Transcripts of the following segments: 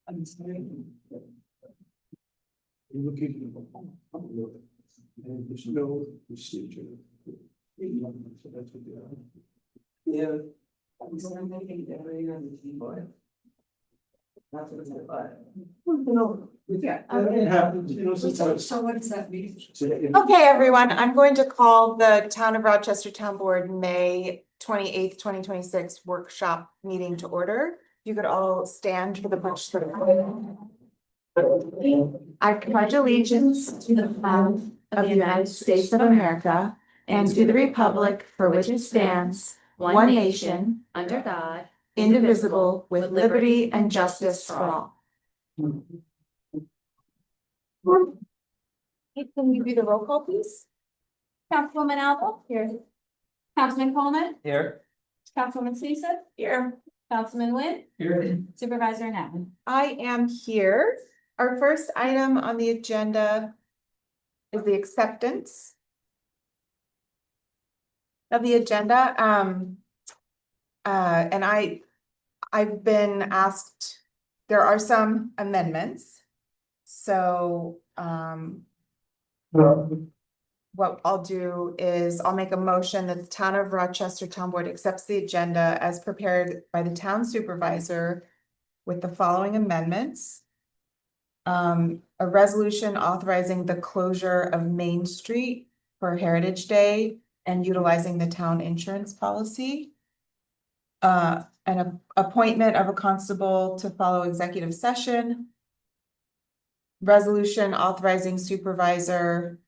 I'm sorry. Looking. And there's no procedure. So that's what they are. Yeah. I'm making that right on the keyboard. That's what it's about. No, yeah, it happens, you know, sometimes. So what does that mean? Okay, everyone, I'm going to call the Town of Rochester Town Board May 28th, 2026 workshop meeting to order. You could all stand for the pledge. I pledge allegiance to the flag of the United States of America and to the republic for which it stands, one nation, under God, indivisible, with liberty and justice for all. Can you do the roll call, please? Councilwoman Apple. Here. Councilman Coleman, Here. Councilwoman Cecil. Here. Councilman Wynn, Here. Supervisor Now. I am here. Our first item on the agenda is the acceptance of the agenda. And I've been asked, there are some amendments. So, what I'll do is I'll make a motion that the Town of Rochester Town Board accepts the agenda as prepared by the town supervisor with the following amendments. A resolution authorizing the closure of Main Street for Heritage Day and utilizing the town insurance policy. An appointment of a constable to follow executive session. Resolution authorizing supervisor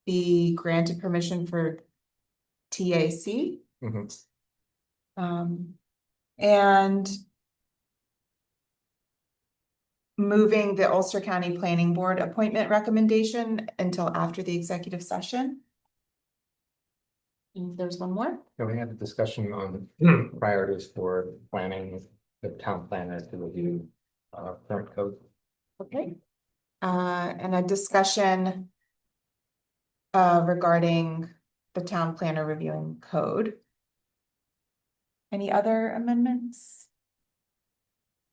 be granted permission for TAC. And moving the Ulster County Planning Board appointment recommendation until after the executive session. And there's one more. So we had a discussion on priorities for planning the town planner to review current code. Okay. And a discussion regarding the town planner reviewing code. Any other amendments?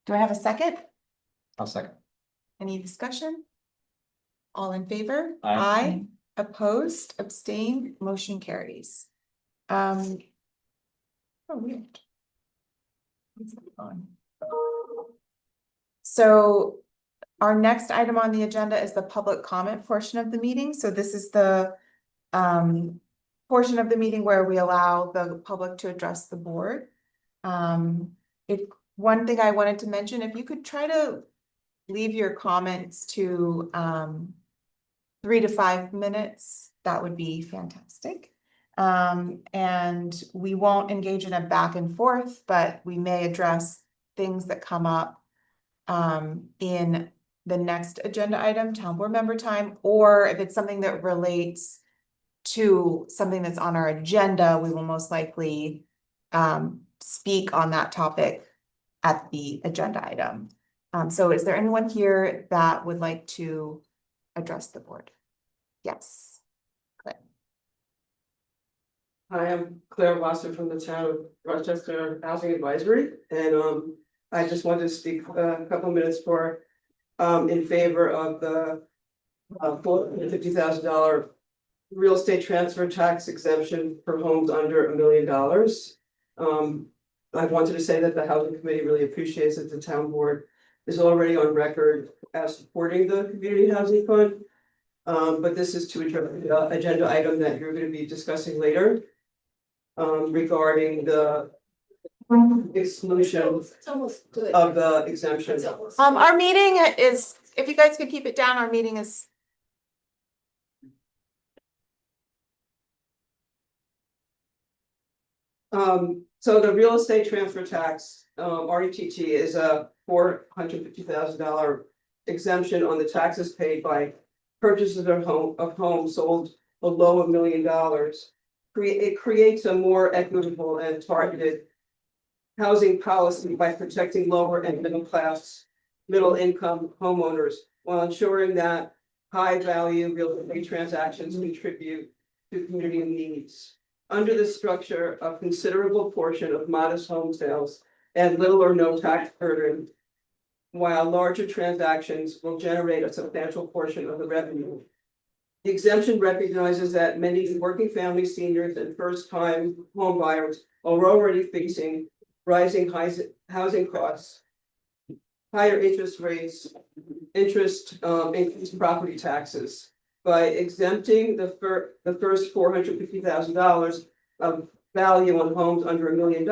Do I have a second? I'll second. Any discussion? All in favor? Aye. Opposed, abstained, motion carries. Oh, weird. What's going on? So our next item on the agenda is the public comment portion of the meeting. So this is the portion of the meeting where we allow the public to address the board. If one thing I wanted to mention, if you could try to leave your comments to 3 to 5 minutes, that would be fantastic. And we won't engage in a back and forth, but we may address things that come up in the next agenda item, town board member time, or if it's something that relates to something that's on our agenda, we will most likely speak on that topic at the agenda item. So is there anyone here that would like to address the board? Yes. Claire. Hi, I'm Claire Wasser from the Town of Rochester Housing Advisory, and I just wanted to speak a couple minutes for in favor of the $450,000 real estate transfer tax exemption for homes under $1 million. I wanted to say that the Housing Committee really appreciates that the town board is already on record as supporting the Community Housing Fund. But this is to address the agenda item that you're going to be discussing later. Regarding the exclusion of the exemption. Our meeting is, if you guys could keep it down, our meeting is. So the real estate transfer tax, RETT is a $450,000 exemption on the taxes paid by purchases of homes sold below $1 million. It creates a more equitable and targeted housing policy by protecting lower and middle income homeowners while ensuring that high value real estate transactions contribute to community needs. under this structure, a considerable portion of modest home sales and little or no tax burden, while larger transactions will generate a substantial portion of the revenue. The exemption recognizes that many working family seniors and first-time home buyers are already facing rising housing costs, higher interest rates, increased property taxes. By exempting the first $450,000 of value on homes under $1 million,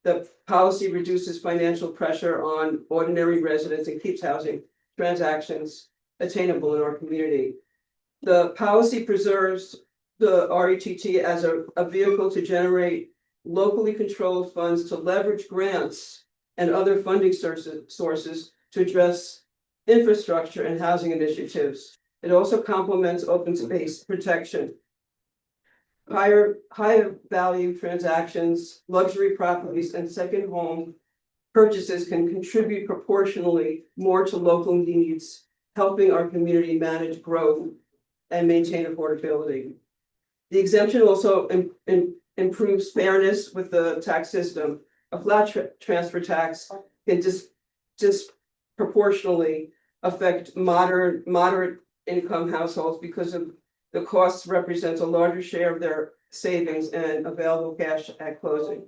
the policy reduces financial pressure on ordinary residents and keeps housing transactions attainable in our community. The policy preserves the RETT as a vehicle to generate locally controlled funds to leverage grants and other funding sources to address infrastructure and housing initiatives. It also complements open space protection. Higher value transactions, luxury properties, and second home purchases can contribute proportionally more to local needs, helping our community manage growth and maintain affordability. The exemption also improves fairness with the tax system. A flat transfer tax can disproportionately affect moderate income households because of the costs represents a larger share of their savings and available cash at closing.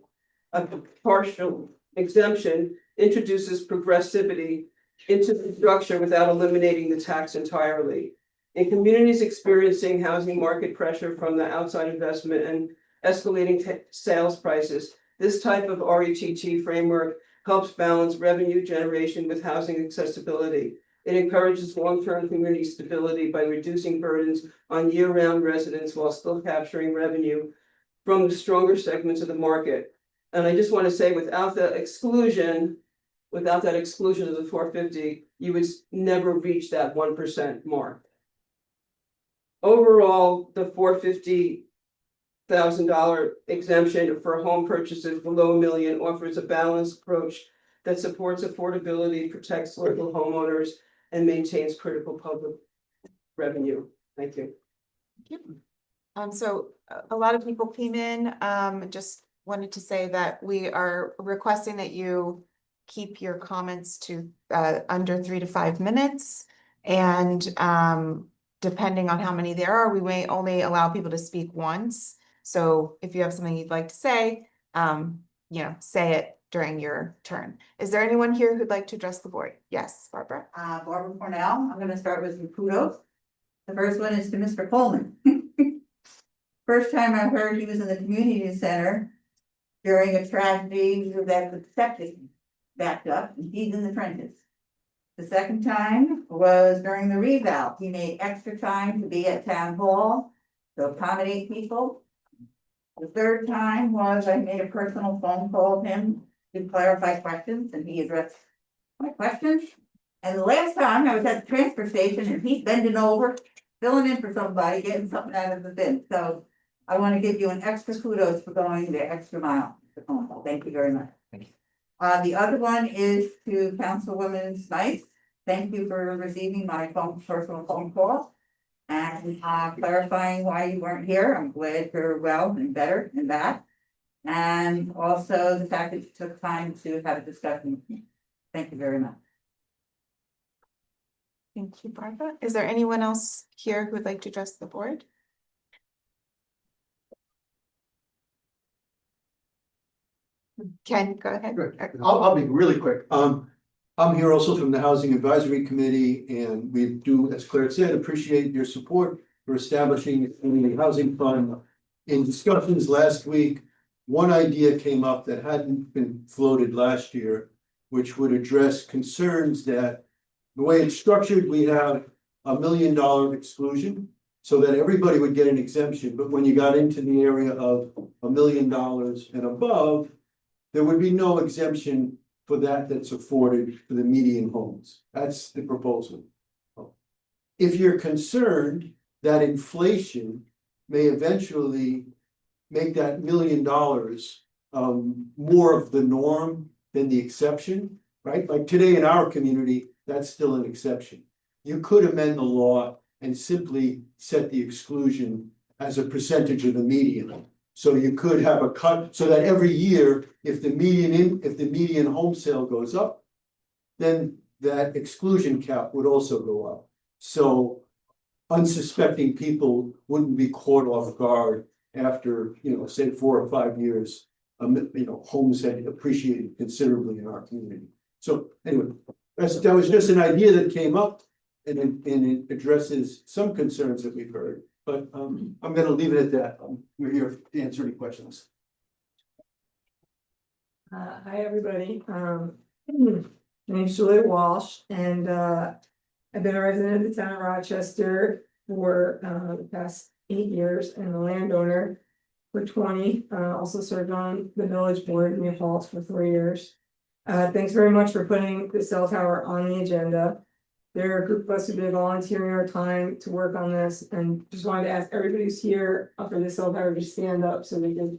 A partial exemption introduces progressivity into the structure without eliminating the tax entirely. In communities experiencing housing market pressure from the outside investment and escalating sales prices, this type of RETT framework helps balance revenue generation with housing accessibility. It encourages long-term community stability by reducing burdens on year-round residents while still capturing revenue from the stronger segments of the market. And I just want to say, without that exclusion of the 450, you would never reach that 1% mark. Overall, the $450,000 exemption for home purchases below $1 million offers a balanced approach that supports affordability, protects local homeowners, and maintains critical public revenue. Thank you. Thank you. So a lot of people came in, just wanted to say that we are requesting that you keep your comments to under 3 to 5 minutes. And depending on how many there are, we may only allow people to speak once. So if you have something you'd like to say, say it during your turn. Is there anyone here who'd like to address the board? Yes, Barbara. Barbara Cornell. I'm going to start with some kudos. The first one is to Mr. Coleman. First time I heard he was in the community center during a tragedy that the septic backed up, and he's in the trenches. The second time was during the reval. He made extra time to be at town hall to accommodate people. The third time was I made a personal phone call to him to clarify questions, and he addressed my questions. And the last time I was at the transfer station and he's bending over, filling in for somebody, getting something out of the bin. So I want to give you an extra kudos for going the extra mile. Thank you very much. Thank you. The other one is to Councilwoman Spice. Thank you for receiving my personal phone call and clarifying why you weren't here. I'm glad you're well and better and back. And also the fact that you took time to have a discussion with me. Thank you very much. Thank you, Barbara. Is there anyone else here who would like to address the board? Ken, go ahead. Good. I'll be really quick. I'm here also from the Housing Advisory Committee, and we do, as Claire said, appreciate your support for establishing a community housing fund. In discussions last week, one idea came up that hadn't been floated last year, which would address concerns that the way it's structured, we have $1 million exclusion so that everybody would get an exemption. But when you got into the area of $1 million and above, there would be no exemption for that's afforded for the median homes. That's the proposal. If you're concerned that inflation may eventually make that $1 million more of the norm than the exception, right? Like today in our community, that's still an exception. You could amend the law and simply set the exclusion as a percentage of the median. So you could have a cut, so that every year, if the median home sale goes up, then that exclusion cap would also go up. So unsuspecting people wouldn't be caught off guard after, say, 4 or 5 years. Homes had appreciated considerably in our community. So anyway, that was just an idea that came up. And it addresses some concerns that we've heard, but I'm gonna leave it at that. We're here to answer any questions. Hi, everybody. My name's Julia Walsh, and I've been a resident of the town of Rochester for the past 8 years and a landowner for 20. Also served on the village board in New Paltz for 3 years. Thanks very much for putting the cell tower on the agenda. There are a group of us who've been volunteering our time to work on this, and just wanted to ask everybody who's here for the cell tower to stand up so we can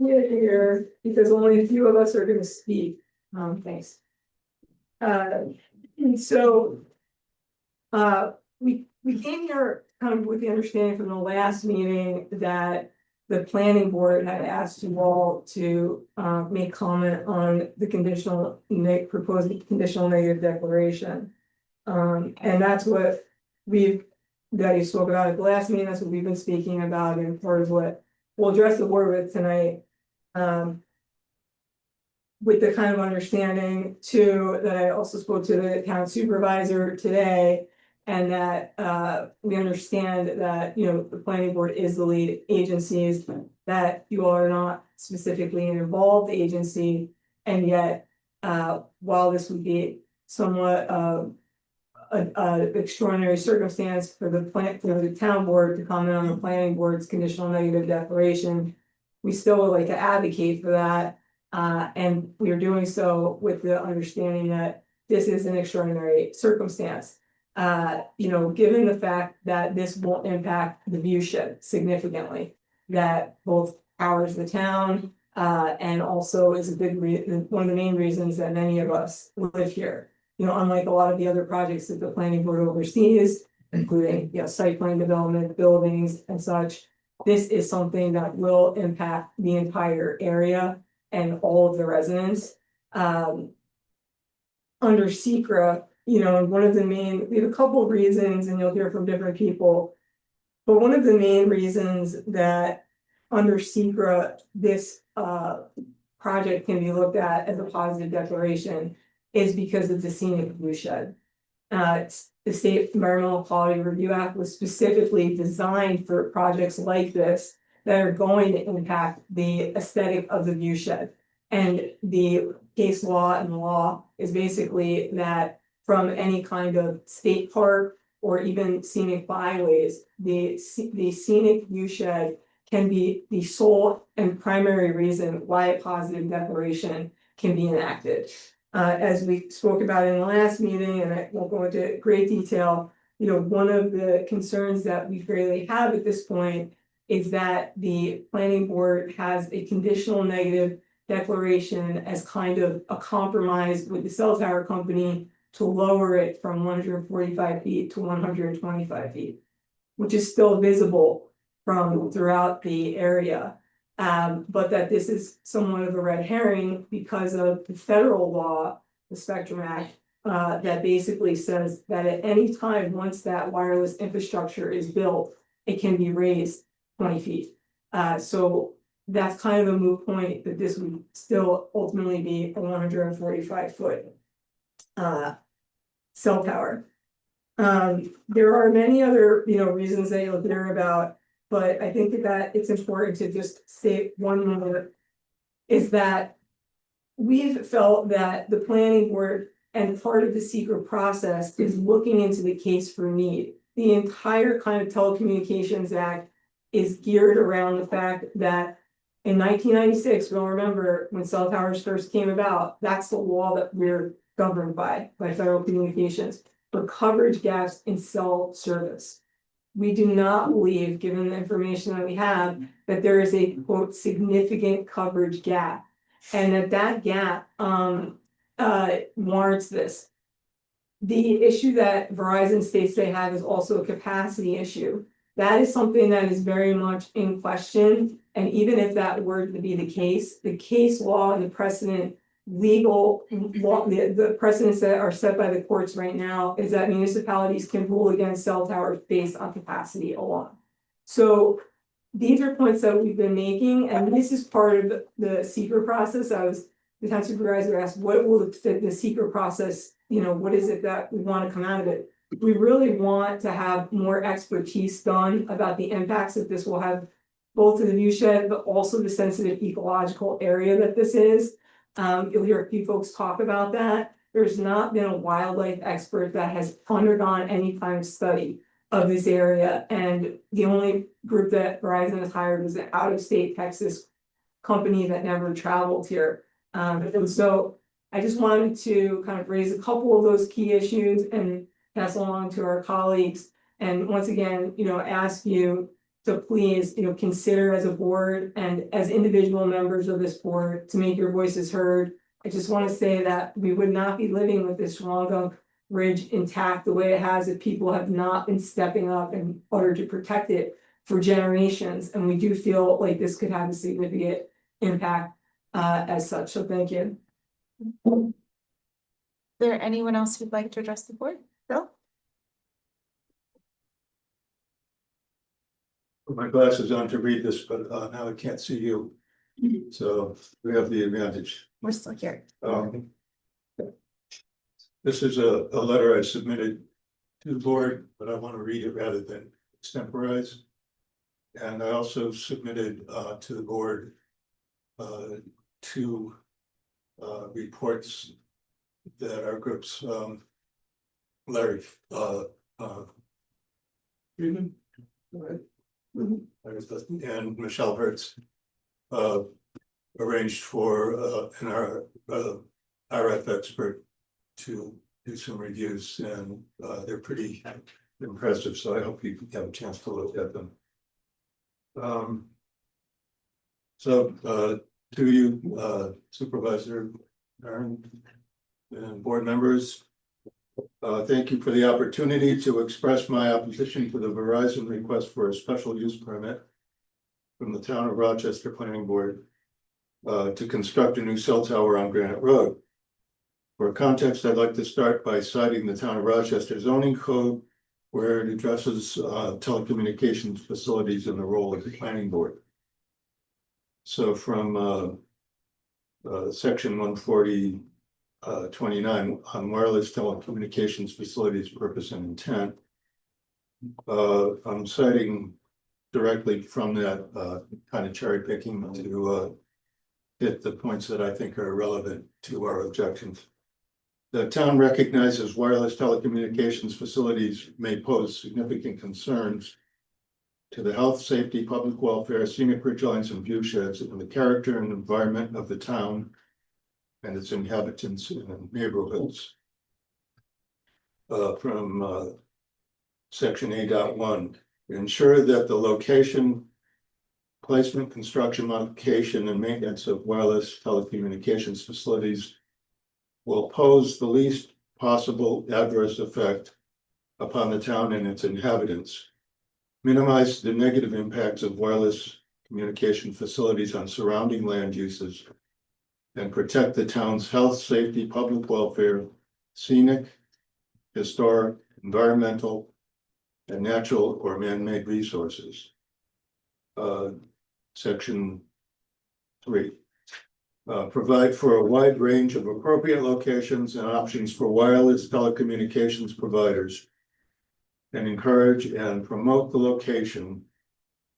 get here, because only a few of us are gonna speak. Thanks. We came here kind of with the understanding from the last meeting that the planning board had asked you all to make comment on the proposed conditional negative declaration. And that's what that you spoke about at the last meeting, that's what we've been speaking about, and part of what we'll address the board with tonight. With the kind of understanding too, that I also spoke to the town supervisor today. And that we understand that, the planning board is the lead agencies, that you all are not specifically an involved agency. And yet, while this would be somewhat an extraordinary circumstance for the town board to comment on the planning board's conditional negative declaration, we still would like to advocate for that. And we are doing so with the understanding that this is an extraordinary circumstance. Given the fact that this won't impact the view shed significantly, that both powers the town, and also is a big one of the main reasons that many of us live here. Unlike a lot of the other projects that the planning board oversees, including, site plan development, buildings and such, this is something that will impact the entire area and all of the residents. Under SECRA, one of the main, we have a couple of reasons, and you'll hear from different people. But one of the main reasons that under SECRA, this project can be looked at as a positive declaration is because of the scenic view shed. The State Environmental Quality Review Act was specifically designed for projects like this that are going to impact the aesthetic of the view shed. And the case law and the law is basically that from any kind of state park or even scenic byways, the scenic view shed can be the sole and primary reason why a positive declaration can be enacted. As we spoke about in the last meeting, and I won't go into great detail, one of the concerns that we really have at this point is that the planning board has a conditional negative declaration as kind of a compromise with the cell tower company to lower it from 145 feet to 125 feet, which is still visible from throughout the area. But that this is somewhat of a red herring because of the federal law, the Spectrum Act, that basically says that at any time, once that wireless infrastructure is built, it can be raised 20 feet. So that's kind of a moot point, that this would still ultimately be a 145-foot cell tower. There are many other, reasons that you'll hear about, but I think that it's important to just state one more, is that we've felt that the planning board and part of the SECRA process is looking into the case for need. The entire kind of Telecommunications Act is geared around the fact that in 1996, we'll remember when cell towers first came about, that's the law that we're governed by federal communications for coverage gaps in cell service. We do not believe, given the information that we have, that there is a quote significant coverage gap, and that gap warrants this. The issue that Verizon states they have is also a capacity issue. That is something that is very much in question, and even if that were to be the case law and the precedent. Legal law, the precedents that are set by the courts right now is that municipalities can rule against cell towers based on capacity alone. So these are points that we've been making, and this is part of the secret process. The town supervisor asked, what will the secret process, what is it that we want to come out of it? We really want to have more expertise done about the impacts that this will have both to the viewshed, but also the sensitive ecological area that this is. You'll hear a few folks talk about that. There's not been a wildlife expert that has undergone any kind of study of this area, and the only group that Verizon has hired was an out-of-state Texas company that never traveled here. And so I just wanted to kind of raise a couple of those key issues and pass along to our colleagues. And once again, ask you to please, consider as a board and as individual members of this board to make your voices heard. I just want to say that we would not be living with this Shawangunk Ridge intact the way it has if people have not been stepping up in order to protect it for generations. And we do feel like this could have a significant impact as such. So thank you. Is there anyone else who'd like to address the board? Bill? Put my glasses on to read this, but now I can't see you. So we have the advantage. We're still here. This is a letter I submitted to the board, but I want to read it rather than extemporize. And I also submitted to the board two reports that our groups, Larry Friedman, right? And Michelle Hertz arranged for an RF expert to do some reviews, and they're pretty impressive, so I hope you have a chance to look at them. To you, Supervisor Aaron and board members, thank you for the opportunity to express my opposition to the Verizon request for a special use permit from the Town of Rochester Planning Board to construct a new cell tower on Granite Road. For context, I'd like to start by citing the Town of Rochester zoning code, where it addresses telecommunications facilities and the role of the planning board. So from section 140-29 on wireless telecommunications facilities purpose and intent. I'm citing directly from that kind of cherry picking to hit the points that I think are relevant to our objections. The town recognizes wireless telecommunications facilities may pose significant concerns to the health, safety, public welfare, scenic ridgelines and view sheds, and the character and environment of the town and its inhabitants and neighborhoods. From section 8.1, ensure that the location, placement, construction, modification, and maintenance of wireless telecommunications facilities will pose the least possible adverse effect upon the town and its inhabitants. Minimize the negative impacts of wireless communication facilities on surrounding land uses, and protect the town's health, safety, public welfare, scenic, historic, environmental, and natural or man-made resources. Section 3. Provide for a wide range of appropriate locations and options for wireless telecommunications providers, and encourage and promote the location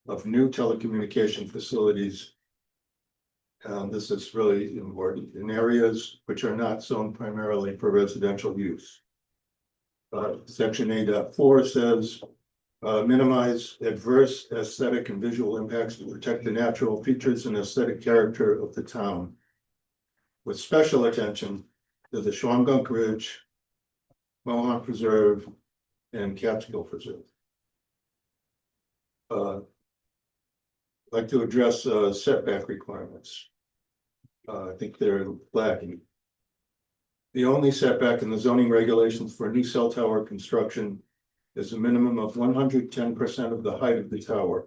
of new telecommunication facilities. This is really important in areas which are not zoned primarily for residential use. Section 8.4 says, minimize adverse aesthetic and visual impacts to protect the natural features and aesthetic character of the town, with special attention to the Shawangunk Ridge, Mohawk Preserve, and Catskill Preserve. I'd like to address setback requirements. I think they're lacking. The only setback in the zoning regulations for new cell tower construction is a minimum of 110% of the height of the tower.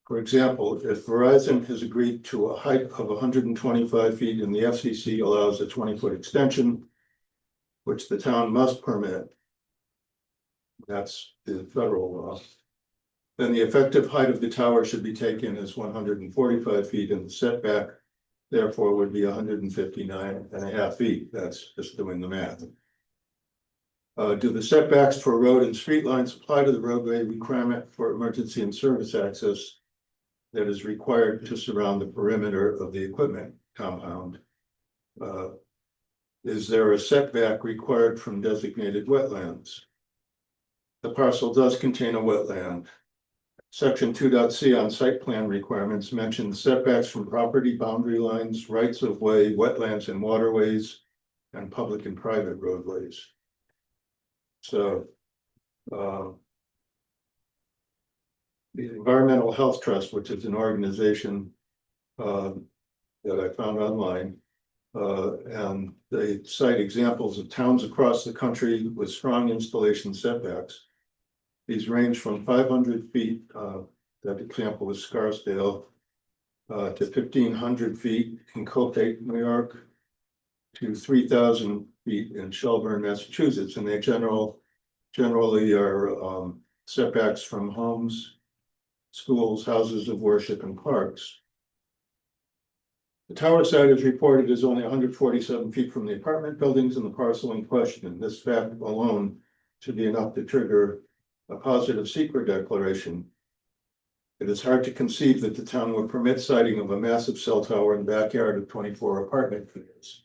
For example, if Verizon has agreed to a height of 125 feet and the FCC allows a 20-foot extension, which the town must permit, that's the federal law, then the effective height of the tower should be taken as 145 feet and the setback therefore would be 159.5 feet. That's just doing the math. Do the setbacks for road and street lines apply to the roadway requirement for emergency and service access that is required to surround the perimeter of the equipment compound? Is there a setback required from designated wetlands? The parcel does contain a wetland. Section 2.c on site plan requirements mentions setbacks from property boundary lines, rights of way, wetlands and waterways, and public and private roadways. So, the Environmental Health Trust, which is an organization that I found online, and they cite examples of towns across the country with strong installation setbacks. These range from 500 feet, that example was Scarsdale, to 1,500 feet in Copake, New York, to 3,000 feet in Shelburne, Massachusetts, and they generally are setbacks from homes, schools, houses of worship, and parks. The tower site is reported as only 147 feet from the apartment buildings in the parcel in question, and this fact alone should be enough to trigger a positive secret declaration. It is hard to conceive that the town would permit siting of a massive cell tower in the backyard of 24 apartment units.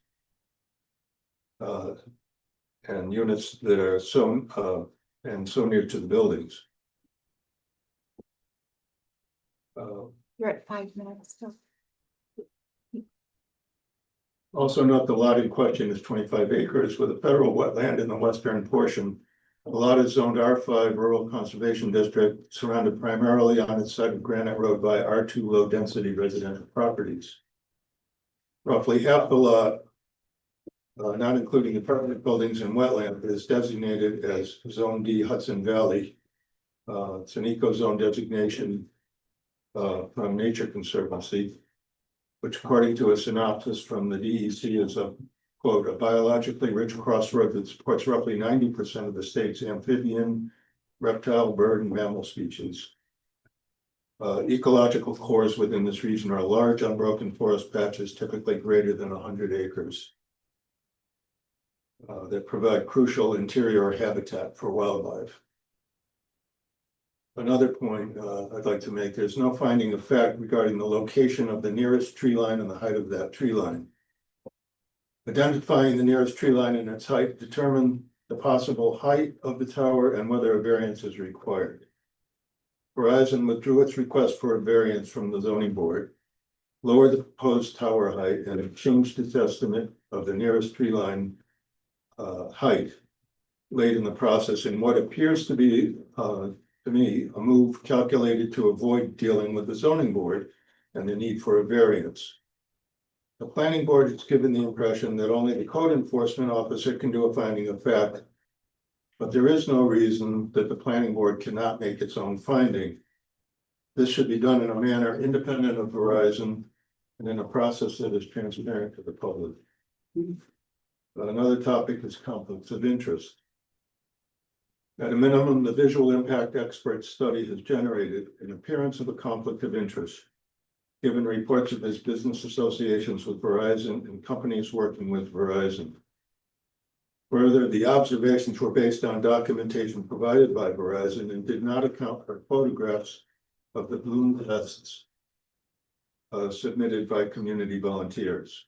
And units that are so near to the buildings. You're at 5 minutes still. Also note the lot in question is 25 acres with a federal wetland in the western portion. The lot is zoned R5 Rural Conservation District, surrounded primarily on its side of Granite Road by R2 low-density residential properties. Roughly half the lot, not including apartment buildings and wetland, is designated as Zone D Hudson Valley. It's an eco-zone designation from Nature Conservancy, which according to a synopsis from the DEC is a quote, a biologically rich crossroad that supports roughly 90% of the state's amphibian, reptile, bird, and mammal species. Ecological cores within this region are large unbroken forest patches, typically greater than 100 acres. That provide crucial interior habitat for wildlife. Another point I'd like to make, there's no finding of fact regarding the location of the nearest tree line and the height of that tree line. Identifying the nearest tree line and its height determine the possible height of the tower and whether a variance is required. Verizon withdrew its request for a variance from the zoning board, lowered the proposed tower height, and changed its estimate of the nearest tree line height late in the process in what appears to be, to me, a move calculated to avoid dealing with the zoning board and the need for a variance. The planning board has given the impression that only the code enforcement officer can do a finding of fact, but there is no reason that the planning board cannot make its own finding. This should be done in a manner independent of Verizon and in a process that is transparent to the public. Another topic is conflicts of interest. At a minimum, the visual impact expert study has generated an appearance of a conflict of interest, given reports of his business associations with Verizon and companies working with Verizon. Further, the observations were based on documentation provided by Verizon and did not account for photographs of the bloom tests submitted by community volunteers.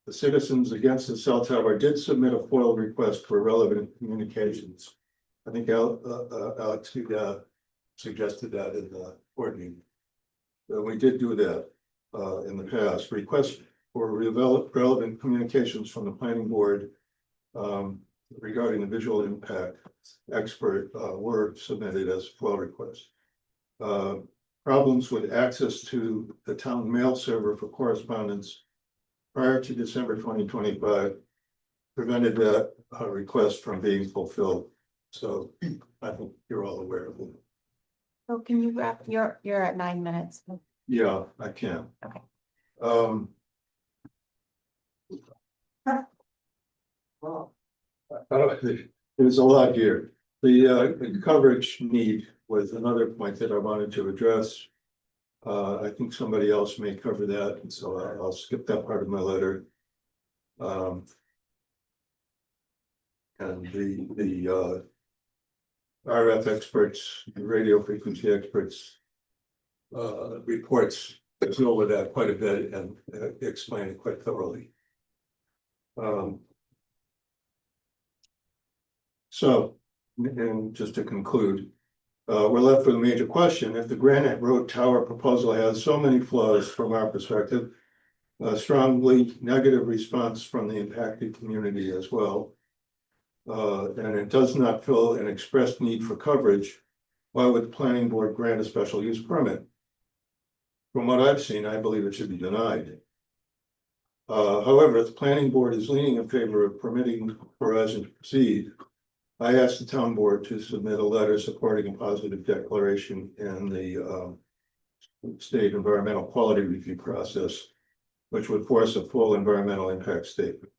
The citizens against the cell tower did submit a FOIL request for relevant communications. I think Alex suggested that in the board meeting. We did do that in the past. Requests for relevant communications from the planning board regarding the visual impact expert were submitted as FOIL requests. Problems with access to the town mail server for correspondence prior to December 2025 prevented that request from being fulfilled. So I think you're all aware of it. So can you wrap, you're at 9 minutes. Yeah, I can. Okay. There's a lot here. The coverage need was another point that I wanted to address. I think somebody else may cover that, and so I'll skip that part of my letter. And the RF experts, the radio frequency experts. Reports deal with that quite a bit and explain it quite thoroughly. So, and just to conclude, we're left with a major question. If the Granite Road Tower proposal has so many flaws from our perspective, a strongly negative response from the impacted community as well, and it does not fill an expressed need for coverage, why would the planning board grant a special use permit? From what I've seen, I believe it should be denied. However, if the planning board is leaning in favor of permitting Verizon to proceed, I asked the town board to submit a letter supporting a positive declaration in the state environmental quality review process, which would force a full environmental impact statement.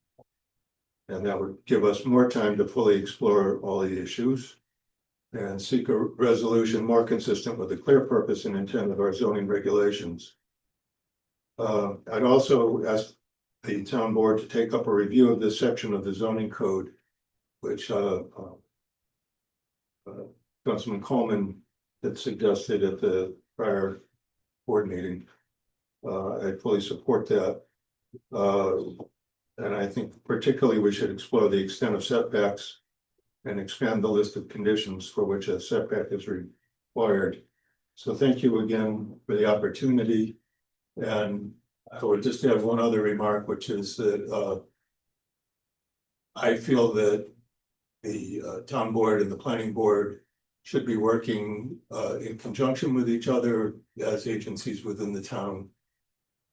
And that would give us more time to fully explore all the issues and seek a resolution more consistent with the clear purpose and intent of our zoning regulations. I'd also ask the town board to take up a review of this section of the zoning code, which Councilman Coleman had suggested at the prior board meeting. I fully support that. And I think particularly we should explore the extent of setbacks and expand the list of conditions for which a setback is required. So thank you again for the opportunity. And I would just have one other remark, which is that I feel that the town board and the planning board should be working in conjunction with each other as agencies within the town.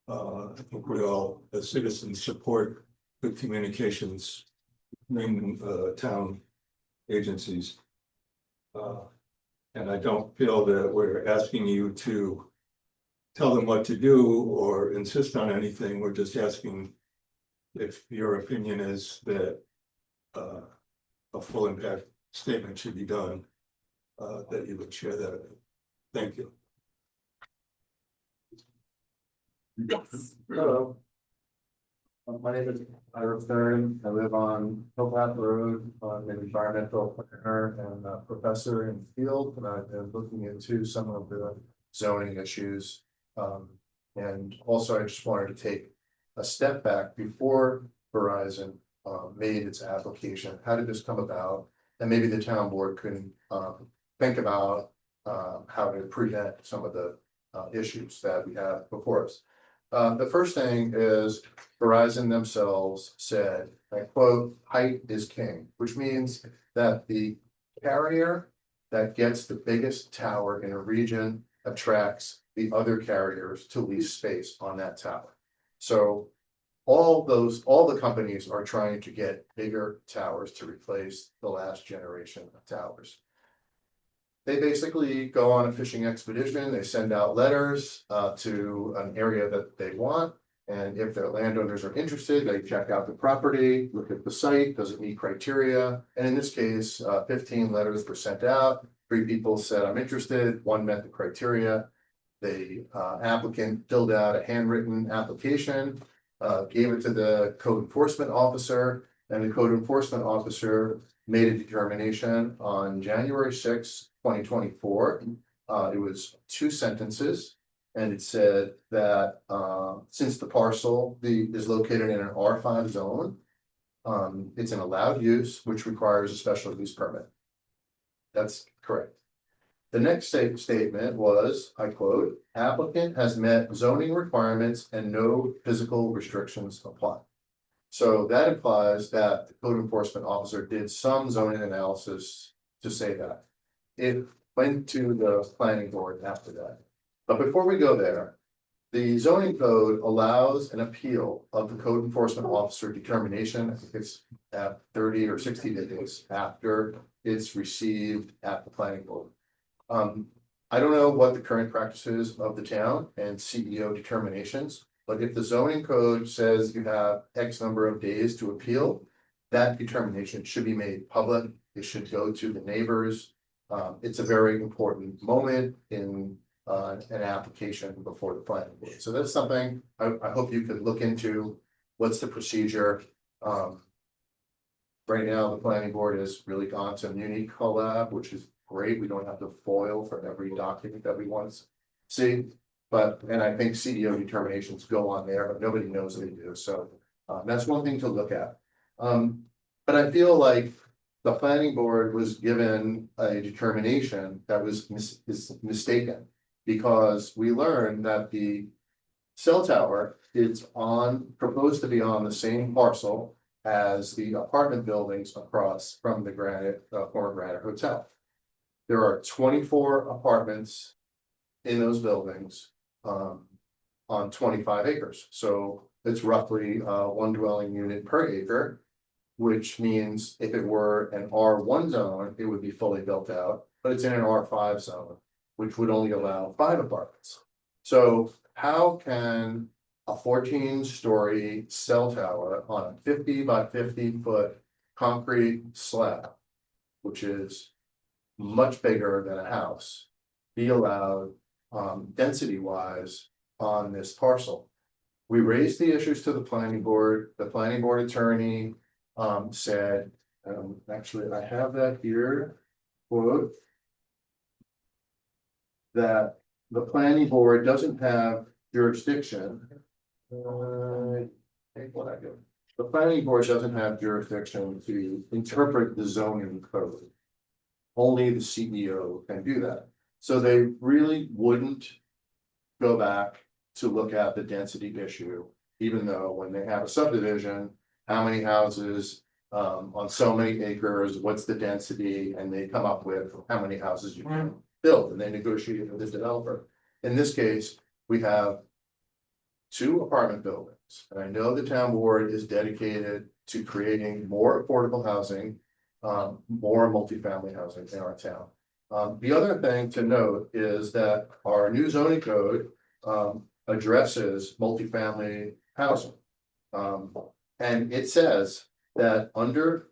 I think we all, as citizens, support good communications between town agencies. And I don't feel that we're asking you to tell them what to do or insist on anything. We're just asking if your opinion is that a full impact statement should be done, that you would share that. Thank you. Yes. Hello. My name is Ira Stern. I live on Hillpath Road. I'm an environmental planner and a professor in the field, and I've been looking into some of the zoning issues. And also I just wanted to take a step back before Verizon made its application. How did this come about? And maybe the town board can think about how to prevent some of the issues that we have before us. The first thing is Verizon themselves said, I quote, "Height is king," which means that the carrier that gets the biggest tower in a region attracts the other carriers to lease space on that tower. So all the companies are trying to get bigger towers to replace the last generation of towers. They basically go on a fishing expedition, they send out letters to an area that they want. And if their landowners are interested, they check out the property, look at the site, does it meet criteria? And in this case, 15 letters were sent out. 3 people said, I'm interested, 1 met the criteria. The applicant filled out a handwritten application, gave it to the code enforcement officer, and the code enforcement officer made a determination on January 6th, 2024. It was 2 sentences, and it said that since the parcel is located in an R5 zone, it's an allowed use, which requires a special use permit. That's correct. The next statement was, I quote, "Applicant has met zoning requirements and no physical restrictions apply." So that implies that the code enforcement officer did some zoning analysis to say that. It went to the planning board after that. But before we go there, the zoning code allows an appeal of the code enforcement officer determination. I think it's at 30 or 60 days after it's received at the planning board. I don't know what the current practice is of the town and CEO determinations, but if the zoning code says you have X number of days to appeal, that determination should be made public. It should go to the neighbors. It's a very important moment in an application before the planning board. So that's something I hope you could look into. What's the procedure? Right now, the planning board has really gone to Muni Collab, which is great. We don't have to foil for every document that we want to see. But, and I think CEO determinations go on there, but nobody knows they do. So that's one thing to look at. But I feel like the planning board was given a determination that was mistaken. Because we learned that the cell tower is proposed to be on the same parcel as the apartment buildings across from the former Granite Hotel. There are 24 apartments in those buildings on 25 acres. So it's roughly one dwelling unit per acre, which means if it were an R1 zone, it would be fully built out, but it's in an R5 zone, which would only allow 5 apartments. So how can a 14-story cell tower on a 50 by 50 foot concrete slab, which is much bigger than a house, be allowed density wise on this parcel? We raised the issues to the planning board. The planning board attorney said, actually I have that here, quote, that the planning board doesn't have jurisdiction. The planning board doesn't have jurisdiction to interpret the zoning code. Only the CEO can do that. So they really wouldn't go back to look at the density issue, even though when they have a subdivision, how many houses on so many acres, what's the density, and they come up with how many houses you can build, and they negotiate it with the developer. In this case, we have 2 apartment buildings, and I know the town board is dedicated to creating more affordable housing, more multifamily housing in our town. The other thing to note is that our new zoning code addresses multifamily housing. And it says that under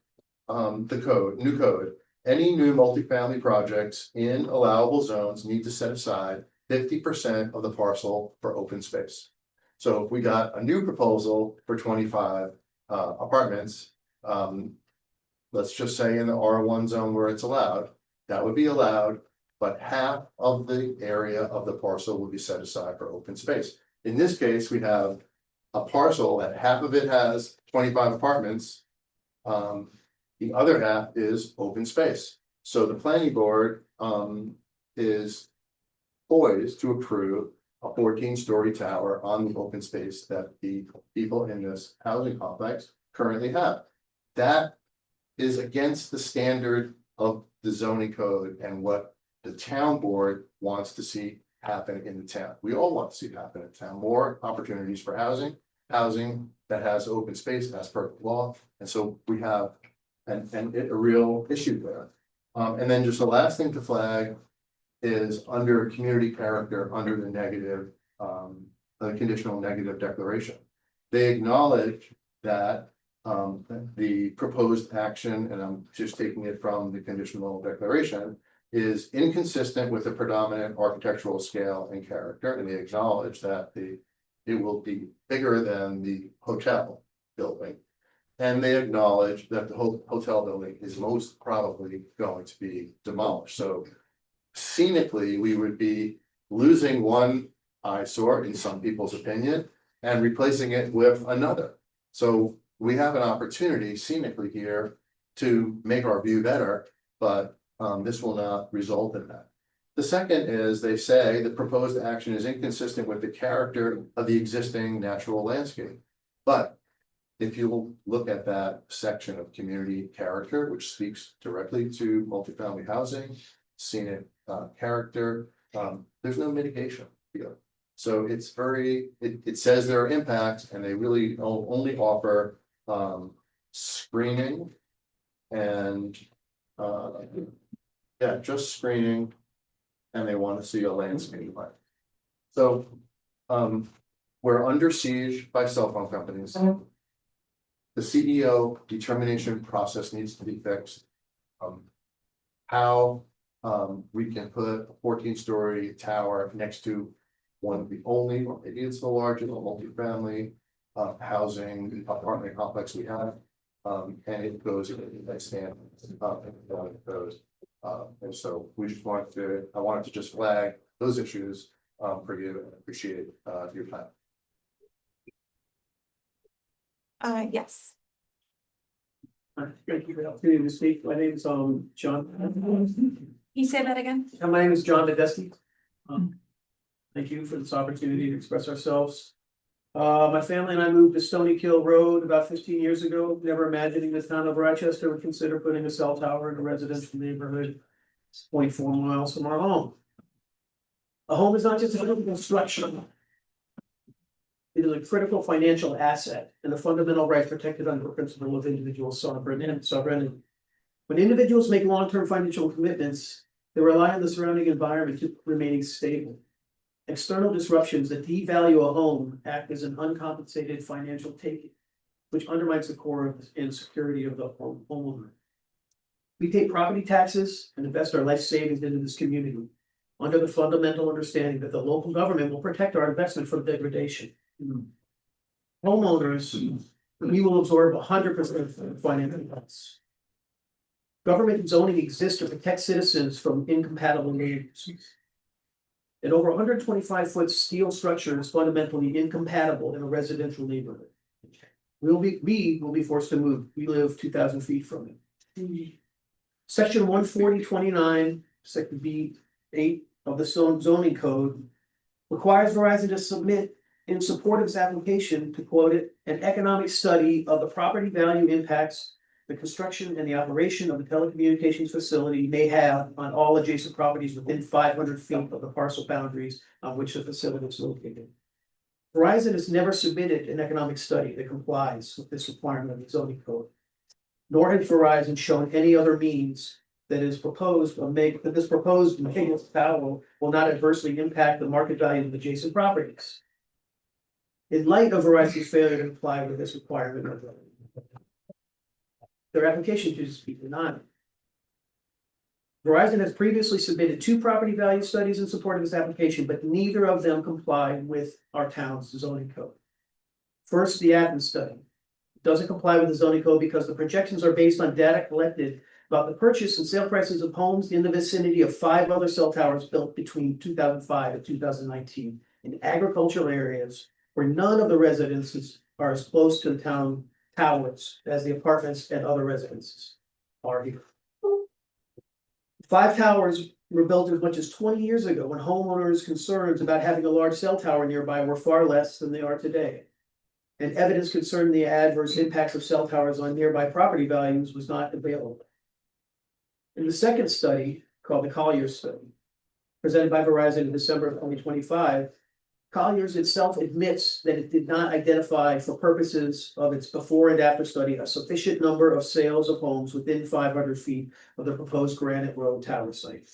the code, new code, any new multifamily projects in allowable zones need to set aside 50% of the parcel for open space. So if we got a new proposal for 25 apartments, let's just say in the R1 zone where it's allowed, that would be allowed, but half of the area of the parcel would be set aside for open space. In this case, we have a parcel that half of it has 25 apartments. The other half is open space. So the planning board is poised to approve a 14-story tower on the open space that the people in this housing complex currently have. That is against the standard of the zoning code and what the town board wants to see happen in the town. We all want to see happen in town, more opportunities for housing that has open space as per law. And so we have a real issue there. And then just the last thing to flag is under community character, under the negative, the conditional negative declaration. They acknowledge that the proposed action, and I'm just taking it from the conditional declaration, is inconsistent with the predominant architectural scale and character, and they acknowledge that it will be bigger than the hotel building. And they acknowledge that the hotel building is most probably going to be demolished. So scenically, we would be losing one eyesore in some people's opinion and replacing it with another. So we have an opportunity scenically here to make our view better, but this will not result in that. The second is they say the proposed action is inconsistent with the character of the existing natural landscape. But if you look at that section of community character, which speaks directly to multifamily housing, scenic character, there's no mitigation here. So it's it says there are impacts, and they really only offer screening and Yeah, just screening. And they want to see a landscape plan. So, we're under siege by cell phone companies. The CEO determination process needs to be fixed. How, we can put a 14-story tower next to one of the only, or maybe it's the largest multifamily housing apartment complex we have. And it goes, it stands, it goes. And so we just I wanted to just flag those issues for you and appreciate your time. Yes. Thank you for the opportunity to speak. My name is John. Can you say that again? My name is John Tedeschi. Thank you for this opportunity to express ourselves. My family and I moved to Stony Kill Road about 15 years ago, never imagining the town of Rochester would consider putting a cell tower in a residential neighborhood 0.4 miles from our home. A home is not just a physical structure. It is a critical financial asset and a fundamental right protected under the principle of individual sovereignty. When individuals make long-term financial commitments, they rely on the surrounding environment to remaining stable. External disruptions that devalue a home act as an uncompensated financial taking, which undermines the core and security of the homeowner. We pay property taxes and invest our life savings into this community under the fundamental understanding that the local government will protect our investment from degradation. Homeowners, we will absorb 100% of financial costs. Government zoning exists to protect citizens from incompatible neighbors. An over 125-foot steel structure is fundamentally incompatible in a residential neighborhood. We will be forced to move. We live 2,000 feet from it. Section 140.29, section B8 of the zoning code requires Verizon to submit in support of its application, to quote it, an economic study of the property value impacts the construction and the operation of the telecommunications facility may have on all adjacent properties within 500 feet of the parcel boundaries on which the facility is located. Verizon has never submitted an economic study that complies with this requirement of the zoning code, nor has Verizon shown any other means that is proposed or that this proposed maintenance tower will not adversely impact the market value of adjacent properties. In light of Verizon's failure to comply with this requirement, their application should just be denied. Verizon has previously submitted 2 property value studies in support of this application, but neither of them comply with our town's zoning code. First, the Athens study doesn't comply with the zoning code because the projections are based on data collected about the purchase and sale prices of homes in the vicinity of 5 other cell towers built between 2005 and 2019 in agricultural areas where none of the residences are as close to the town towers as the apartments and other residences are here. 5 towers were built as much as 20 years ago when homeowners' concerns about having a large cell tower nearby were far less than they are today. And evidence concerning the adverse impacts of cell towers on nearby property values was not available. In the second study, called the Colliers study, presented by Verizon in December of 2025, Colliers itself admits that it did not identify, for purposes of its before and after study, a sufficient number of sales of homes within 500 feet of the proposed Granite Road tower site.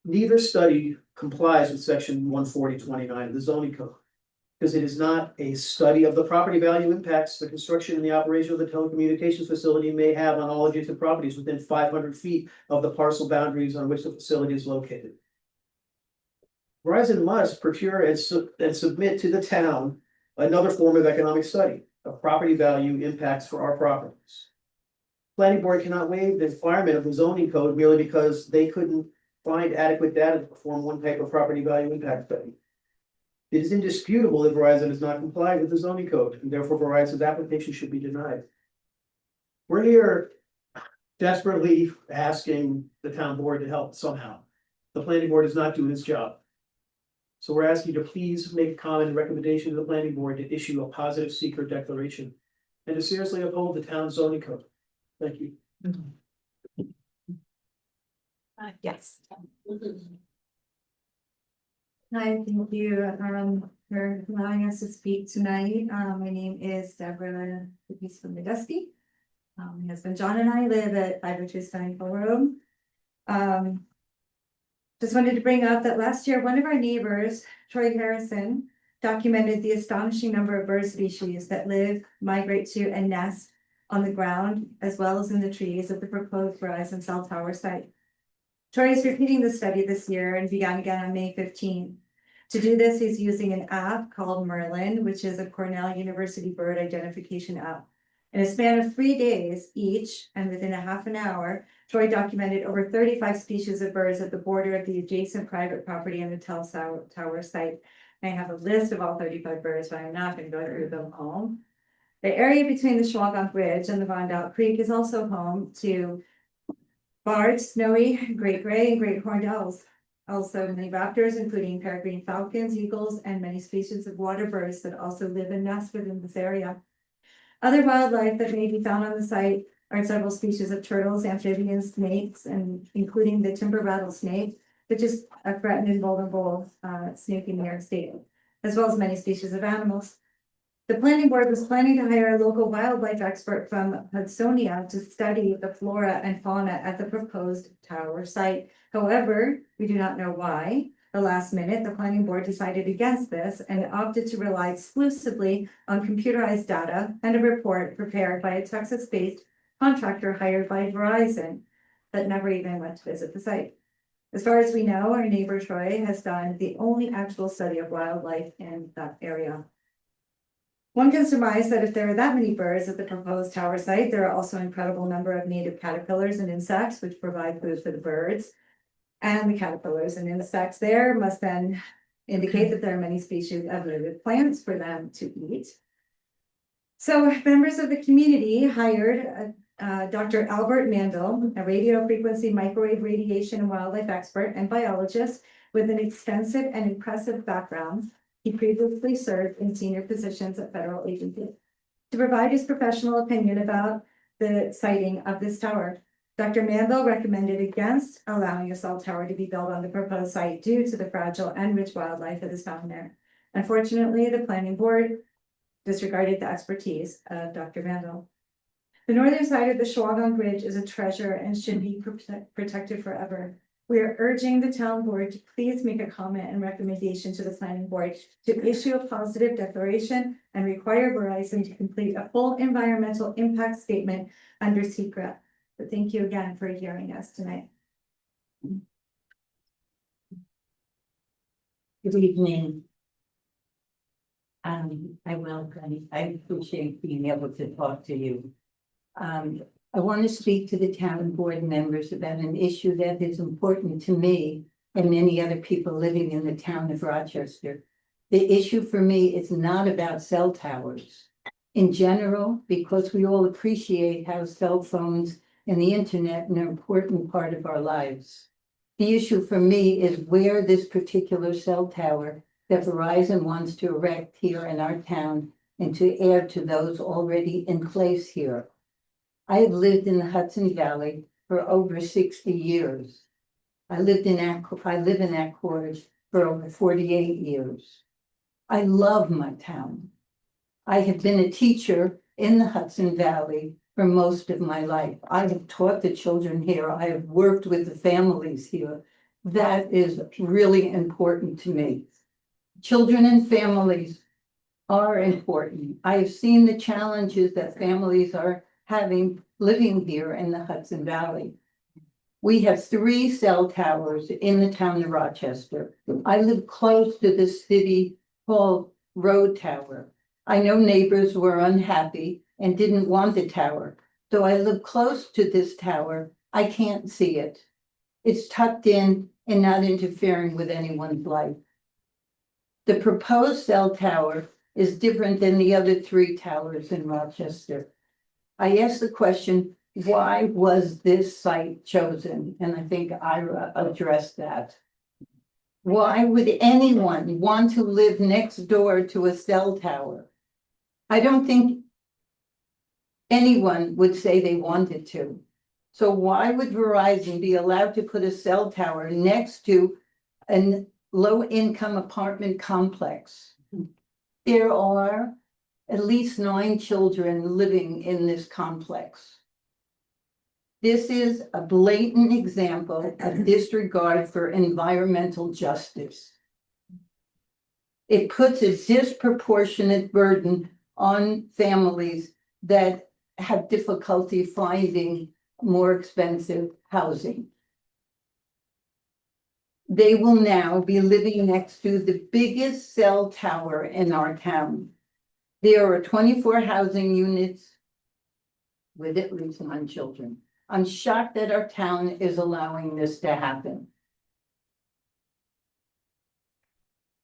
Neither study complies with section 140.29 of the zoning code, because it is not a study of the property value impacts the construction and the operation of the telecommunications facility may have on all adjacent properties within 500 feet of the parcel boundaries on which the facility is located. Verizon must procure and submit to the town another form of economic study of property value impacts for our properties. Planning board cannot waive the requirement of the zoning code merely because they couldn't find adequate data to perform one type of property value impact study. It is indisputable that Verizon has not complied with the zoning code, and therefore Verizon's application should be denied. We're here desperately asking the town board to help somehow. The planning board is not doing its job. So we're asking you to please make a comment and recommendation to the planning board to issue a positive secret declaration and to seriously uphold the town zoning code. Thank you. Yes. Hi, thank you for allowing us to speak tonight. My name is Deborah Tedeschi. My husband John and I live at 502 Steinfeld Road. Just wanted to bring up that last year, one of our neighbors, Troy Harrison, documented the astonishing number of bird species that live, migrate to, and nest on the ground, as well as in the trees at the proposed Verizon cell tower site. Troy is repeating the study this year and began again on May 15th. To do this, he's using an app called Merlin, which is a Cornell University bird identification app. In a span of 3 days each, and within a half an hour, Troy documented over 35 species of birds at the border of the adjacent private property and the tower site. I have a list of all 35 birds, but I'm not going to go through them all. The area between the Schwalgach Ridge and the Von Dalt Creek is also home to bards, snowy, great gray, and great horned owls. Also many raptors, including peregrine falcons, eagles, and many species of water birds that also live and nest within this area. Other wildlife that may be found on the site are several species of turtles, amphibians, snakes, and including the timber rattlesnake, which is a threatened and vulnerable snake in New York State, as well as many species of animals. The planning board was planning to hire a local wildlife expert from Hudsonia to study the flora and fauna at the proposed tower site. However, we do not know why. The last minute, the planning board decided against this and opted to rely exclusively on computerized data and a report prepared by a Texas-based contractor hired by Verizon that never even went to visit the site. As far as we know, our neighbor Troy has done the only actual study of wildlife in that area. One can surmise that if there are that many birds at the proposed tower site, there are also an incredible number of native caterpillars and insects which provide food for the birds. And the caterpillars and insects there must then indicate that there are many species of native plants for them to eat. So members of the community hired Dr. Albert Mandel, a radio frequency microwave radiation and wildlife expert and biologist with an extensive and impressive background. He previously served in senior positions at federal agencies to provide his professional opinion about the siting of this tower. Dr. Mandel recommended against allowing a cell tower to be built on the proposed site due to the fragile and rich wildlife that is found there. Unfortunately, the planning board disregarded the expertise of Dr. Mandel. The northern side of the Schwalgach Ridge is a treasure and should be protected forever. We are urging the town board to please make a comment and recommendation to the planning board to issue a positive declaration and require Verizon to complete a full environmental impact statement under SECRA. But thank you again for hearing us tonight. Good evening. I appreciate being able to talk to you. I want to speak to the town board members about an issue that is important to me and many other people living in the town of Rochester. The issue for me is not about cell towers in general, because we all appreciate how cell phones and the internet are an important part of our lives. The issue for me is where this particular cell tower that Verizon wants to erect here in our town and to add to those already in place here. I have lived in the Hudson Valley for over 60 years. I live in Accord for over 48 years. I love my town. I have been a teacher in the Hudson Valley for most of my life. I have taught the children here. I have worked with the families here. That is really important to me. Children and families are important. I have seen the challenges that families are having living here in the Hudson Valley. We have 3 cell towers in the town of Rochester. I live close to the City Hall Road Tower. I know neighbors were unhappy and didn't want the tower. So I live close to this tower. I can't see it. It's tucked in and not interfering with anyone's life. The proposed cell tower is different than the other 3 towers in Rochester. I asked the question, why was this site chosen? And I think Ira addressed that. Why would anyone want to live next door to a cell tower? I don't think anyone would say they wanted to. So why would Verizon be allowed to put a cell tower next to a low-income apartment complex? There are at least 9 children living in this complex. This is a blatant example of disregard for environmental justice. It puts a disproportionate burden on families that have difficulty finding more expensive housing. They will now be living next to the biggest cell tower in our town. There are 24 housing units with at least 9 children. I'm shocked that our town is allowing this to happen.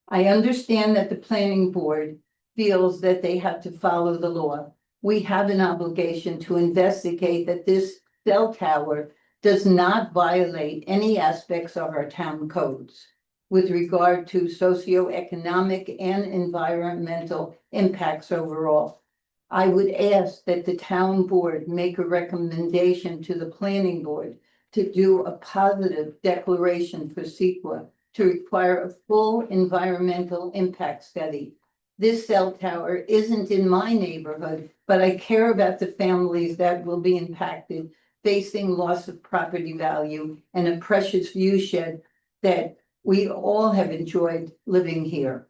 I understand that the planning board feels that they have to follow the law. We have an obligation to investigate that this cell tower does not violate any aspects of our town codes with regard to socioeconomic and environmental impacts overall. I would ask that the town board make a recommendation to the planning board to do a positive declaration for CEQA to require a full environmental impact study. This cell tower isn't in my neighborhood, but I care about the families that will be impacted, facing loss of property value and a precious view shed that we all have enjoyed living here.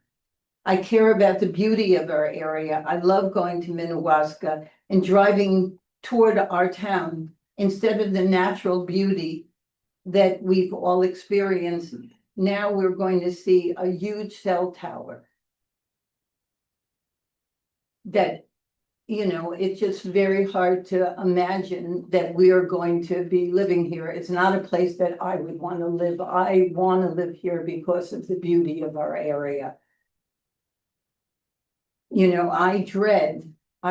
I care about the beauty of our area. I love going to Minnewaska and driving toward our town instead of the natural beauty that we've all experienced. Now we're going to see a huge cell tower that, you know, it's just very hard to imagine that we are going to be living here. It's not a place that I would want to live. I want to live here because of the beauty of our area. You know, I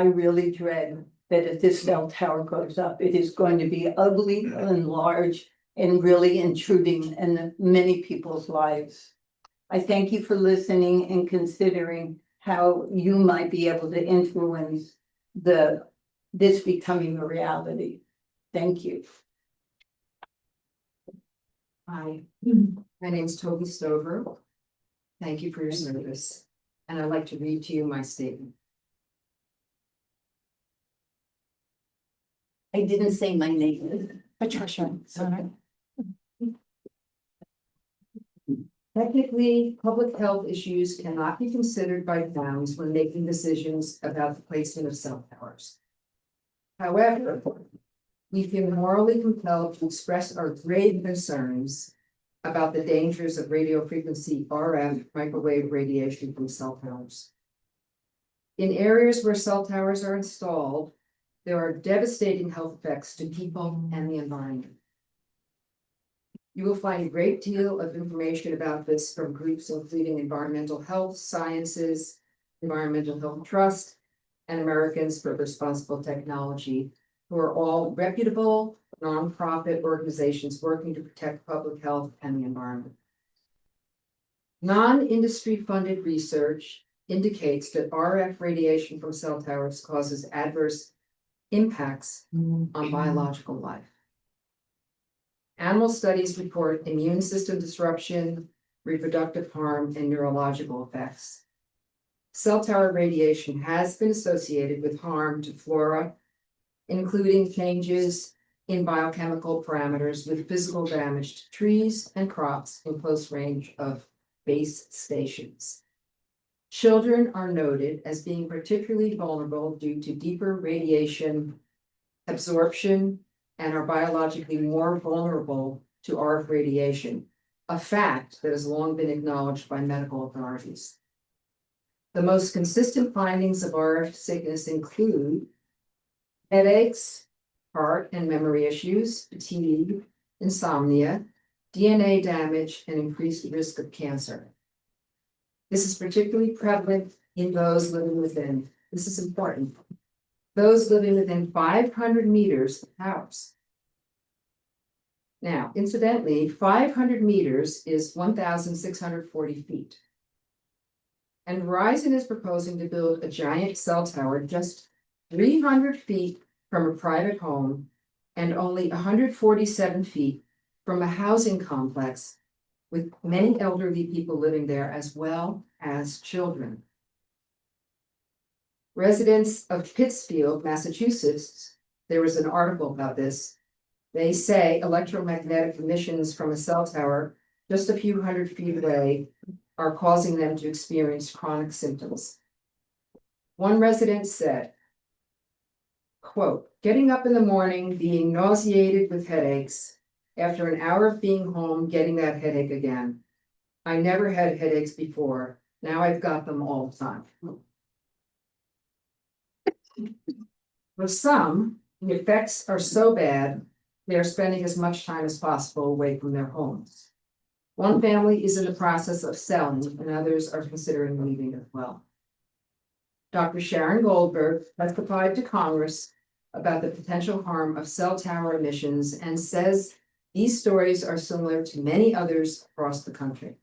really dread that if this cell tower goes up, it is going to be ugly and large and really intruding in many people's lives. I thank you for listening and considering how you might be able to influence this becoming a reality. Thank you. Hi, my name's Toby Stover. Thank you for your service, and I'd like to read to you my statement. I didn't say my name. Patricia, sorry. Technically, public health issues cannot be considered by towns when making decisions about the placement of cell towers. However, we feel morally compelled to express our grave concerns about the dangers of radio frequency RF microwave radiation from cell towers. In areas where cell towers are installed, there are devastating health effects to people and the environment. You will find a great deal of information about this from groups including Environmental Health Sciences, Environmental Health Trust, and Americans for Responsible Technology, who are all reputable nonprofit organizations working to protect public health and the environment. Non-industry funded research indicates that RF radiation from cell towers causes adverse impacts on biological life. Animal studies report immune system disruption, reproductive harm, and neurological effects. Cell tower radiation has been associated with harm to flora, including changes in biochemical parameters with physical damage to trees and crops in close range of base stations. Children are noted as being particularly vulnerable due to deeper radiation absorption and are biologically more vulnerable to RF radiation, a fact that has long been acknowledged by medical authorities. The most consistent findings of RF sickness include headaches, heart and memory issues, fatigue, insomnia, DNA damage, and increased risk of cancer. This is particularly prevalent in those living within, this is important, those living within 500 meters of towers. Now, incidentally, 500 meters is 1,640 feet. And Verizon is proposing to build a giant cell tower just 300 feet from a private home and only 147 feet from a housing complex with many elderly people living there as well as children. Residents of Pittsfield, Massachusetts, there was an article about this, They say electromagnetic emissions from a cell tower just a few hundred feet away are causing them to experience chronic symptoms. One resident said, quote, "Getting up in the morning, being nauseated with headaches, after an hour of being home, getting that headache again. I never had headaches before, now I've got them all the time." For some, the effects are so bad, they are spending as much time as possible away from their homes. One family is in the process of selling, and others are considering leaving as well. Dr. Sharon Goldberg testified to Congress about the potential harm of cell tower emissions and says these stories are similar to many others across the country.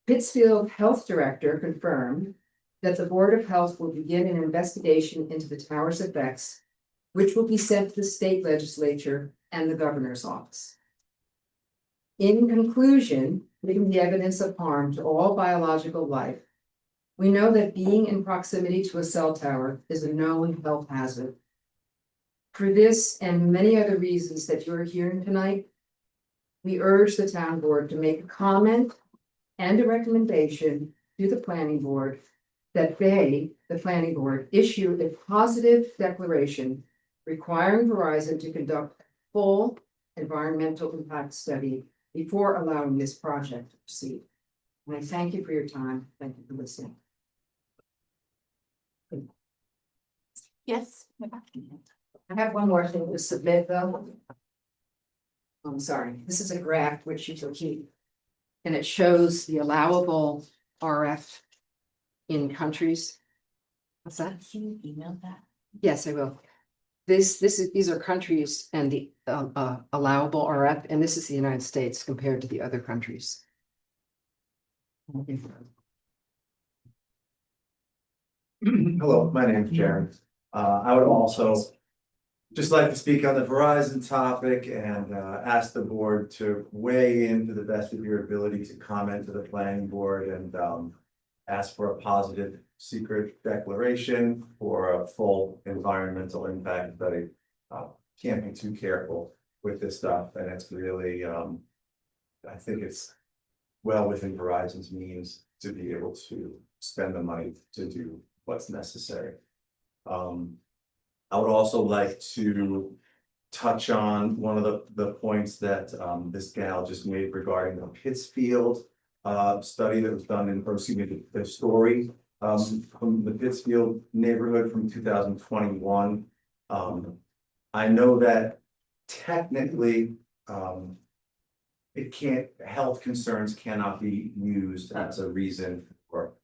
Pittsfield Health Director confirmed that the Board of Health will begin an investigation into the tower's effects, which will be sent to the state legislature and the governor's office. In conclusion, given the evidence of harm to all biological life, we know that being in proximity to a cell tower is a known health hazard. For this and many other reasons that you are hearing tonight, we urge the town board to make a comment and a recommendation to the planning board that they, the planning board, issue a positive declaration requiring Verizon to conduct a full environmental impact study before allowing this project to proceed. And I thank you for your time. Thank you for listening. Yes. I have one more thing to submit though. I'm sorry, this is a graph which you can keep. And it shows the allowable RF in countries. What's that? Can you email that? Yes, I will. These are countries and the allowable RF, and this is the United States compared to the other countries. Hello, my name is Jeremy. I would also just like to speak on the Verizon topic and ask the board to weigh in to the best of your ability to comment to the planning board and ask for a positive secret declaration for a full environmental impact study. Can't be too careful with this stuff, and it's really, I think it's well within Verizon's means to be able to spend the money to do what's necessary. I would also like to touch on one of the points that this gal just made regarding the Pittsfield study that was done in, or excuse me, the story from the Pittsfield neighborhood from 2021. I know that technically it can't, health concerns cannot be used as a reason for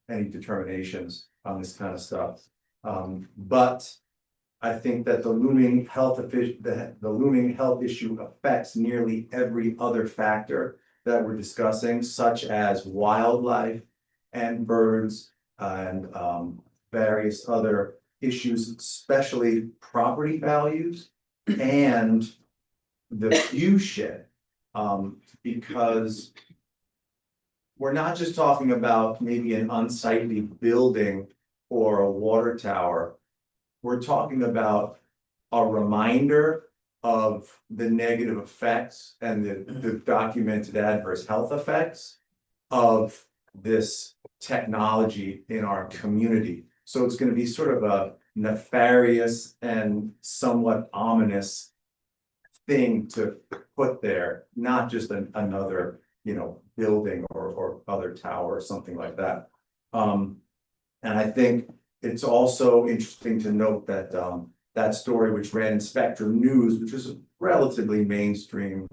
any determinations on this kind of stuff. But I think that the looming health issue affects nearly every other factor that we're discussing, such as wildlife and birds and various other issues, especially property values and the view shed, because we're not just talking about maybe an unsightly building or a water tower. We're talking about a reminder of the negative effects and the documented adverse health effects of this technology in our community. So it's going to be sort of a nefarious and somewhat ominous thing to put there, not just another, building or other tower or something like that. And I think it's also interesting to note that that story, which ran in Spectrum News, which is a relatively mainstream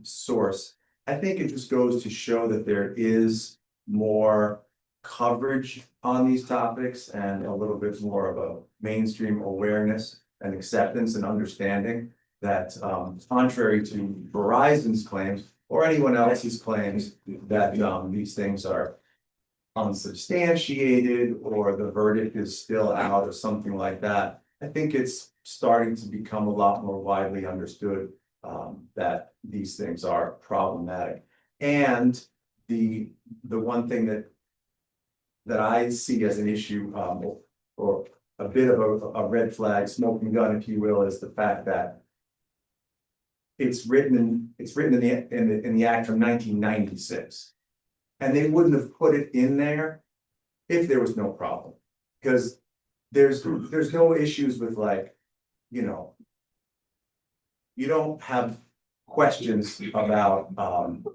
source, I think it just goes to show that there is more coverage on these topics and a little bit more of a mainstream awareness and acceptance and understanding that contrary to Verizon's claims or anyone else's claims that these things are unsubstantiated or the verdict is still out or something like that. I think it's starting to become a lot more widely understood that these things are problematic. And the one thing that I see as an issue or a bit of a red flag, smoking gun, if you will, is the fact that it's written in the act from 1996. And they wouldn't have put it in there if there was no problem. Because there's no issues with like, you know, you don't have questions about,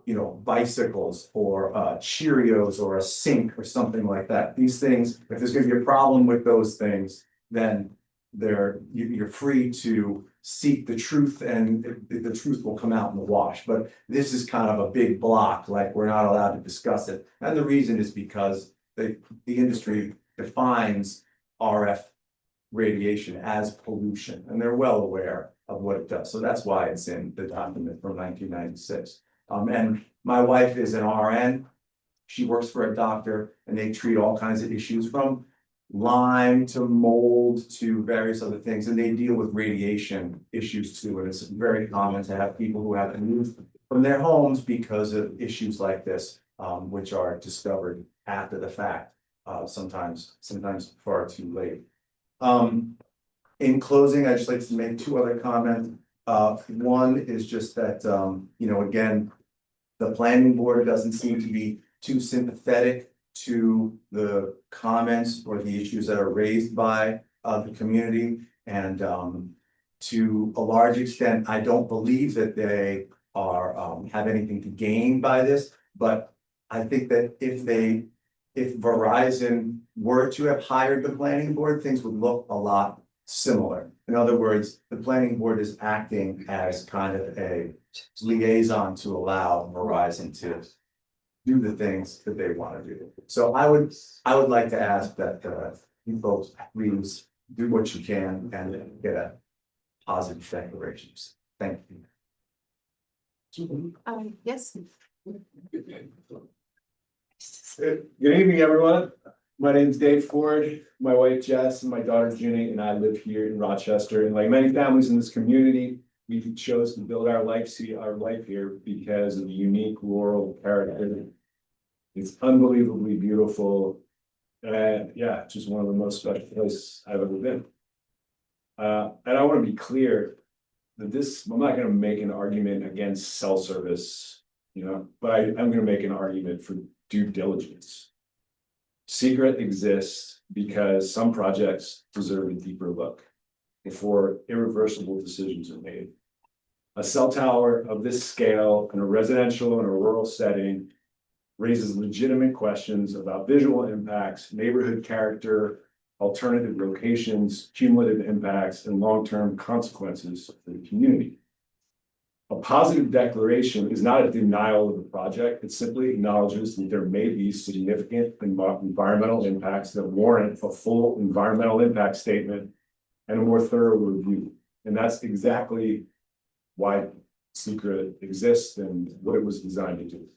you know, bicycles or Cheerios or a sink or something like that. These things, if there's gonna be a problem with those things, then you're free to seek the truth and the truth will come out in the wash. But this is kind of a big block, like we're not allowed to discuss it. And the reason is because the industry defines RF radiation as pollution, and they're well aware of what it does. So that's why it's in the document from 1996. And my wife is an RN. She works for a doctor and they treat all kinds of issues from Lyme to mold to various other things, and they deal with radiation issues too. And it's very common to have people who have to move from their homes because of issues like this, which are discovered after the fact, sometimes far too late. In closing, I'd just like to make two other comments. One is just that, you know, again, the planning board doesn't seem to be too sympathetic to the comments or the issues that are raised by the community. And to a large extent, I don't believe that they are have anything to gain by this. But I think that if Verizon were to have hired the planning board, things would look a lot similar. In other words, the planning board is acting as kind of a liaison to allow Verizon to do the things that they want to do. So I would like to ask that you folks please do what you can and get a positive declarations. Thank you. Yes. Good evening, everyone. My name is Dave Ford. My wife Jess and my daughter Ginny and I live here in Rochester. And like many families in this community, we chose to build our life here because of the unique rural character. It's unbelievably beautiful. And yeah, just one of the most special places I've ever been. And I want to be clear that I'm not going to make an argument against cell service, you know, but I'm going to make an argument for due diligence. Secret exists because some projects deserve a deeper look before irreversible decisions are made. A cell tower of this scale in a residential and a rural setting raises legitimate questions about visual impacts, neighborhood character, alternative locations, cumulative impacts, and long-term consequences for the community. A positive declaration is not a denial of the project. It simply acknowledges that there may be significant environmental impacts that warrant a full environmental impact statement and a more thorough review. And that's exactly why Secret exists and what it was designed to do.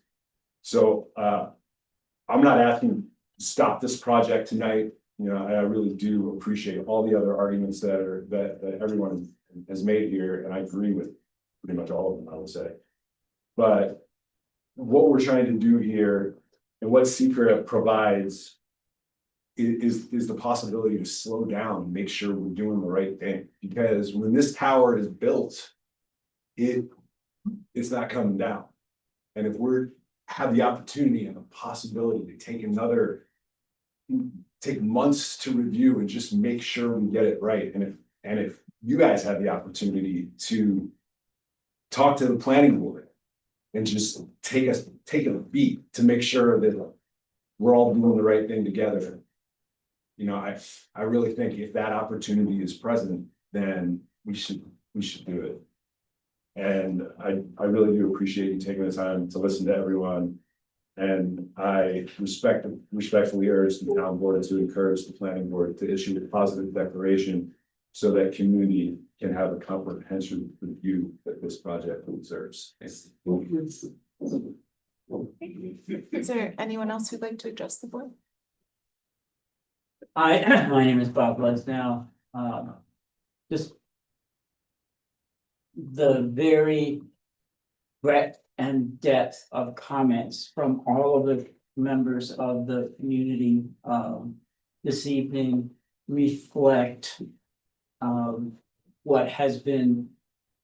So I'm not asking to stop this project tonight. You know, I really do appreciate all the other arguments that everyone has made here, and I agree with pretty much all of them, I would say. But what we're trying to do here and what Secret provides is the possibility to slow down and make sure we're doing the right thing. Because when this tower is built, it's not coming down. And if we have the opportunity and the possibility to take months to review and just make sure we get it right. And if you guys have the opportunity to talk to the planning board and just take a beat to make sure that we're all doing the right thing together. You know, I really think if that opportunity is present, then we should do it. And I really do appreciate you taking the time to listen to everyone. And I respectfully urge the town board to encourage the planning board to issue a positive declaration so that community can have a comprehensive review that this project deserves. Is there anyone else who'd like to address the board? Hi, my name is Bob Lesnow. Just the very breadth and depth of comments from all of the members of the community this evening reflect what has been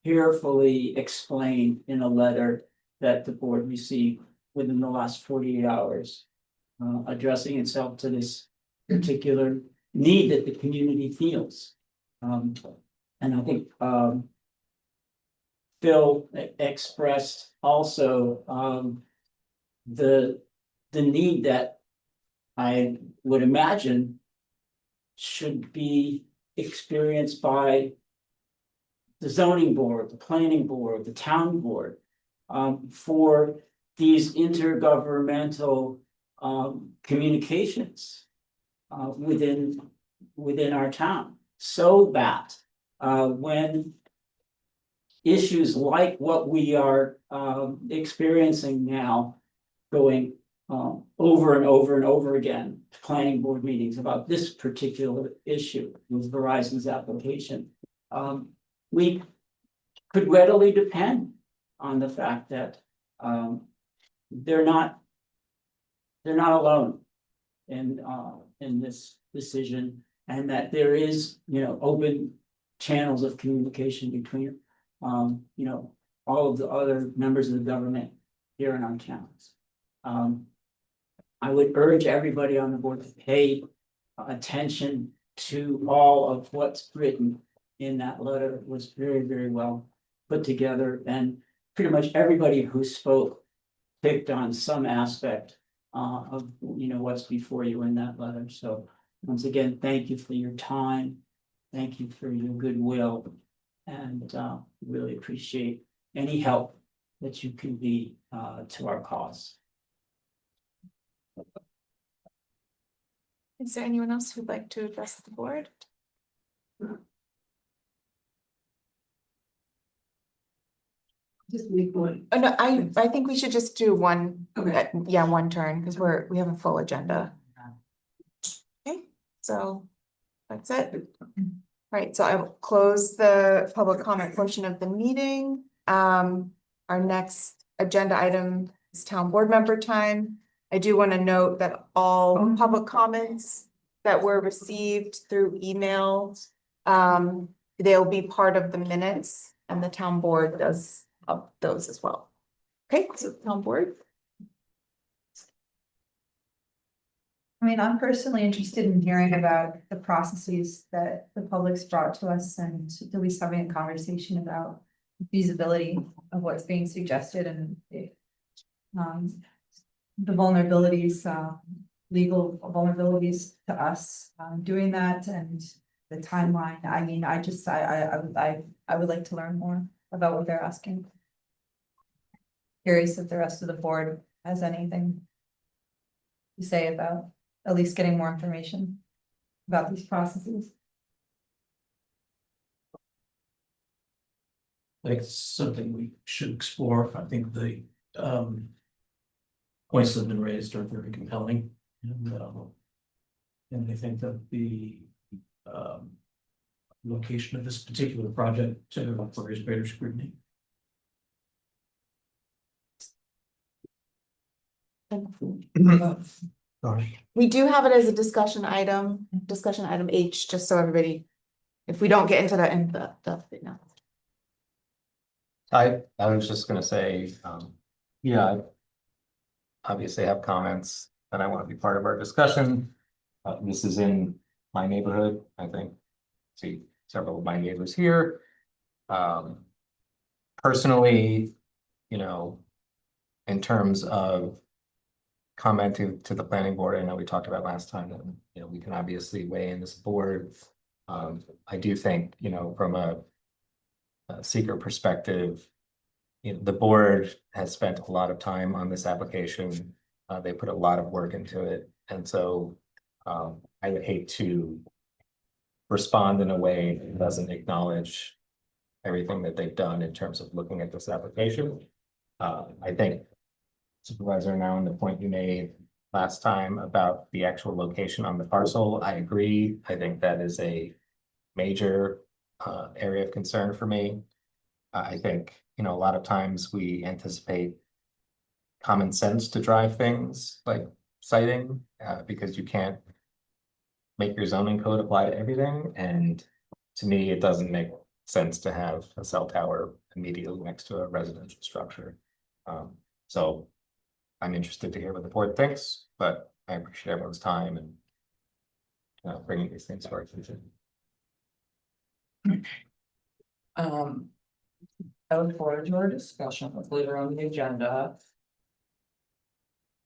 carefully explained in a letter that the board received within the last 48 hours, addressing itself to this particular need that the community feels. And I think Phil expressed also the need that I would imagine should be experienced by the zoning board, the planning board, the town board, for these intergovernmental communications within our town, so that when issues like what we are experiencing now, going over and over and over again to planning board meetings about this particular issue with Verizon's application, we could readily depend on the fact that they're not alone in this decision, and that there is, open channels of communication between all of the other members of the government here in our towns. I would urge everybody on the board to pay attention to all of what's written in that letter. It was very, very well put together, and pretty much everybody who spoke picked on some aspect of what's before you in that letter. So once again, thank you for your time. Thank you for your goodwill, and really appreciate any help that you can be to our cause. Is there anyone else who'd like to address the board? Just make one. Oh, no, I think we should just do one, Okay. yeah, one turn, because we have a full agenda. Okay, so that's it. Right, so I will close the public comment portion of the meeting. Our next agenda item is town board member time. I do want to note that all public comments that were received through email, they'll be part of the minutes, and the town board does up those as well. Okay, so town board. I mean, I'm personally interested in hearing about the processes that the public's brought to us, and at least having a conversation about feasibility of what's being suggested and the vulnerabilities, legal vulnerabilities to us, doing that, and the timeline. I mean, I would like to learn more about what they're asking. Curious if the rest of the board has anything to say about at least getting more information about these processes. I think it's something we should explore. I think the points that have been raised are very compelling. And I think that the location of this particular project requires greater scrutiny. Sorry. We do have it as a discussion item H, just so everybody, if we don't get into that in the now. I was just gonna say, yeah, I obviously have comments and I want to be part of our discussion. This is in my neighborhood. I think, see several of my neighbors here. Personally, in terms of commenting to the planning board, I know we talked about last time that, we can obviously weigh in this board. I do think, from a seeker perspective, the board has spent a lot of time on this application. They put a lot of work into it. And so I would hate to respond in a way that doesn't acknowledge everything that they've done in terms of looking at this application. I think Supervisor Noun, the point you made last time about the actual location on the parcel, I agree. I think that is a major area of concern for me. I think, a lot of times we anticipate common sense to drive things like siting, because you can't make your zoning code apply to everything, and to me, it doesn't make sense to have a cell tower immediately next to a residential structure. So I'm interested to hear what the board thinks, but I appreciate everyone's time and bringing these things to our attention. I look forward to our discussion later on the agenda.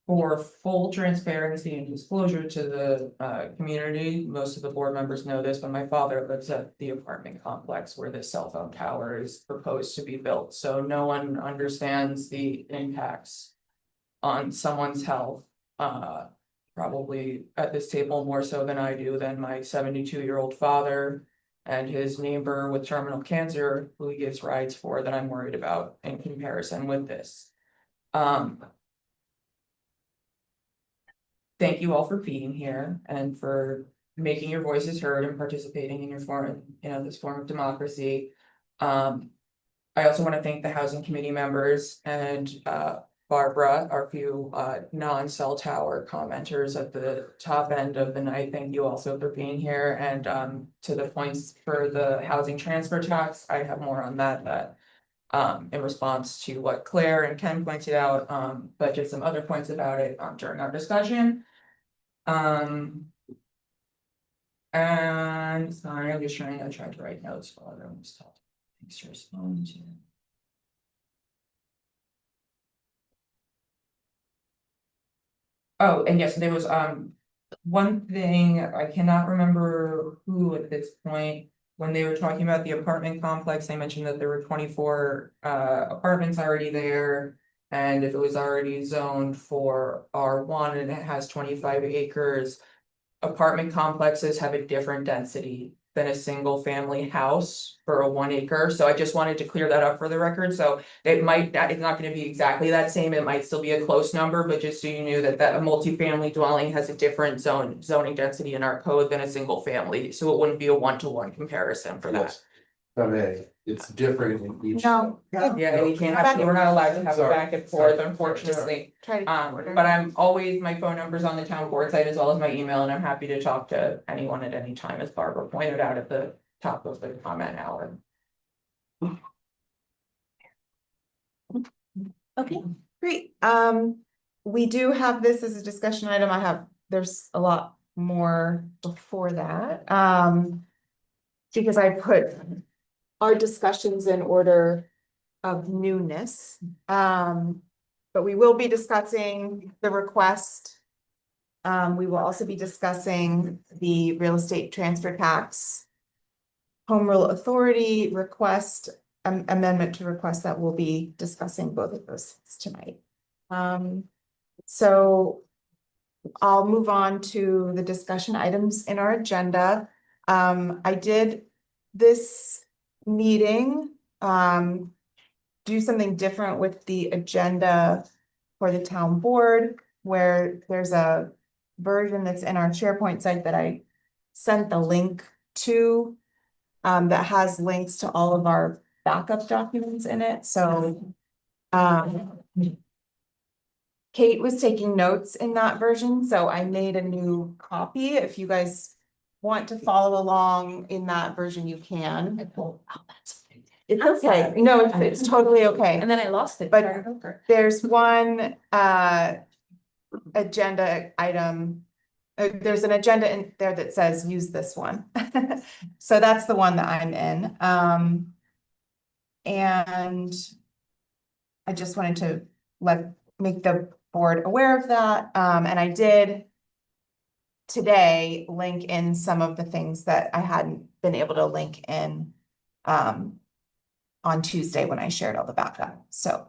For full transparency and disclosure to the community, most of the board members know this, but my father lives at the apartment complex where this cell phone tower is proposed to be built, so no one understands the impacts on someone's health. Probably at this table more so than I do, than my 72-year-old father and his neighbor with terminal cancer, who he gives rides for, that I'm worried about in comparison with this. Thank you all for being here and for making your voices heard and participating in your form, this form of democracy. I also want to thank the housing committee members and Barbara, our few non-cell tower commenters at the top end of the night. Thank you also for being here, and to the points for the housing transfer tax, I have more on that in response to what Claire and Ken pointed out, but just some other points about it during our discussion. And sorry, I'm just trying to try to write notes while everyone's talking. Thanks to respond to. Oh, and yes, there was one thing, I cannot remember who at this point, when they were talking about the apartment complex, they mentioned that there were 24 apartments already there. And if it was already zoned for R1 and it has 25 acres, apartment complexes have a different density than a single family house for a 1 acre. So I just wanted to clear that up for the record. So it's not going to be exactly that same. It might still be a close number, but just so you knew that a multifamily dwelling has a different zoning density in our code than a single family. So it wouldn't be a 1-to-1 comparison for that. Okay, it's different in each. No. Yeah, we can't have, we're not allowed to have a Sorry. back and forth, unfortunately. Try to. But I'm always, my phone number's on the town board site as well as my email, and I'm happy to talk to anyone at any time, as Barbara pointed out at the top of the comment hour. Okay, great. We do have this as a discussion item. There's a lot more before that. Because I put our discussions in order of newness. But we will be discussing the request. We will also be discussing the real estate transfer tax, home rule authority request, amendment to request. That we'll be discussing both of those things tonight. So I'll move on to the discussion items in our agenda. I did this meeting, do something different with the agenda for the town board, where there's a version that's in our SharePoint site that I sent the link to, that has links to all of our backup documents in it. So, Kate was taking notes in that version, so I made a new copy. If you guys want to follow along in that version, you can. Oh, that's. It's okay. No, it's totally okay. And then I lost it. But there's one agenda item. There's an agenda in there that says use this one. So that's the one that I'm in. And I just wanted to make the board aware of that. And I did today link in some of the things that I hadn't been able to link in on Tuesday when I shared all the backup. So,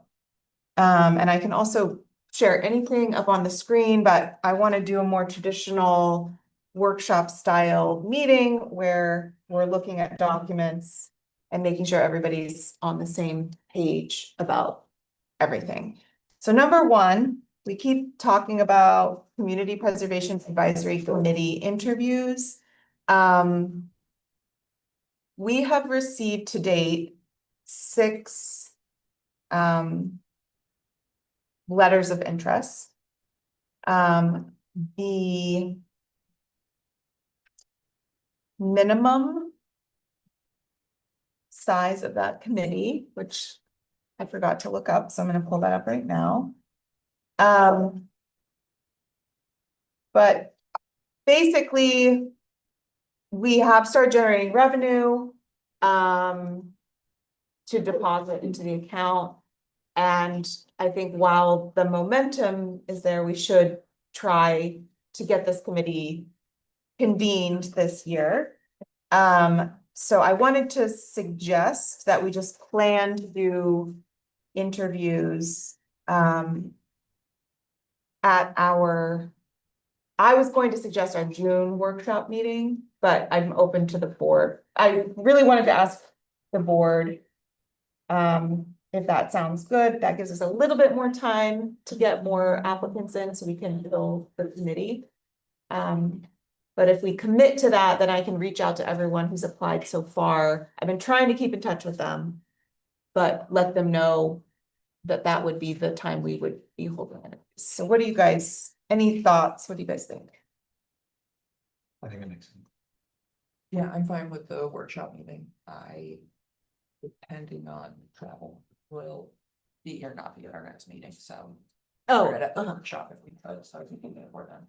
and I can also share anything up on the screen, but I want to do a more traditional workshop style meeting where we're looking at documents and making sure everybody's on the same page about everything. So number one, we keep talking about Community Preservation Advisory Committee interviews. We have received to date 6 letters of interest. The minimum size of that committee, which I forgot to look up, so I'm gonna pull that up right now. But basically, we have started generating revenue to deposit into the account. And I think while the momentum is there, we should try to get this committee convened this year. So I wanted to suggest that we just plan to do interviews at our, I was going to suggest our June workshop meeting, but I'm open to the board. I really wanted to ask the board if that sounds good. That gives us a little bit more time to get more applicants in so we can fill the committee. But if we commit to that, then I can reach out to everyone who's applied so far. I've been trying to keep in touch with them, but let them know that that would be the time we would be holding it. So what do you guys, any thoughts? What do you guys think? I think it makes sense. Yeah, I'm fine with the workshop meeting. Depending on travel, will be or not be at our next meeting, so. Oh, we're at the workshop if we could, so we can get it more done.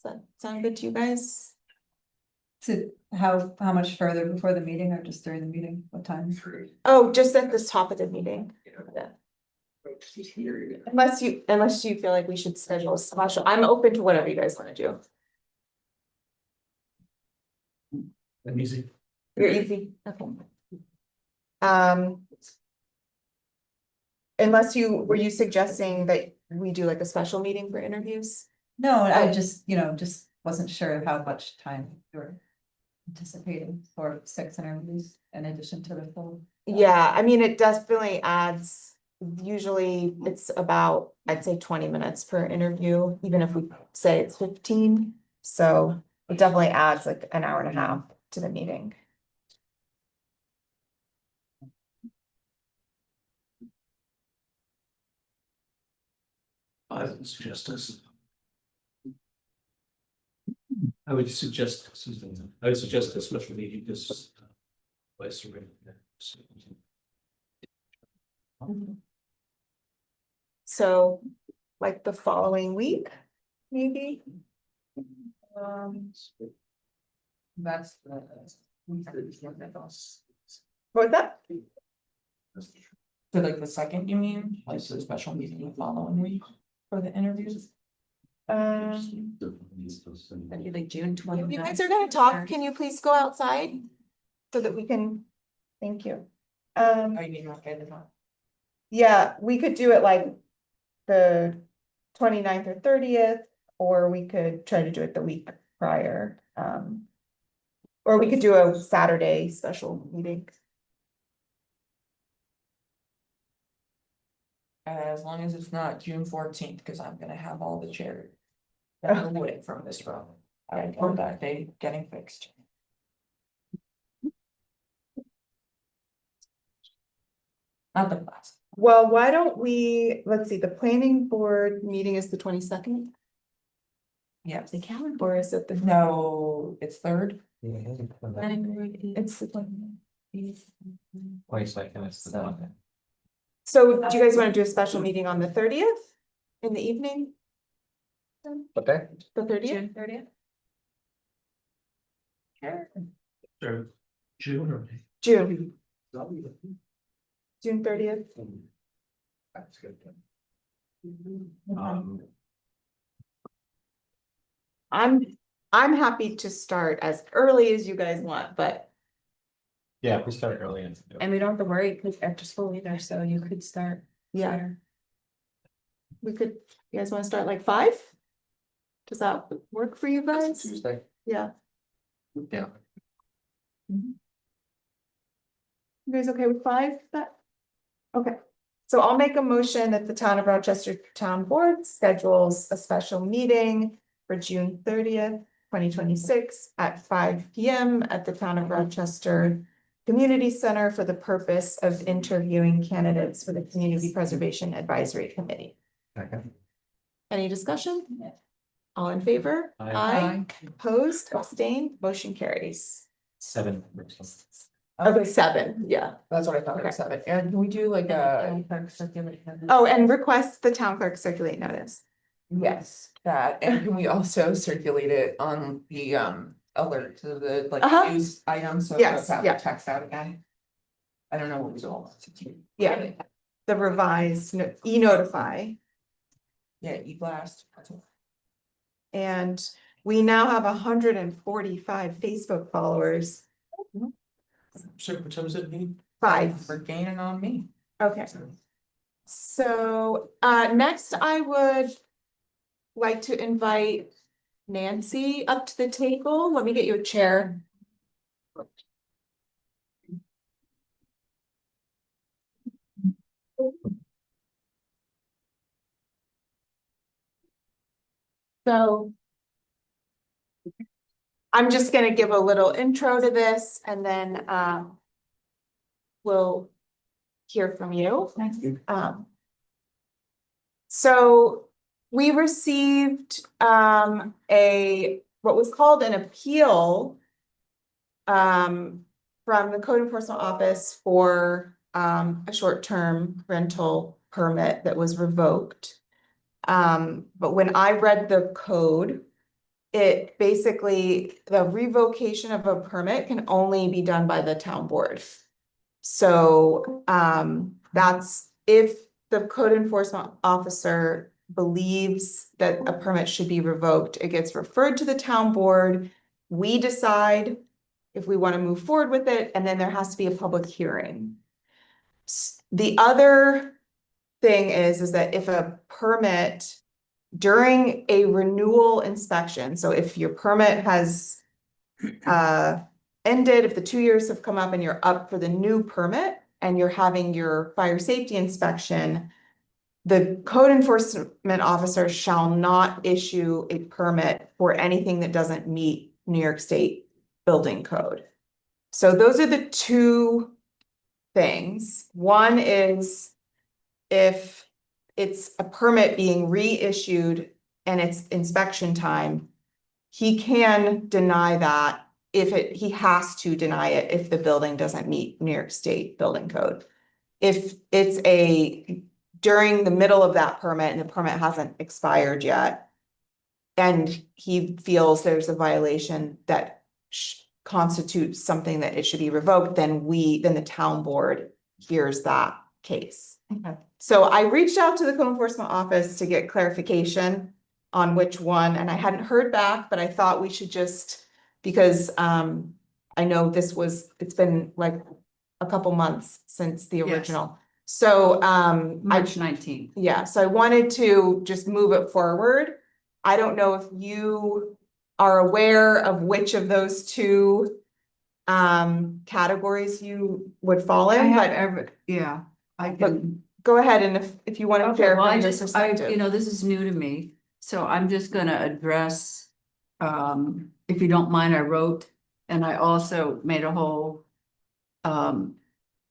Does that sound good to you guys? So how much further before the meeting or just during the meeting? What time? Oh, just at this top of the meeting. Yeah. Unless you feel like we should schedule a special, I'm open to whatever you guys want to do. I'm easy. You're easy, okay. Unless were you suggesting that we do like a special meeting for interviews? No, I just, just wasn't sure how much time you were anticipating for 6 interviews in addition to the full. Yeah, I mean, it definitely adds, usually it's about, I'd say 20 minutes per interview, even if we say it's 15. So it definitely adds like an hour and a half to the meeting. I would suggest this. I would suggest a special meeting this. Place already. So like the following week, maybe? That's the. What was that? So like the second, you mean, like the special meeting the following week for the interviews? If That'd be like June 20th. you guys are gonna talk, can you please go outside? So that we can, thank you. Oh, you mean okay, the time? Yeah, we could do it like the 29th or 30th, or we could try to do it the week prior. Or we could do a Saturday special meeting. As long as it's not June 14th, because I'm gonna have all the chairs that are wood from this room. I told that day getting fixed. Not the class. Well, why don't we, let's see, the planning board meeting is the 22nd? Yes. The calendar, or is it the? No, it's third. It's the 22nd is the one. So do you guys want to do a special meeting on the 30th in the evening? What day? The 30th? June 30th. Sure. June or May? June, June 30th. That's good. I'm happy to start as early as you guys want, but. Yeah, if we start early and. And we don't have to worry because after school either, so you could start. Yeah. sooner. We could, you guys want to start like 5? Does that work for you guys? Tuesday. Yeah. Yeah. You guys okay with 5? That? Okay, so I'll make a motion that the Town of Rochester Town Board schedules a special meeting for June 30th, 2026 at 5 p.m. at the Town of Rochester Community Center for the purpose of interviewing candidates for the Community Preservation Advisory Committee. Okay. Any discussion? All in favor? Aye. Opposed, abstained, motion carries. 7. Okay, 7, yeah. That's what I thought, it was 7. And can we do like Oh, and request the town clerk circulate notice. yes, that, and can we also circulate it on the alert to the like Uh-huh. news items, so Yes, it's have yeah. the text out again? I don't know what was all. Yeah. The revised e-notify. Yeah, e-blast. And we now have 145 Facebook followers. So what time does it mean? 5. For gaining on me. Okay. So next I would like to invite Nancy up to the table. Let me get you a chair. So I'm just gonna give a little intro to this and then we'll hear from you. So we received what was called an appeal from the code enforcement office for a short-term rental permit that was revoked. But when I read the code, it basically, the revocation of a permit can only be done by the town board. So that's if the code enforcement officer believes that a permit should be revoked, it gets referred to the town board. We decide if we want to move forward with it, and then there has to be a public hearing. The other thing is that if a permit during a renewal inspection, so if your permit has ended, if the 2 years have come up and you're up for the new permit and you're having your fire safety inspection, the code enforcement officer shall not issue a permit for anything that doesn't meet New York State building code. So those are the two things. One is if it's a permit being reissued and it's inspection time, he can deny that he has to deny it if the building doesn't meet New York State building code. If it's during the middle of that permit and the permit hasn't expired yet, and he feels there's a violation that constitutes something that it should be revoked, then the town board hears that case. Okay. So I reached out to the code enforcement office to get clarification on which one, and I hadn't heard back, but I thought we should just, because I know it's been like a couple months since the original. So March 19th. yeah, so I wanted to just move it forward. I don't know if you are aware of which of those two categories you would fall in, but Yeah, I can. go ahead, and if you want to Okay, share well, from I your just, perspective. this is new to me, so I'm just gonna address, if you don't mind, I wrote, and I also made a whole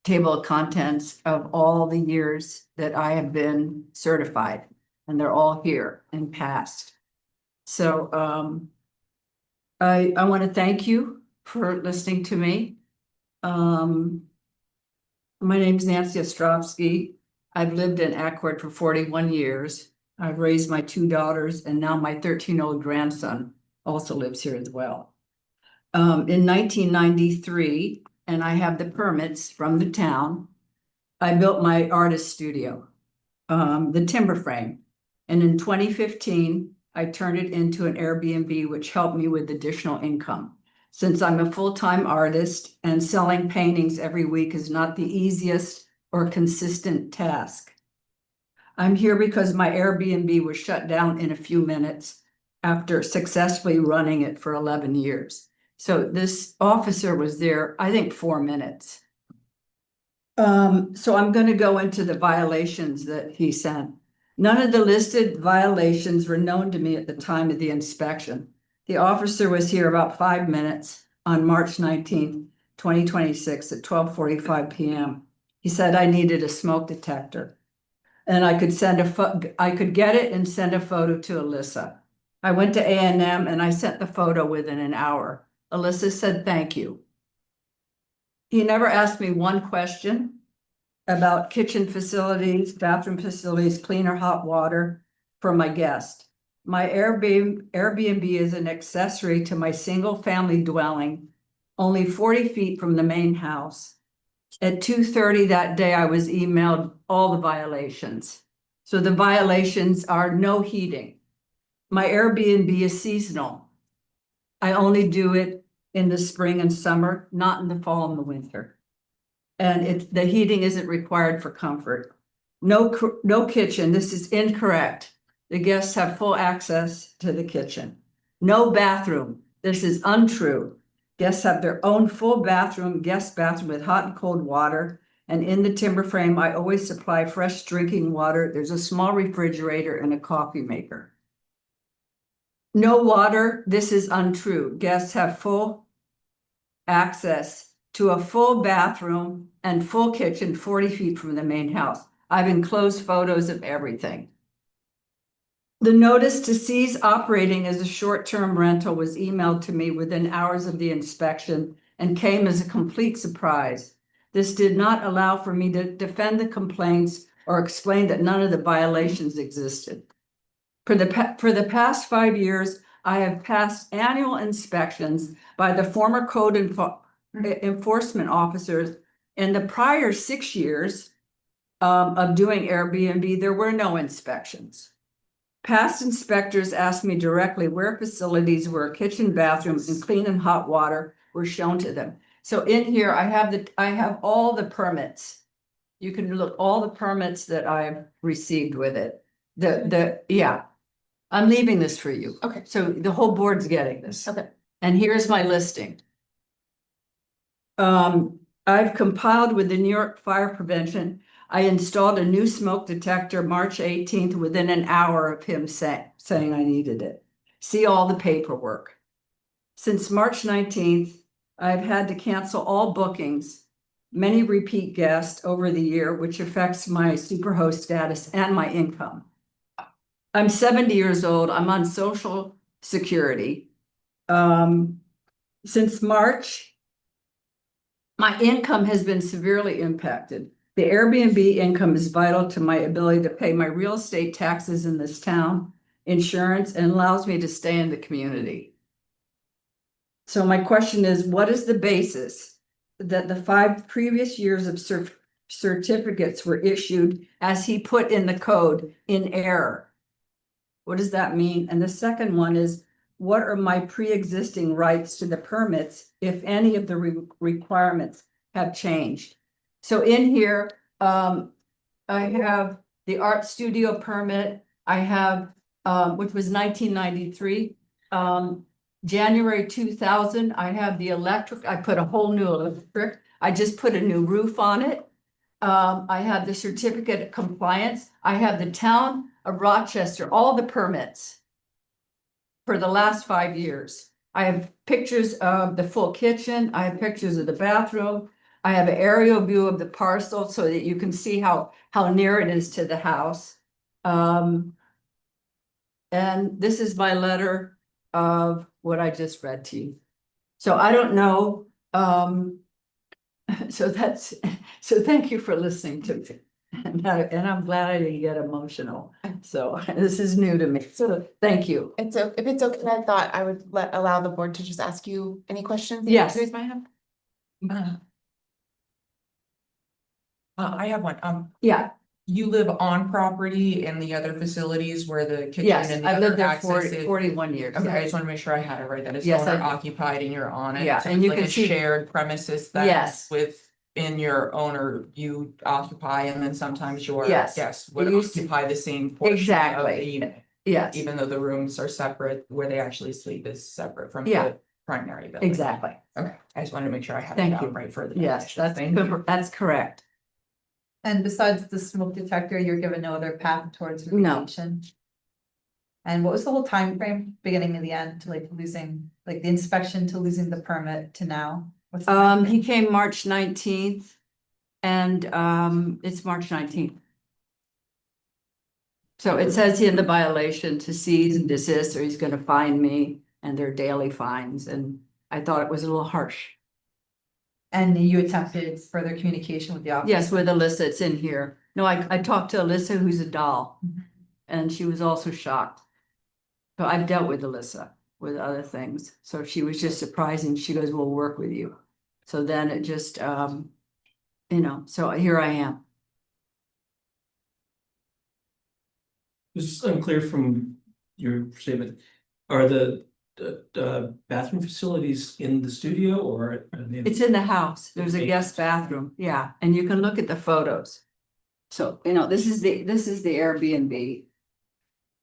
table of contents of all the years that I have been certified, and they're all here and passed. So, I want to thank you for listening to me. My name's Nancy Ostrovsky. I've lived in Accord for 41 years. I've raised my 2 daughters, and now my 13-year-old grandson also lives here as well. In 1993, and I have the permits from the town, I built my artist studio, the timber frame. And in 2015, I turned it into an Airbnb, which helped me with additional income. Since I'm a full-time artist and selling paintings every week is not the easiest or consistent task. I'm here because my Airbnb was shut down in a few minutes after successfully running it for 11 years. So this officer was there, I think, 4 minutes. So I'm going to go into the violations that he sent. None of the listed violations were known to me at the time of the inspection. The officer was here about 5 minutes on March 19th, 2026 at 12:45 p.m. He said I needed a smoke detector, and I could get it and send a photo to Alyssa. I went to A&M and I sent the photo within an hour. Alyssa said, thank you. He never asked me one question about kitchen facilities, bathroom facilities, clean or hot water for my guest. My Airbnb is an accessory to my single-family dwelling, only 40 feet from the main house. At 2:30 that day, I was emailed all the violations. So the violations are no heating. My Airbnb is seasonal. I only do it in the spring and summer, not in the fall and the winter. And the heating isn't required for comfort. No kitchen, this is incorrect. The guests have full access to the kitchen. No bathroom, this is untrue. Guests have their own full bathroom, guest bathroom with hot and cold water. And in the timber frame, I always supply fresh drinking water. There's a small refrigerator and a coffee maker. No water, this is untrue. Guests have full access to a full bathroom and full kitchen 40 feet from the main house. I've enclosed photos of everything. The notice to cease operating as a short-term rental was emailed to me within hours of the inspection and came as a complete surprise. This did not allow for me to defend the complaints or explain that none of the violations existed. For the past 5 years, I have passed annual inspections by the former code enforcement officers. In the prior 6 years of doing Airbnb, there were no inspections. Past inspectors asked me directly where facilities where kitchen, bathrooms, and clean and hot water were shown to them. So in here, I have all the permits. You can look all the permits that I've received with it. Yeah. I'm leaving this for you. Okay. So the whole board's getting this. Okay. And here's my listing. I've compiled with the New York Fire Prevention. I installed a new smoke detector March 18th within an hour of him saying I needed it. See all the paperwork. Since March 19th, I've had to cancel all bookings, many repeat guests over the year, which affects my superhost status and my income. I'm 70 years old. I'm on Social Security. Since March, my income has been severely impacted. The Airbnb income is vital to my ability to pay my real estate taxes in this town, insurance, and allows me to stay in the community. So my question is, what is the basis that the 5 previous years of certificates were issued, as he put in the code, in error? What does that mean? And the second one is, what are my pre-existing rights to the permits if any of the requirements have changed? So in here, I have the art studio permit. I have, which was 1993. January 2000, I have the electric. I put a whole new electric. I just put a new roof on it. I have the certificate of compliance. I have the town of Rochester, all the permits for the last 5 years. I have pictures of the full kitchen. I have pictures of the bathroom. I have an aerial view of the parcel so that you can see how near it is to the house. And this is my letter of what I just read to you. So I don't know. So thank you for listening to me. And I'm glad I didn't get emotional. So this is new to me. So thank you. If it's okay, I thought I would allow the board to just ask you any questions. Yes. You guys might have. I have one. Yeah. You live on property in the other facilities where the kitchen Yes, and the I've other lived there access is? 41 years. Okay, I just want to make sure I had it right. That it's Yes, I owner do. occupied and you're on it. Yeah, So and it's you like can a see- shared premises that Yes. within your owner, you occupy, and then sometimes your Yes. guests would You used to- occupy the same portion of Exactly. the unit. Yes, Even though the rooms are separate, where they actually sleep is separate from Yeah. the primary building. exactly. Okay, I just wanted to make sure I had it Thank down you. right for the. Yes, definition. Thank you. that's correct. And besides the smoke detector, you're given no other path towards No. remediation? And what was the whole time frame, beginning to the end, to like losing, like the inspection to losing the permit to now? What's the time He frame? came March 19th and it's March 19th. So it says here in the violation to cease and desist, or he's gonna fine me, and they're daily fines, and I thought it was a little harsh. And you attempted further communication with the office? Yes, with Alyssa, it's in here. No, I talked to Alyssa, who's a doll, Mhm. and she was also shocked. So I've dealt with Alyssa with other things, so she was just surprising. She goes, we'll work with you. So then it just, so here I am. This is unclear from your statement. Are the bathroom facilities in the studio or? are they- It's in the house. There's a guest bathroom, yeah, and you can look at the photos. So, this is the Airbnb.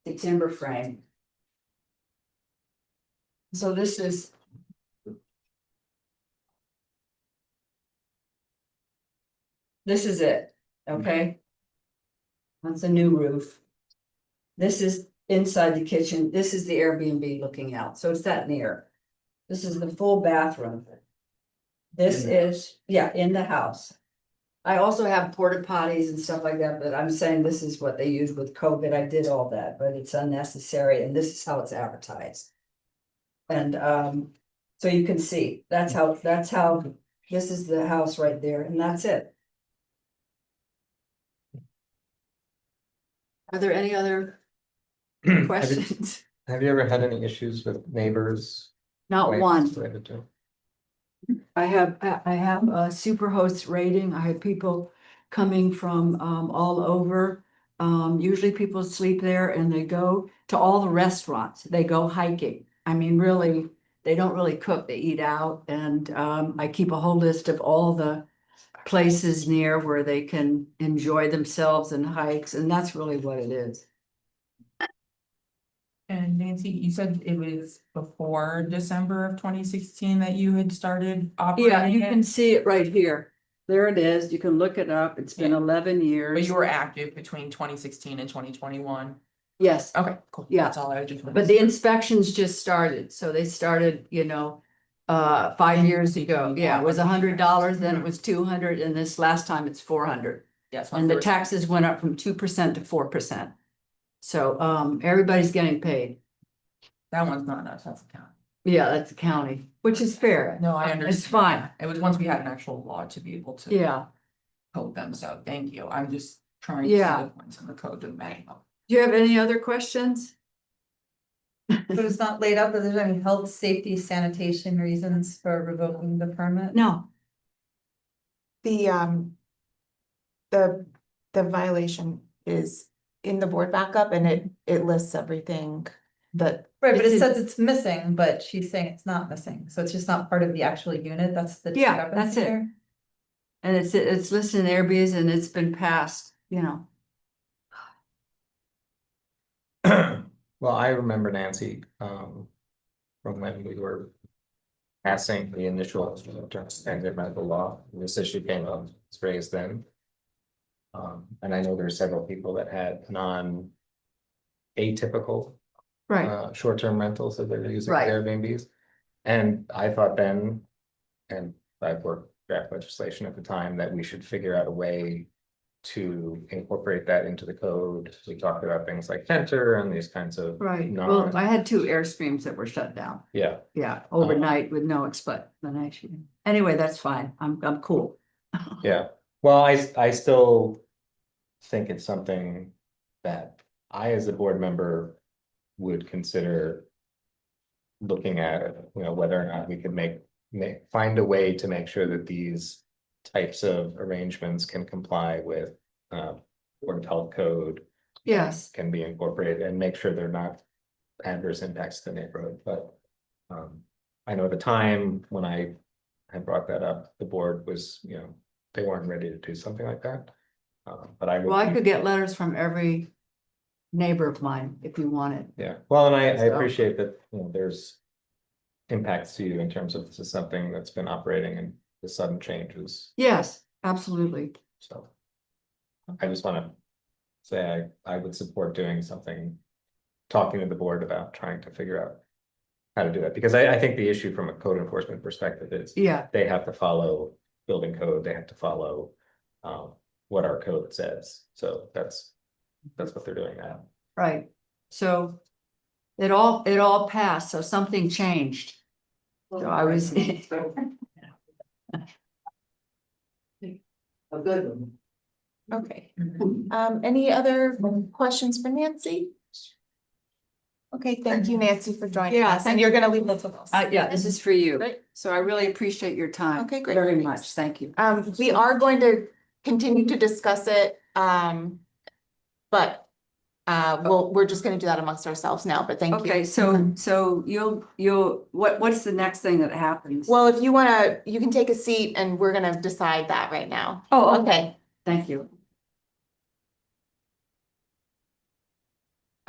The timber frame. So this is. This is it, okay? That's a new roof. This is inside the kitchen. This is the Airbnb looking out, so it's that near. This is the full bathroom. This is, yeah, in the house. I also have porta potties and stuff like that, but I'm saying this is what they use with COVID. I did all that, but it's unnecessary, and this is how it's advertised. And so you can see, that's how, this is the house right there, and that's it. Are there any other questions? Have you ever had any issues with neighbors? Not Ways one. related to- I have a Superhost rating. I have people coming from all over. Usually people sleep there and they go to all the restaurants. They go hiking. I mean, really, they don't really cook, they eat out. And I keep a whole list of all the places near where they can enjoy themselves and hikes, and that's really what it is. And Nancy, you said it was before December of 2016 that you had started operating Yeah, you it? can see it right here. There it is. You can look it up. It's been 11 years. But you were active between 2016 and 2021? Yes. Okay, cool. Yeah. That's all I just. But the inspections just started, so they started, 5 years ago. Yeah, it was $100, then it was 200, and this last time it's 400. Yes. And the taxes went up from 2% to 4%. So everybody's getting paid. That one's not us, that's the county. Yeah, that's the county, which is fair. No, I understand. It's fine. It was once we had an actual law to be able to. Yeah. Code them, so thank you. I'm just trying to see Yeah. the points in the code to make. Do you have any other questions? But it's not laid out that there's any health, safety, sanitation reasons for revoking the permit? No. The violation is in the board backup and it lists everything that. Right, but it It's- says it's missing, but she's saying it's not missing, so it's just not part of the actual unit, that's the. Yeah, that's discrepancy it. there. And it's listed in Airbnbs and it's been passed, Well, I remember Nancy, from when we were passing the initial standard medical law, and this issue came up, it's raised then. And I know there are several people that had atypical Right. short-term rentals that they're using Right. Airbnbs. And I thought then, and I've worked draft legislation at the time, that we should figure out a way to incorporate that into the code. We talked about things like Tenter and these kinds of. Right. Well, I had 2 Airstreams that were shut down. Yeah, Yeah, overnight with no explanation. Anyway, that's fine. I'm cool. yeah. Well, I still think it's something that I, as a board member, would consider looking at, whether or not we could find a way to make sure that these types of arrangements can comply with Board of Health code. Yes. Can be incorporated and make sure they're not adverse impacts to the neighborhood, but I know at the time when I had brought that up, the board was, they weren't ready to do something like that. But I would. Well, I could get letters from every neighbor of mine if you wanted. Yeah, well, and I So- appreciate that, there's impacts to you in terms of this is something that's been operating and the sudden changes, Yes, absolutely. so. I just wanna say I would support doing something, talking to the board about trying to figure out how to do that, because I think the issue from a code enforcement perspective is Yeah, they have to follow building code, they have to follow what our code says, so that's That's what they're doing now. Right, so it all passed, so something changed. So I was. A good one. Okay, any other questions for Nancy? Okay, thank you, Nancy, for joining Yeah, us, and thank you're you. gonna leave this with us. Yeah, this is for you, Great. so I really appreciate your time. Okay, great. Very much, thank you. We are going to continue to discuss it, but we're just gonna do that amongst ourselves now, but thank you. Okay, so what's the next thing that happens? Well, if you wanna, you can take a seat and we're gonna decide that right now. Oh, Okay. thank you.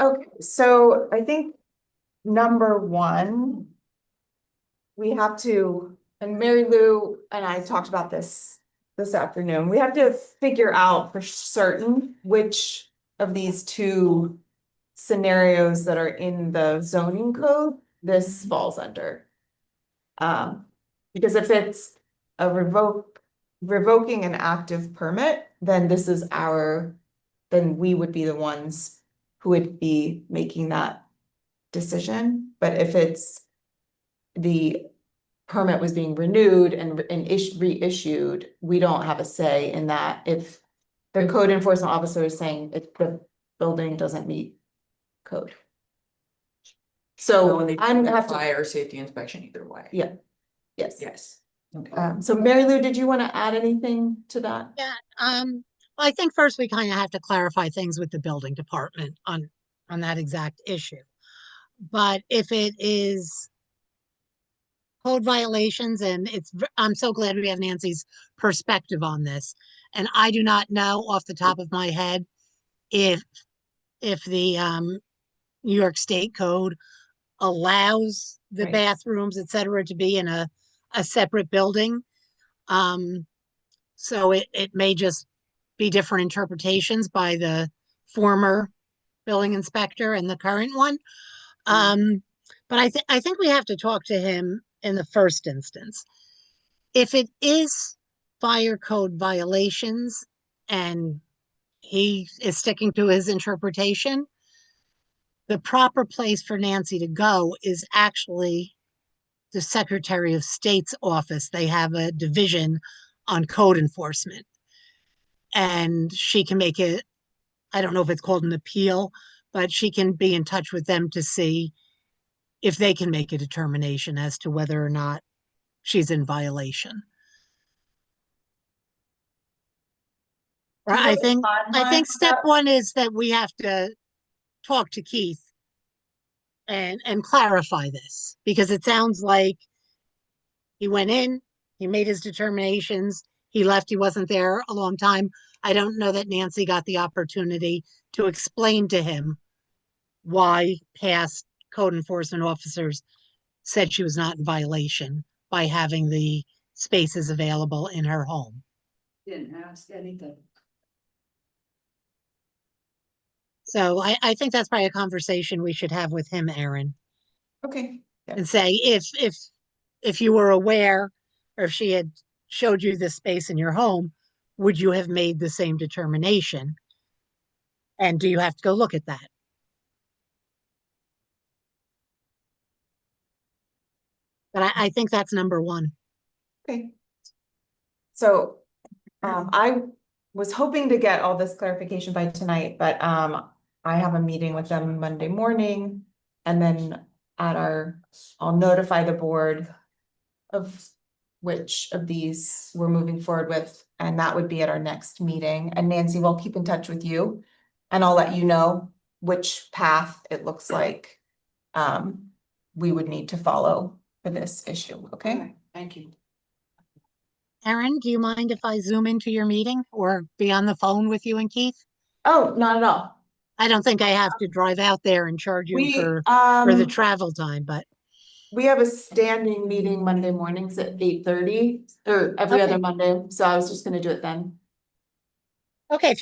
Okay, so I think number one, we have to, and Mary Lou and I talked about this afternoon, we have to figure out for certain which of these two scenarios that are in the zoning code this falls under. Because if it's a revoking an active permit, then then we would be the ones who would be making that decision. But if it's the permit was being renewed and reissued, we don't have a say in that. If the code enforcement officer is saying if the building doesn't meet code. So I'm gonna have to. Fire safety inspection either way. Yeah, yes. Yes. So Mary Lou, did you want to add anything to that? Yeah, well, I think first we kind of have to clarify things with the building department on that exact issue. But if it is code violations and I'm so glad we have Nancy's perspective on this. And I do not know off the top of my head if the New York State code allows the Right. bathrooms, et cetera, to be in a separate building. So it may just be different interpretations by the former building inspector and the current one. But I think we have to talk to him in the first instance. If it is fire code violations and he is sticking to his interpretation, the proper place for Nancy to go is actually the Secretary of State's office. They have a division on code enforcement. And she can make it, I don't know if it's called an appeal, but she can be in touch with them to see if they can make a determination as to whether or not she's in violation. I think step one is that we have to talk to Keith and clarify this, because it sounds like he went in, he made his determinations, he left, he wasn't there a long time. I don't know that Nancy got the opportunity to explain to him why past code enforcement officers said she was not in violation by having the spaces available in her home. Didn't ask anything. So I think that's probably a conversation we should have with him, Aaron, Okay. and say if you were aware, or if she had showed you the space in your home, would you have made the same determination? And do you have to go look at that? But I think that's number one. Okay. So, I was hoping to get all this clarification by tonight, but, I have a meeting with them Monday morning. And then I'll notify the board of which of these we're moving forward with, and that would be at our next meeting. And Nancy will keep in touch with you, and I'll let you know which path it looks like we would need to follow for this issue, okay? Thank you. Aaron, do you mind if I zoom into your meeting or be on the phone with you and Keith? Oh, not at all. I don't think I have to drive out there and charge you for the travel time, but we have a standing meeting Monday mornings at 8:30 or every other Monday, so I was just gonna do it then. okay, if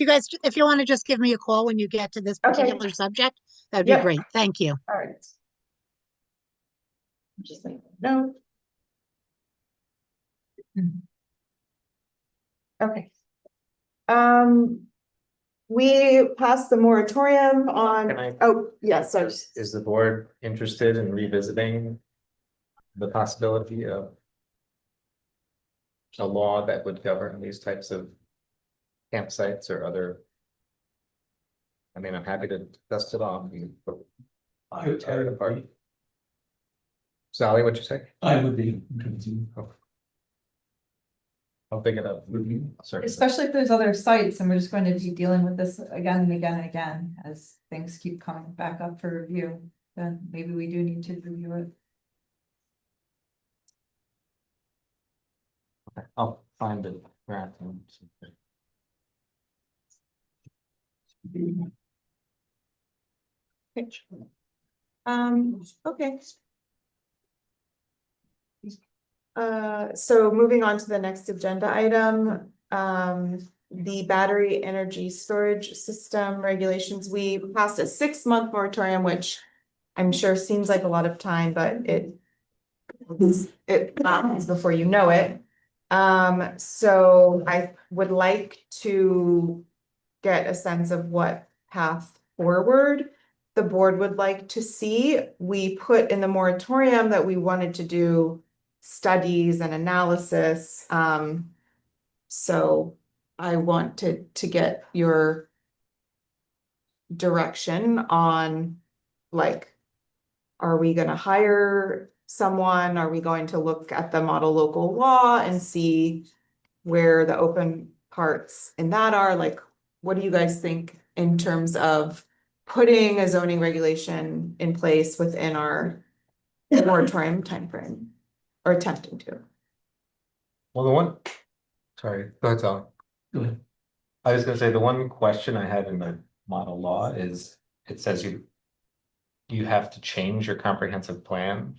you want to just give me a call when you get to this particular subject, that'd be Yep. great. Thank you. All right. Just like, no. Okay. we passed the moratorium Can on, I- oh, yeah, sorry. Is the board interested in revisiting the possibility of a law that would govern these types of campsites or other? I mean, I'm happy to dust it off. I Tear it apart. agree. Sally, what'd you say? I would be interested. I'll pick it up. Sorry. Especially if there's other sites and we're just going to be dealing with this again and again and again as things keep coming back up for review, then maybe we do need to review it. I'll find it. Okay. So moving on to the next agenda item, the battery energy storage system regulations, we passed a 6-month moratorium, which I'm sure seems like a lot of time, but it happens before you know it. So I would like to get a sense of what path forward the board would like to see. We put in the moratorium that we wanted to do studies and analysis. So I want to get your direction on, like, are we gonna hire someone? Are we going to look at the model local law and see where the open parts in that are? Like, what do you guys think in terms of putting a zoning regulation in place within our moratorium timeframe, or attempting to? Well, sorry, go ahead, Sally. Go ahead. I was gonna say, the one question I had in the model law is, it says you have to change your comprehensive plan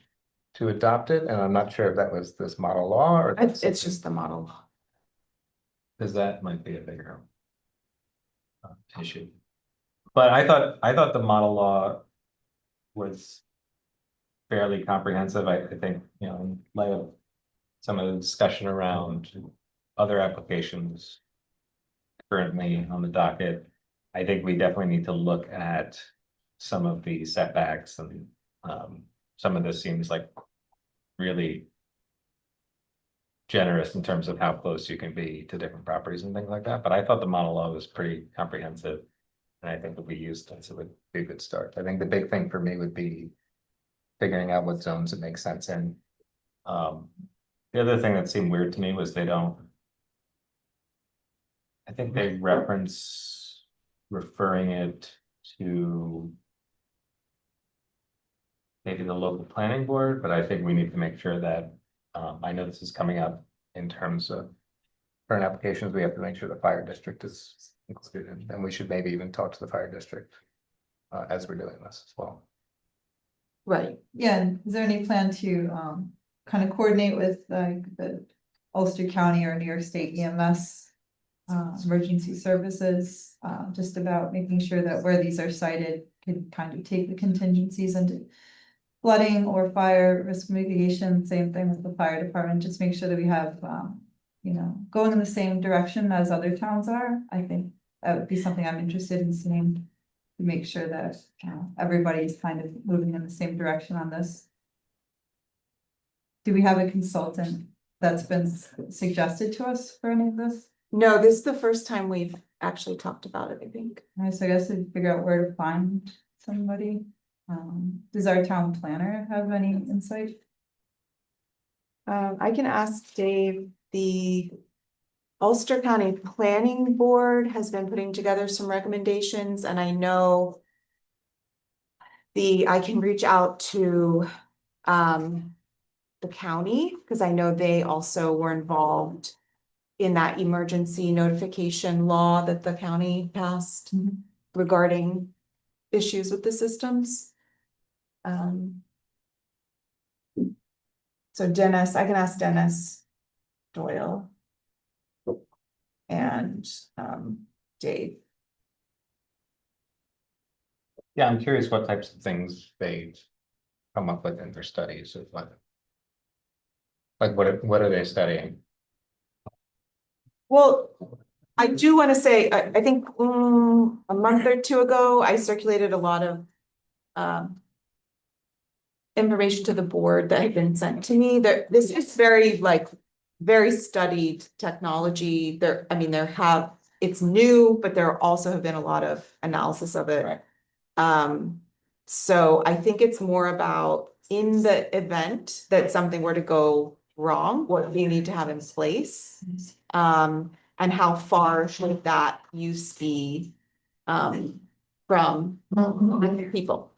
to adopt it, and I'm not sure if that was this model law or. It's just the model law. Cause that might be a bigger issue. But I thought the model law was fairly comprehensive. I think, you know, in light of some of the discussion around other applications currently on the docket, I think we definitely need to look at some of the setbacks, and some of this seems like really generous in terms of how close you can be to different properties and things like that. But I thought the model law was pretty comprehensive, and I think that we used it, so it would be a good start. I think the big thing for me would be figuring out what zones it makes sense in. The other thing that seemed weird to me was I think they reference referring it to maybe the local planning board, but I think we need to make sure that, I know this is coming up in terms of current applications, we have to make sure the fire district is included, and we should maybe even talk to the fire district as we're doing this as well. Right. Yeah, and is there any plan to kind of coordinate with like the Ulster County or New York State EMS emergency services, just about making sure that where these are cited could kind of take the contingencies into flooding or fire risk mitigation? Same thing with the fire department, just make sure that we have you know, going in the same direction as other towns are. I think that would be something I'm interested in seeing, to make sure that everybody's kind of moving in the same direction on this. Do we have a consultant that's been suggested to us for any of this? No, this is the first time we've actually talked about it, I think. So I guess we'd figure out where to find somebody. Does our town planner have any insight? I can ask Dave. The Ulster County Planning Board has been putting together some recommendations, and I know I can reach out to the county, because I know they also were involved in that emergency notification law that the county passed regarding issues with the systems. So Dennis, I can ask Dennis Doyle and Dave. Yeah, I'm curious what types of things they come up with in their studies of like what are they studying? Well, I do want to say, I think, a month or two ago, I circulated a lot of, information to the board that had been sent to me. This is very very studied technology. It's new, but there also have been a lot of analysis of it. So I think it's more about in the event that something were to go wrong, what we need to have in place. And how far should that use be, from people?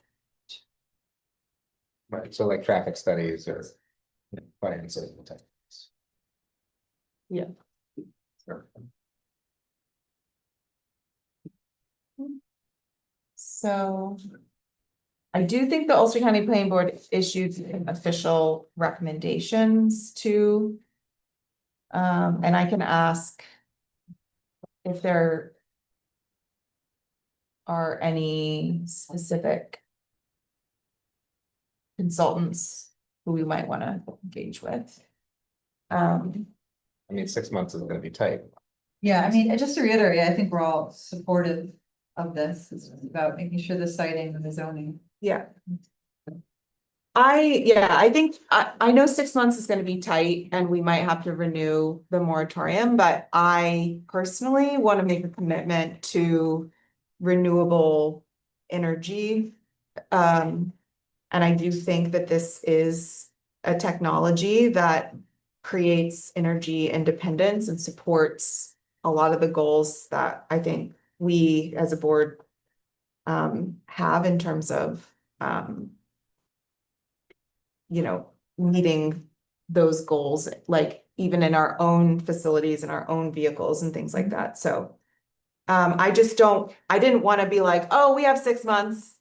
Right, so like traffic studies or plans or type. Yeah. Sure. So I do think the Ulster County Planning Board issued official recommendations to, and I can ask if there are any specific consultants who we might want to engage with. I mean, 6 months is gonna be tight. Yeah, I mean, just to reiterate, I think we're all supportive of this. It's about making sure the siting and the zoning. Yeah. I think, I know 6 months is gonna be tight and we might have to renew the moratorium, but I personally want to make a commitment to renewable energy. And I do think that this is a technology that creates energy independence and supports a lot of the goals that I think we as a board have in terms of meeting those goals, like even in our own facilities and our own vehicles and things like that. So I didn't want to be like, oh, we have 6 months.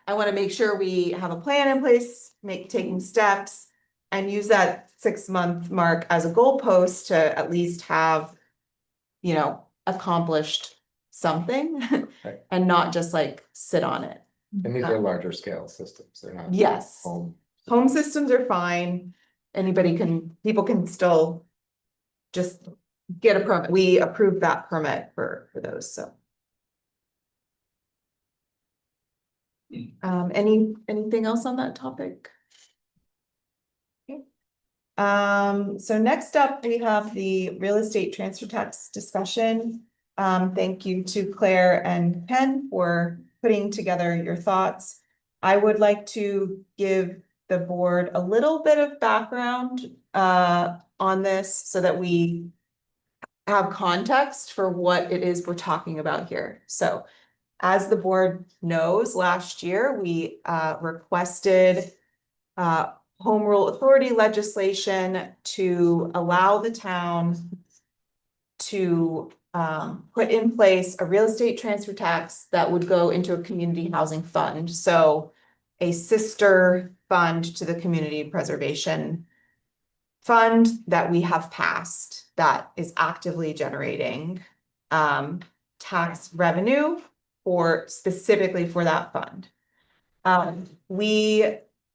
I want to make sure we have a plan in place, taking steps and use that 6-month mark as a goalpost to at least have, accomplished something Right. and not just sit on it. And these are larger scale systems, they're not. Yes. Home. Home systems are fine. People can still just get a permit. We approved that permit for those, so. Anything else on that topic? Okay. So next up, we have the real estate transfer tax discussion. Thank you to Claire and Ken for putting together your thoughts. I would like to give the board a little bit of background on this so that we have context for what it is we're talking about here. So as the board knows, last year we requested home rule authority legislation to allow the town to put in place a real estate transfer tax that would go into a community housing fund. So a sister fund to the community preservation fund that we have passed that is actively generating tax revenue specifically for that fund.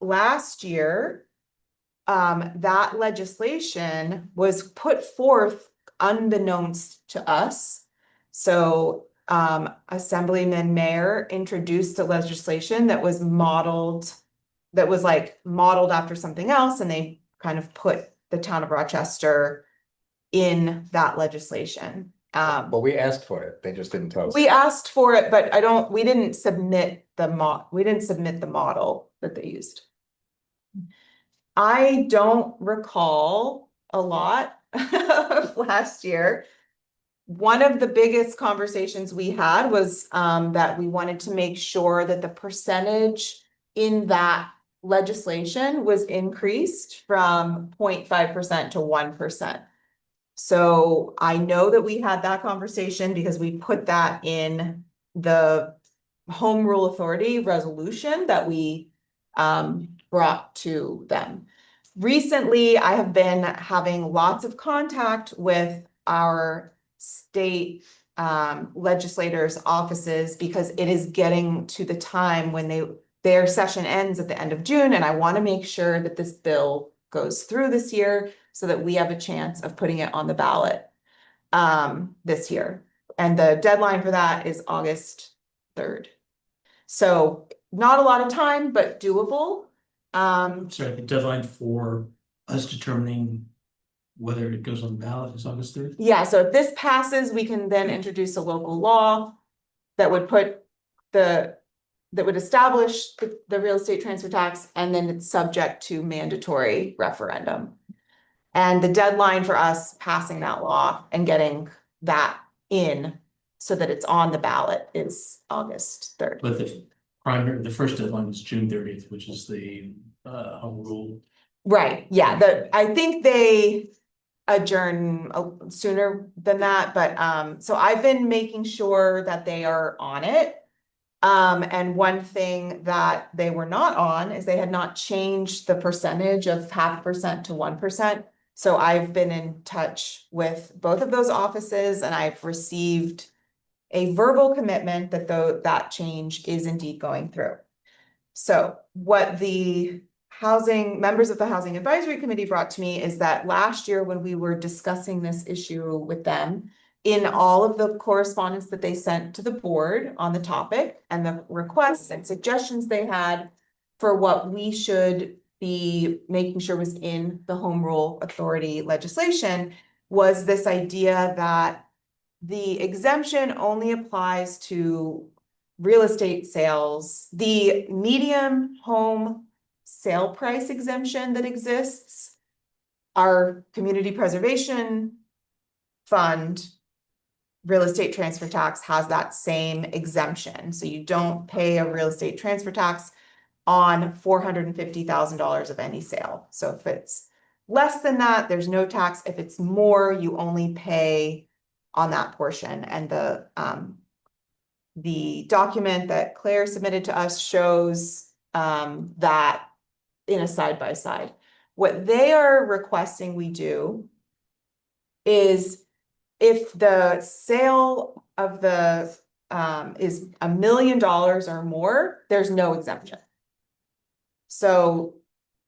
Last year, that legislation was put forth unbeknownst to us. So Assemblyman Mayer introduced a legislation that was modeled after something else, and they kind of put the town of Rochester in that legislation. Well, we asked for it, they just didn't tell us. We asked for it, but we didn't submit the model that they used. I don't recall a lot of last year. One of the biggest conversations we had was that we wanted to make sure that the percentage in that legislation was increased from 0.5% to 1%. So I know that we had that conversation because we put that in the home rule authority resolution that we brought to them. Recently, I have been having lots of contact with our state legislators' offices because it is getting to the time when their session ends at the end of June, and I want to make sure that this bill goes through this year so that we have a chance of putting it on the ballot. this year. And the deadline for that is August 3rd. So not a lot of time, but doable. Sorry, the deadline for us determining whether it goes on the ballot is August 3rd? Yeah, so if this passes, we can then introduce a local law that would put that would establish the real estate transfer tax, and then it's subject to mandatory referendum. And the deadline for us passing that law and getting that in so that it's on the ballot is August 3rd. But the first deadline is June 30th, which is the home rule. Right, yeah, I think they adjourn sooner than that, but so I've been making sure that they are on it. And one thing that they were not on is they had not changed the percentage of 0.5% to 1%. So I've been in touch with both of those offices, and I've received a verbal commitment that that change is indeed going through. So what the members of the Housing Advisory Committee brought to me is that last year when we were discussing this issue with them, in all of the correspondence that they sent to the board on the topic and the requests and suggestions they had for what we should be making sure was in the Home Rule Authority legislation, was this idea that the exemption only applies to real estate sales. The median home sale price exemption that exists, our community preservation fund real estate transfer tax has that same exemption. So you don't pay a real estate transfer tax on $450,000 of any sale. So if it's less than that, there's no tax. If it's more, you only pay on that portion. And the document that Claire submitted to us shows that in a side-by-side. What they are requesting we do is if the sale of the is $1 million or more, there's no exemption. So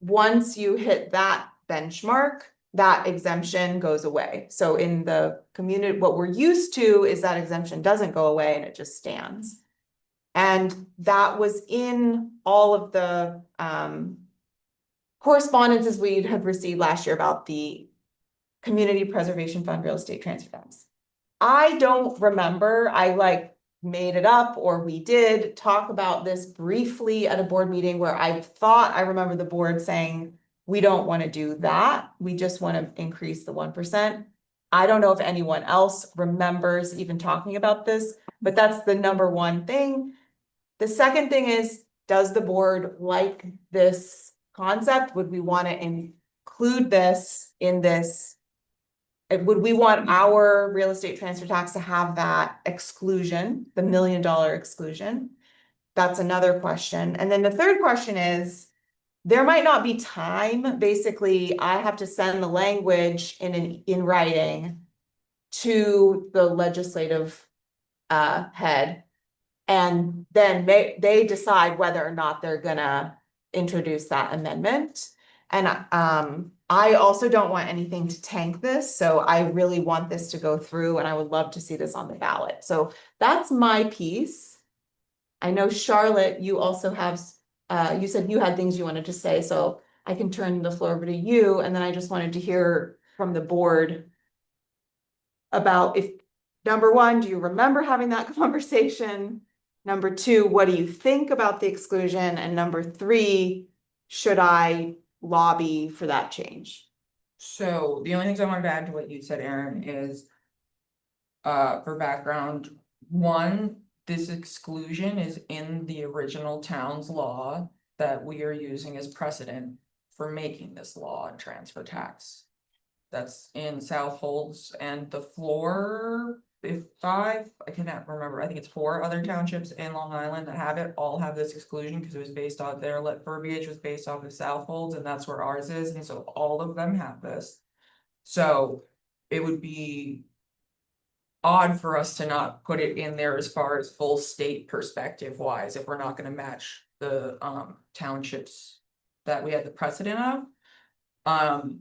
once you hit that benchmark, that exemption goes away. So in the community, what we're used to is that exemption doesn't go away and it just stands. And that was in all of the correspondences we had received last year about the Community Preservation Fund real estate transfer tax. I don't remember, I made it up, or we did talk about this briefly at a board meeting where I remember the board saying, we don't want to do that. We just want to increase the 1%. I don't know if anyone else remembers even talking about this, but that's the number one thing. The second thing is, does the board like this concept? Would we want to include this in this? Would we want our real estate transfer tax to have that exclusion, the $1 million exclusion? That's another question. And then the third question is, there might not be time. Basically, I have to send the language in writing to the legislative head, and then they decide whether or not they're gonna introduce that amendment. And I also don't want anything to tank this, so I really want this to go through, and I would love to see this on the ballot. So that's my piece. I know Charlotte, you also have, you said you had things you wanted to say, so I can turn the floor over to you, and then I just wanted to hear from the board about if, number one, do you remember having that conversation? Number two, what do you think about the exclusion? And number three, should I lobby for that change? So the only things I wanted to add to what you said, Erin, is for background, one, this exclusion is in the original town's law that we are using as precedent for making this law and transfer tax. That's in Southoltz and the floor, I cannot remember, I think it's 4 other townships in Long Island that have it, all have this exclusion because it was based off their verbiage was based off of Southoltz, and that's where ours is, and so all of them have this. So it would be odd for us to not put it in there as far as full state perspective wise, if we're not going to match the townships that we had the precedent of.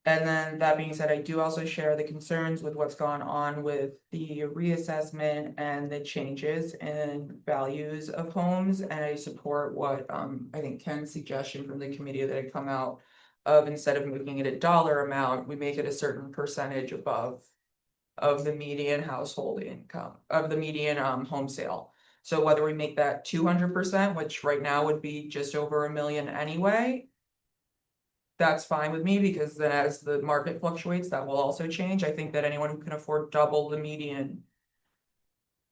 And then that being said, I do also share the concerns with what's gone on with the reassessment and the changes in values of homes. And I support what I think Ken's suggestion from the committee that had come out of, instead of making it a dollar amount, we make it a certain percentage above of the median household income, of the median home sale. So whether we make that 200%, which right now would be just over $1 million anyway, that's fine with me, because then as the market fluctuates, that will also change. I think that anyone who can afford double the median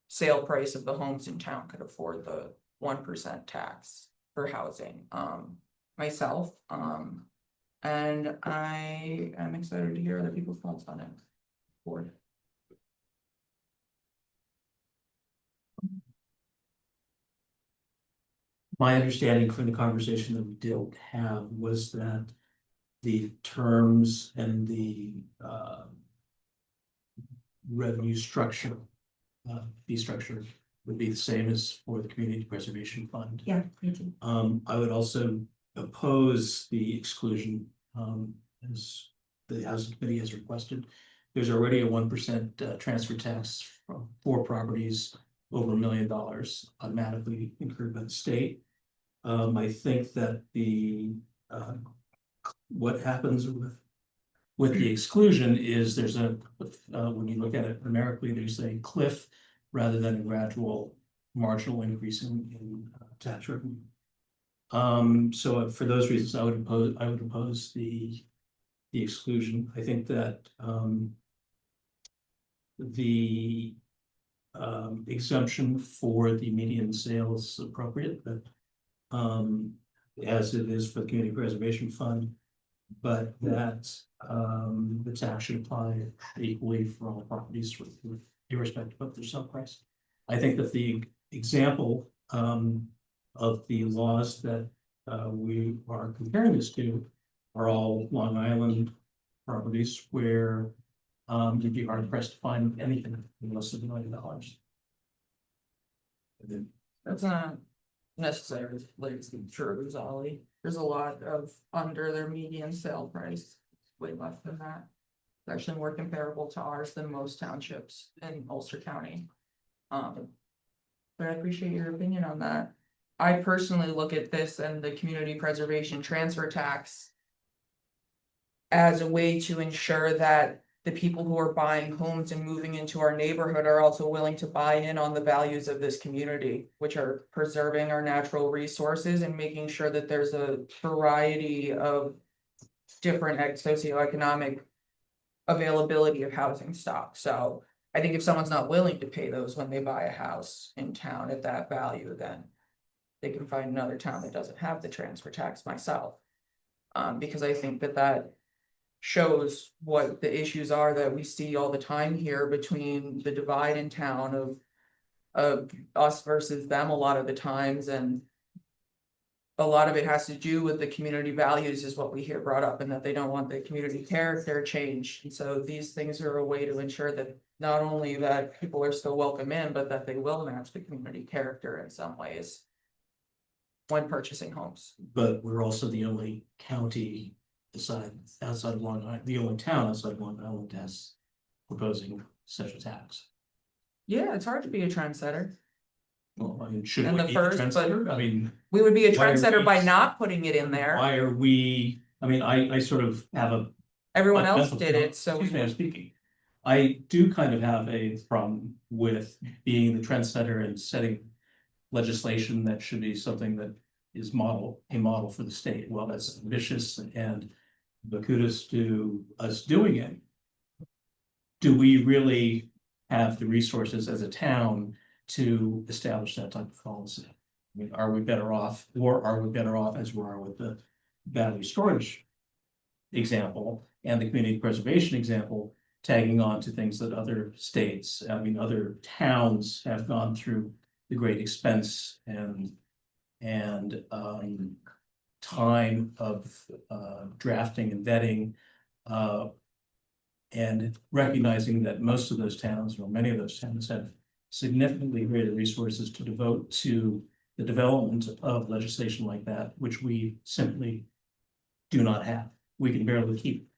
sale price of the homes in town could afford the 1% tax for housing, myself. And I am excited to hear other people's thoughts on it. Board. My understanding from the conversation that we did have was that the terms and the revenue structure, fee structure would be the same as for the Community Preservation Fund. Yeah, me too. I would also oppose the exclusion, as the Housing Committee has requested. There's already a 1% transfer tax for properties over $1 million automatically incurred by the state. I think that the what happens with the exclusion is there's a when you look at it numerically, there's a cliff rather than a gradual marginal increase in tax revenue. So for those reasons, I would oppose the exclusion. I think that the exemption for the median sale is appropriate, but as it is for the Community Preservation Fund, but that the tax should apply equally for all properties irrespective of their sale price. I think that the example of the laws that we are comparing this to are all Long Island properties where you'd be hard pressed to find anything less than $1 million. That's not necessarily true, Zolly. There's a lot of under their median sale price, way less than that. It's actually more comparable to ours than most townships in Ulster County. But I appreciate your opinion on that. I personally look at this and the community preservation transfer tax as a way to ensure that the people who are buying homes and moving into our neighborhood are also willing to buy in on the values of this community, which are preserving our natural resources and making sure that there's a variety of different socioeconomic availability of housing stock. So I think if someone's not willing to pay those when they buy a house in town at that value, then they can find another town that doesn't have the transfer tax myself. Because I think that shows what the issues are that we see all the time here between the divide in town of us versus them a lot of the times, and a lot of it has to do with the community values is what we hear brought up, and that they don't want the community character changed. And so these things are a way to ensure that not only that people are still welcome in, but that they will match the community character in some ways when purchasing homes. But we're also the only county outside of Long Island, the only town outside of Long Island that's proposing such a tax. Yeah, it's hard to be a trendsetter. Well, I mean, should And we the be a first, but trendsetter? I mean, we would be a why are trendsetter we- by not putting it in there. why are we, I mean, I sort of have a. Everyone a else mental- did it, so Excuse me, we, I'm speaking. I do kind of have a problem with being the trendsetter and setting legislation that should be something that is a model for the state. Well, that's ambitious and the kudos to us doing it. Do we really have the resources as a town to establish that type of policy? I mean, are we better off, or are we better off as we are with the battery storage example and the community preservation example, tagging on to things that other states, I mean, other towns have gone through the great expense and time of drafting and vetting, and recognizing that most of those towns, or many of those towns, have significantly greater resources to devote to the development of legislation like that, which we simply do not have. We can barely keep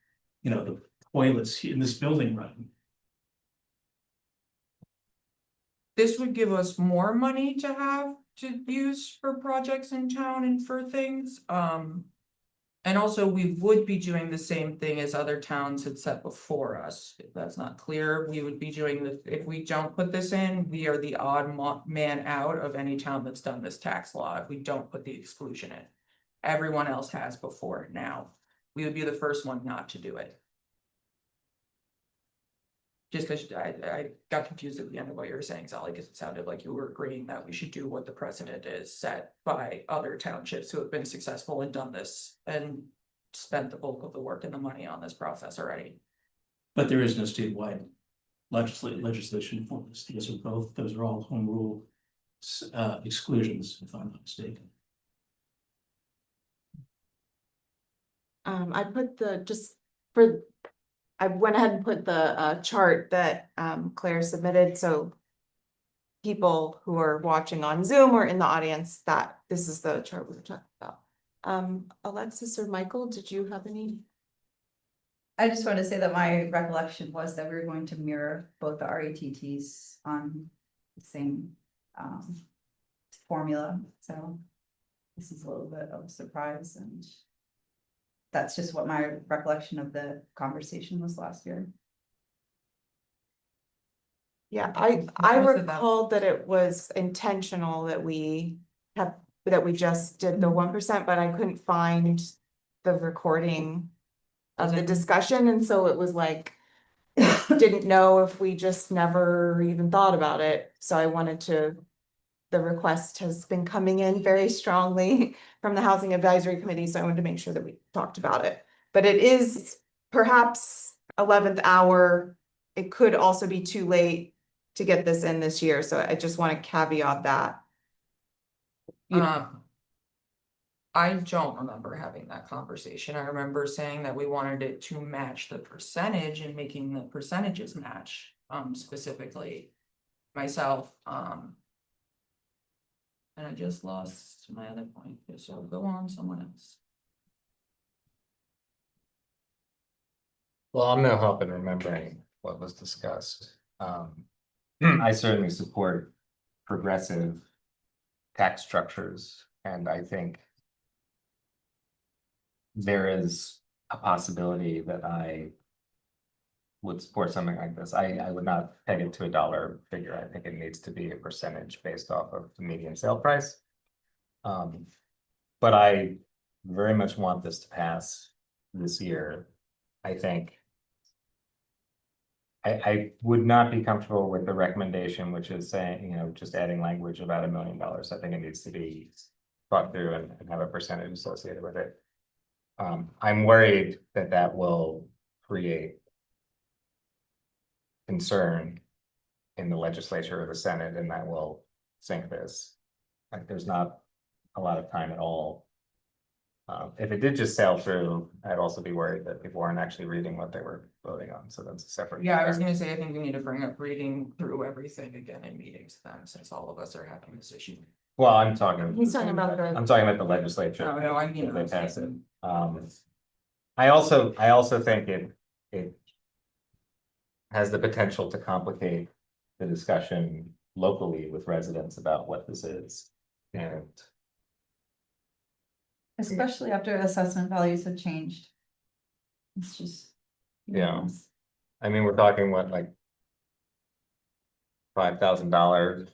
you know, the toilets in this building running. This would give us more money to have to use for projects in town and for things, and also, we would be doing the same thing as other towns had set before us. If that's not clear, we would be doing this, if we don't put this in, we are the odd man out of any town that's done this tax law, if we don't put the exclusion in. Everyone else has before now. We would be the first one not to do it. Just because I got confused at the end of what you were saying, Sally, because it sounded like you were agreeing that we should do what the precedent is set by other townships who have been successful and done this and spent the bulk of the work and the money on this process already. But there is no statewide legislation for this. Those are all home rule exclusions, if I'm not mistaken. I put I went ahead and put the chart that Claire submitted, so people who are watching on Zoom or in the audience, that this is the chart we were talking about. Alexis or Michael, did you have any? I just want to say that my recollection was that we were going to mirror both the RETTs on the same formula, so this is a little bit of a surprise, and that's just what my recollection of the conversation was last year. Yeah, I recalled that it was intentional that we just did the 1%, but I couldn't find the recording of the discussion, and so it was like, didn't know if we just never even thought about it, so I wanted to. The request has been coming in very strongly from the Housing Advisory Committee, so I wanted to make sure that we talked about it. But it is perhaps 11th hour. It could also be too late to get this in this year, so I just want to caveat that. I don't remember having that conversation. I remember saying that we wanted it to match the percentage and making the percentages match, specifically myself, and I just lost my other point, so go on, someone else. Well, I'm no help in remembering what was discussed. I certainly support progressive tax structures, and I think there is a possibility that I would support something like this. I would not peg it to a dollar figure. I think it needs to be a percentage based off of the median sale price. But I very much want this to pass this year. I think I would not be comfortable with the recommendation, which is saying, you know, just adding language about $1 million. I think it needs to be thought through and have a percentage associated with it. I'm worried that that will create concern in the legislature or the Senate, and that will sink this. Like, there's not a lot of time at all. If it did just sail through, I'd also be worried that people weren't actually reading what they were voting on, so that's a separate. Yeah, I was gonna say, I think we need to bring up reading through everything again in meetings then, since all of us are having this issue. Well, I'm talking. He's talking about I'm talking about the legislature. Oh, no, I mean, if they pass it. I also think it has the potential to complicate the discussion locally with residents about what this is, and Especially after assessment values have changed. It's just. yeah, I mean, we're talking what, like $5,000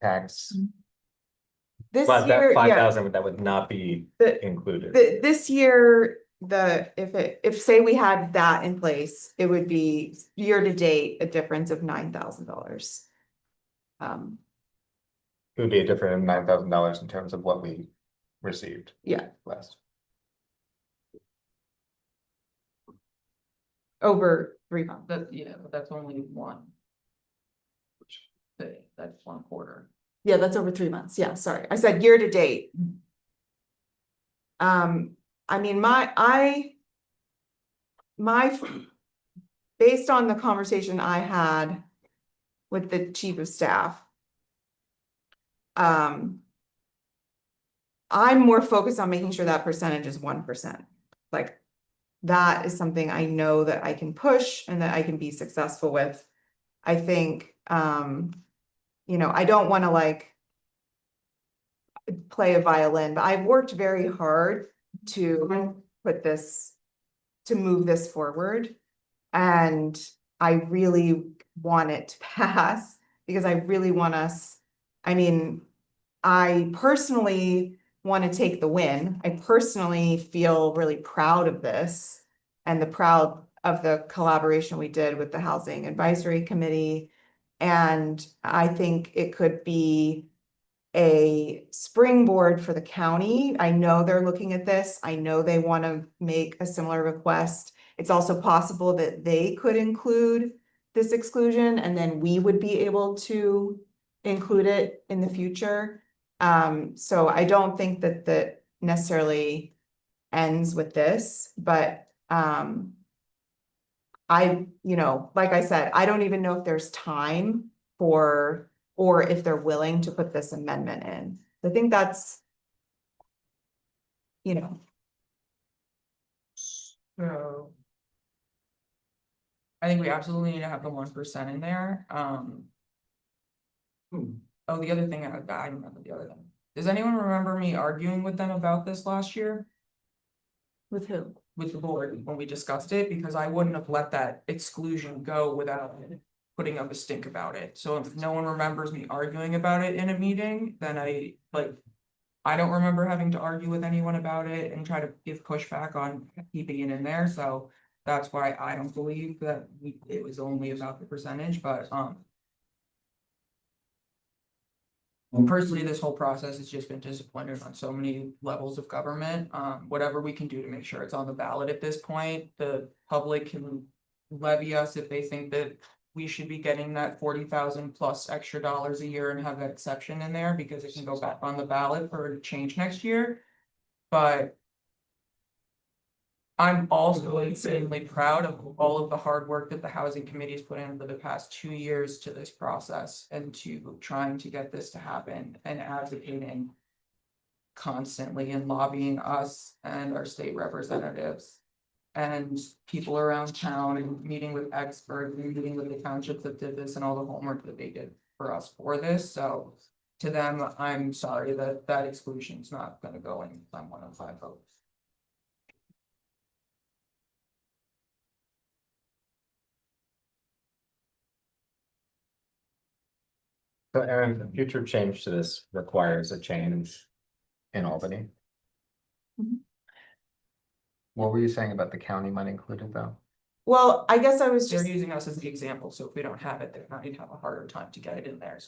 tax. This But year, that yeah, 5,000 that would not be included. this year, if say we had that in place, it would be year to date a difference of $9,000. It would be a difference of $9,000 in terms of what we received. Yeah. Last. Over 3 months. But that's only one. That's 1 quarter. Yeah, that's over 3 months. Yeah, sorry. I said year to date. I mean, based on the conversation I had with the chief of staff, I'm more focused on making sure that percentage is 1%. Like, that is something I know that I can push and that I can be successful with. I think, you know, I don't wanna like play a violin, but I've worked very hard to put this, to move this forward. And I really want it to pass because I really want us, I mean, I personally want to take the win. I personally feel really proud of this and the proud of the collaboration we did with the Housing Advisory Committee. And I think it could be a springboard for the county. I know they're looking at this. I know they want to make a similar request. It's also possible that they could include this exclusion and then we would be able to include it in the future. So I don't think that that necessarily ends with this, but I, you know, like I said, I don't even know if there's time for, or if they're willing to put this amendment in. I think that's, you know. So. I think we absolutely need to have the 1% in there, Oh, the other thing, I remember the other thing. Does anyone remember me arguing with them about this last year? With who? With the board when we discussed it, because I wouldn't have let that exclusion go without putting up a stink about it. So if no one remembers me arguing about it in a meeting, then I don't remember having to argue with anyone about it and try to give pushback on keeping it in there, so that's why I don't believe that it was only about the percentage, but personally, this whole process has just been disappointed on so many levels of government. Whatever we can do to make sure it's on the ballot at this point, the public can levy us if they think that we should be getting that 40,000 plus extra dollars a year and have that exception in there because it can go back on the ballot for a change next year. But I'm also insanely proud of all of the hard work that the housing committee has put in for the past 2 years to this process and to trying to get this to happen and advocating constantly and lobbying us and our state representatives and people around town and meeting with experts and meeting with the townships that did this and all the homework that they did for us for this. So to them, I'm sorry that that exclusion is not going to go in on 1 of 5 votes. So Aaron, a future change to this requires a change in Albany. Mhm. What were you saying about the county might include it though? Well, I guess I was They're just, using us as the example, so if we don't have it, they're going to have a harder time to get it in there.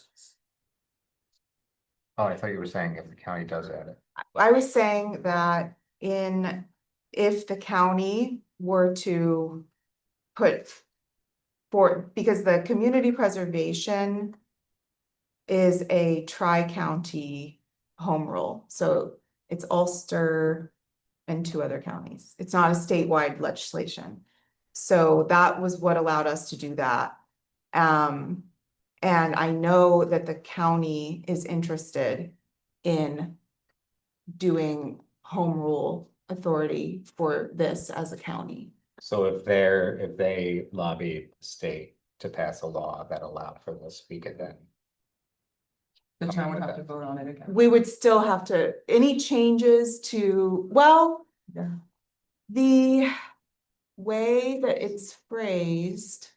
Oh, I thought you were saying if the county does add it. I was saying that if the county were to put because the community preservation is a tri-county home rule, so it's Ulster and 2 other counties. It's not a statewide legislation. So that was what allowed us to do that. And I know that the county is interested in doing home rule authority for this as a county. So if they lobby the state to pass a law that allowed for this, we could then. The town would have to vote on it again. We would still have to, any changes to, well, Yeah. the way that it's phrased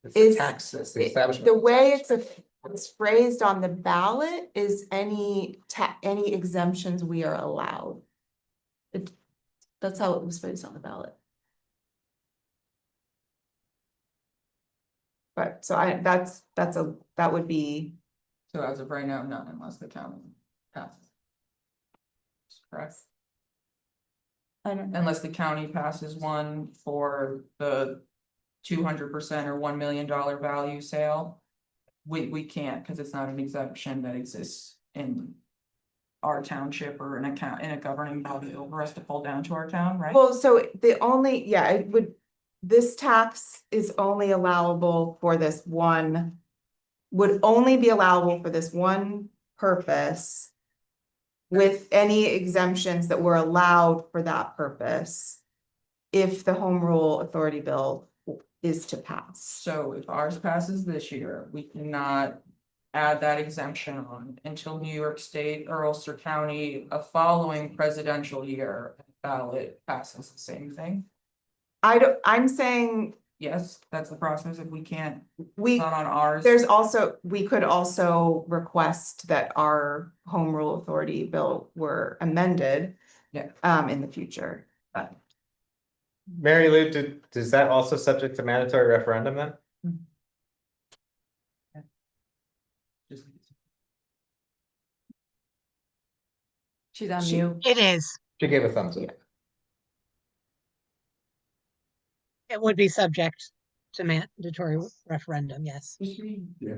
It's is the taxes, the establishment. the way it's phrased on the ballot is any exemptions we are allowed. That's how it was phrased on the ballot. But so that would be, So as of right now, none unless the county passes. Correct. I don't know. Unless the county passes one for the 200% or $1 million value sale. We can't, because it's not an exemption that exists in our township or in a governing body over us to pull down to our town, right? Well, so the only, yeah, it would, this tax is only allowable for this one, would only be allowable for this one purpose with any exemptions that were allowed for that purpose. If the home rule authority bill is to pass. So if ours passes this year, we cannot add that exemption on until New York State or Ulster County, a following presidential year ballot passes the same thing. I'm saying Yes, that's the process. If we can't, we, not on ours. there's also, we could also request that our home rule authority bill were amended. Yeah. In the future, but Mary Lou, does that also subject to mandatory referendum then? Just- she's on mute. It is. She gave a thumbs up. It would be subject to mandatory referendum, yes. Yeah.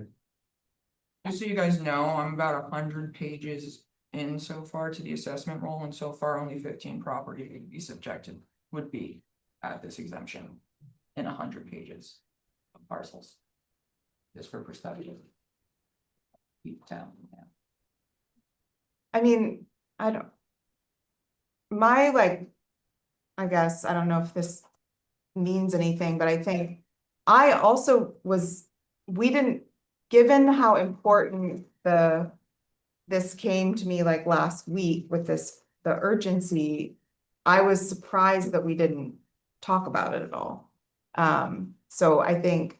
Just so you guys know, I'm about 100 pages in so far to the assessment roll, and so far only 15 property would be subjected, would be at this exemption in 100 pages of parcels. Just for perspective. Each town, yeah. I mean, I don't. My like, I guess, I don't know if this means anything, but I think I also was, we didn't, given how important this came to me like last week with the urgency, I was surprised that we didn't talk about it at all. So I think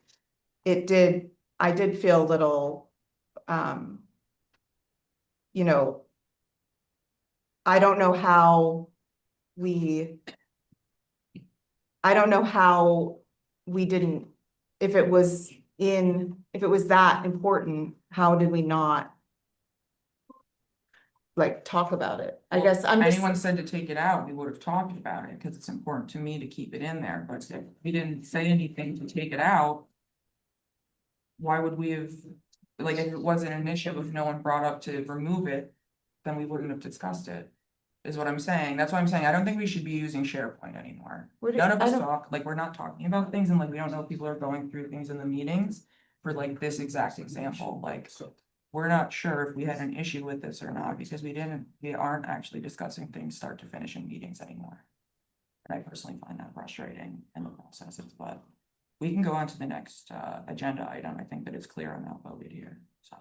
I did feel a little, you know, I don't know how we didn't, if it was that important, how did we not like talk about it? I guess If I'm just, anyone said to take it out, we would have talked about it, because it's important to me to keep it in there, but if we didn't say anything to take it out. Why would we have, like, if it wasn't an issue, if no one brought up to remove it, then we wouldn't have discussed it. Is what I'm saying, that's why I'm saying, I don't think we should be using SharePoint anymore. None of us talk, like, we're not talking about things, and like, we don't know if people are going through things in the meetings. For like this exact example, like, we're not sure if we had an issue with this or not, because we aren't actually discussing things start to finish in meetings anymore. And I personally find that frustrating in the processes, but we can go on to the next agenda item. I think that it's clear on that voted here, so.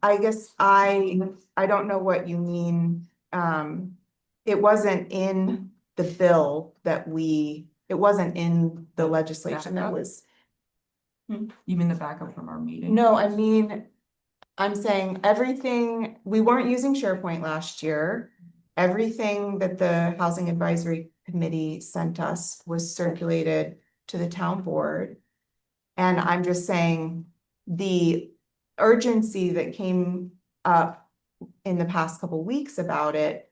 I guess I don't know what you mean. It wasn't in the bill it wasn't in the legislation that was. You mean the backup from our meeting? No, I mean, I'm saying everything, we weren't using SharePoint last year. Everything that the Housing Advisory Committee sent us was circulated to the town board. And I'm just saying the urgency that came up in the past couple weeks about it,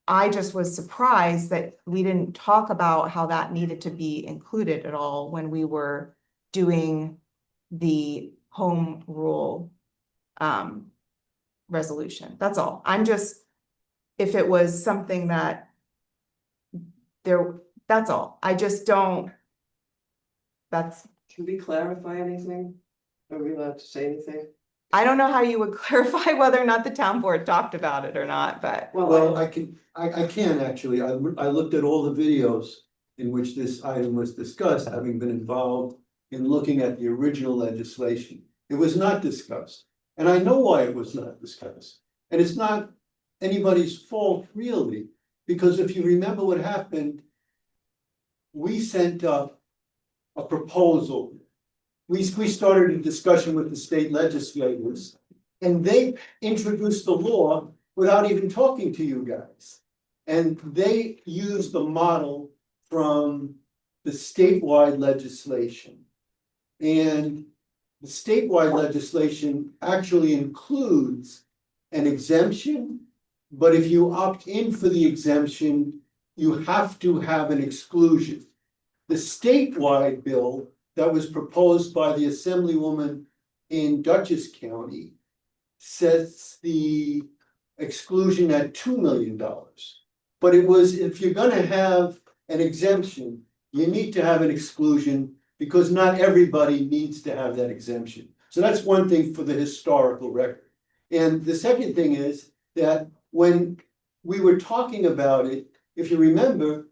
I just was surprised that we didn't talk about how that needed to be included at all when we were doing the home rule resolution. That's all. I'm just, if it was something that that's all. I just don't, Can we clarify anything? Are we allowed to say anything? I don't know how you would clarify whether or not the town board talked about it or not, but. Well, I can actually, I looked at all the videos in which this item was discussed, having been involved in looking at the original legislation. It was not discussed, and I know why it was not discussed. And it's not anybody's fault really, because if you remember what happened, we sent up a proposal. We started a discussion with the state legislators, and they introduced the law without even talking to you guys. And they used the model from the statewide legislation. And the statewide legislation actually includes an exemption, but if you opt in for the exemption, you have to have an exclusion. The statewide bill that was proposed by the Assemblywoman in Dutchess County sets the exclusion at $2 million. But it was, if you're gonna have an exemption, you need to have an exclusion because not everybody needs to have that exemption. So that's one thing for the historical record. And the second thing is that when we were talking about it, if you remember,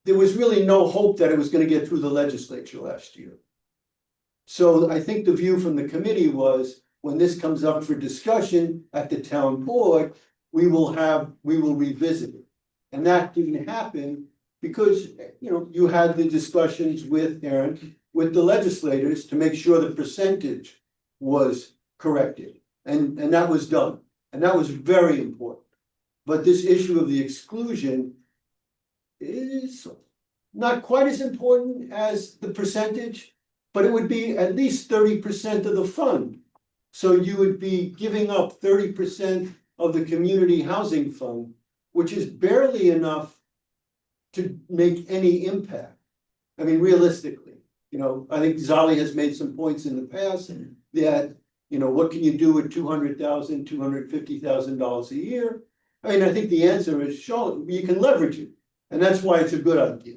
there was really no hope that it was gonna get through the legislature last year. So I think the view from the committee was, when this comes up for discussion at the town board, we will revisit it. And that didn't happen because, you know, you had the discussions with Aaron, with the legislators to make sure the percentage was corrected. And that was done, and that was very important. But this issue of the exclusion is not quite as important as the percentage, but it would be at least 30% of the fund. So you would be giving up 30% of the community housing fund, which is barely enough to make any impact. I mean, realistically, you know, I think Zali has made some points in the past that, you know, what can you do with $200,000, $250,000 a year? I mean, I think the answer is, sure, you can leverage it, and that's why it's a good idea.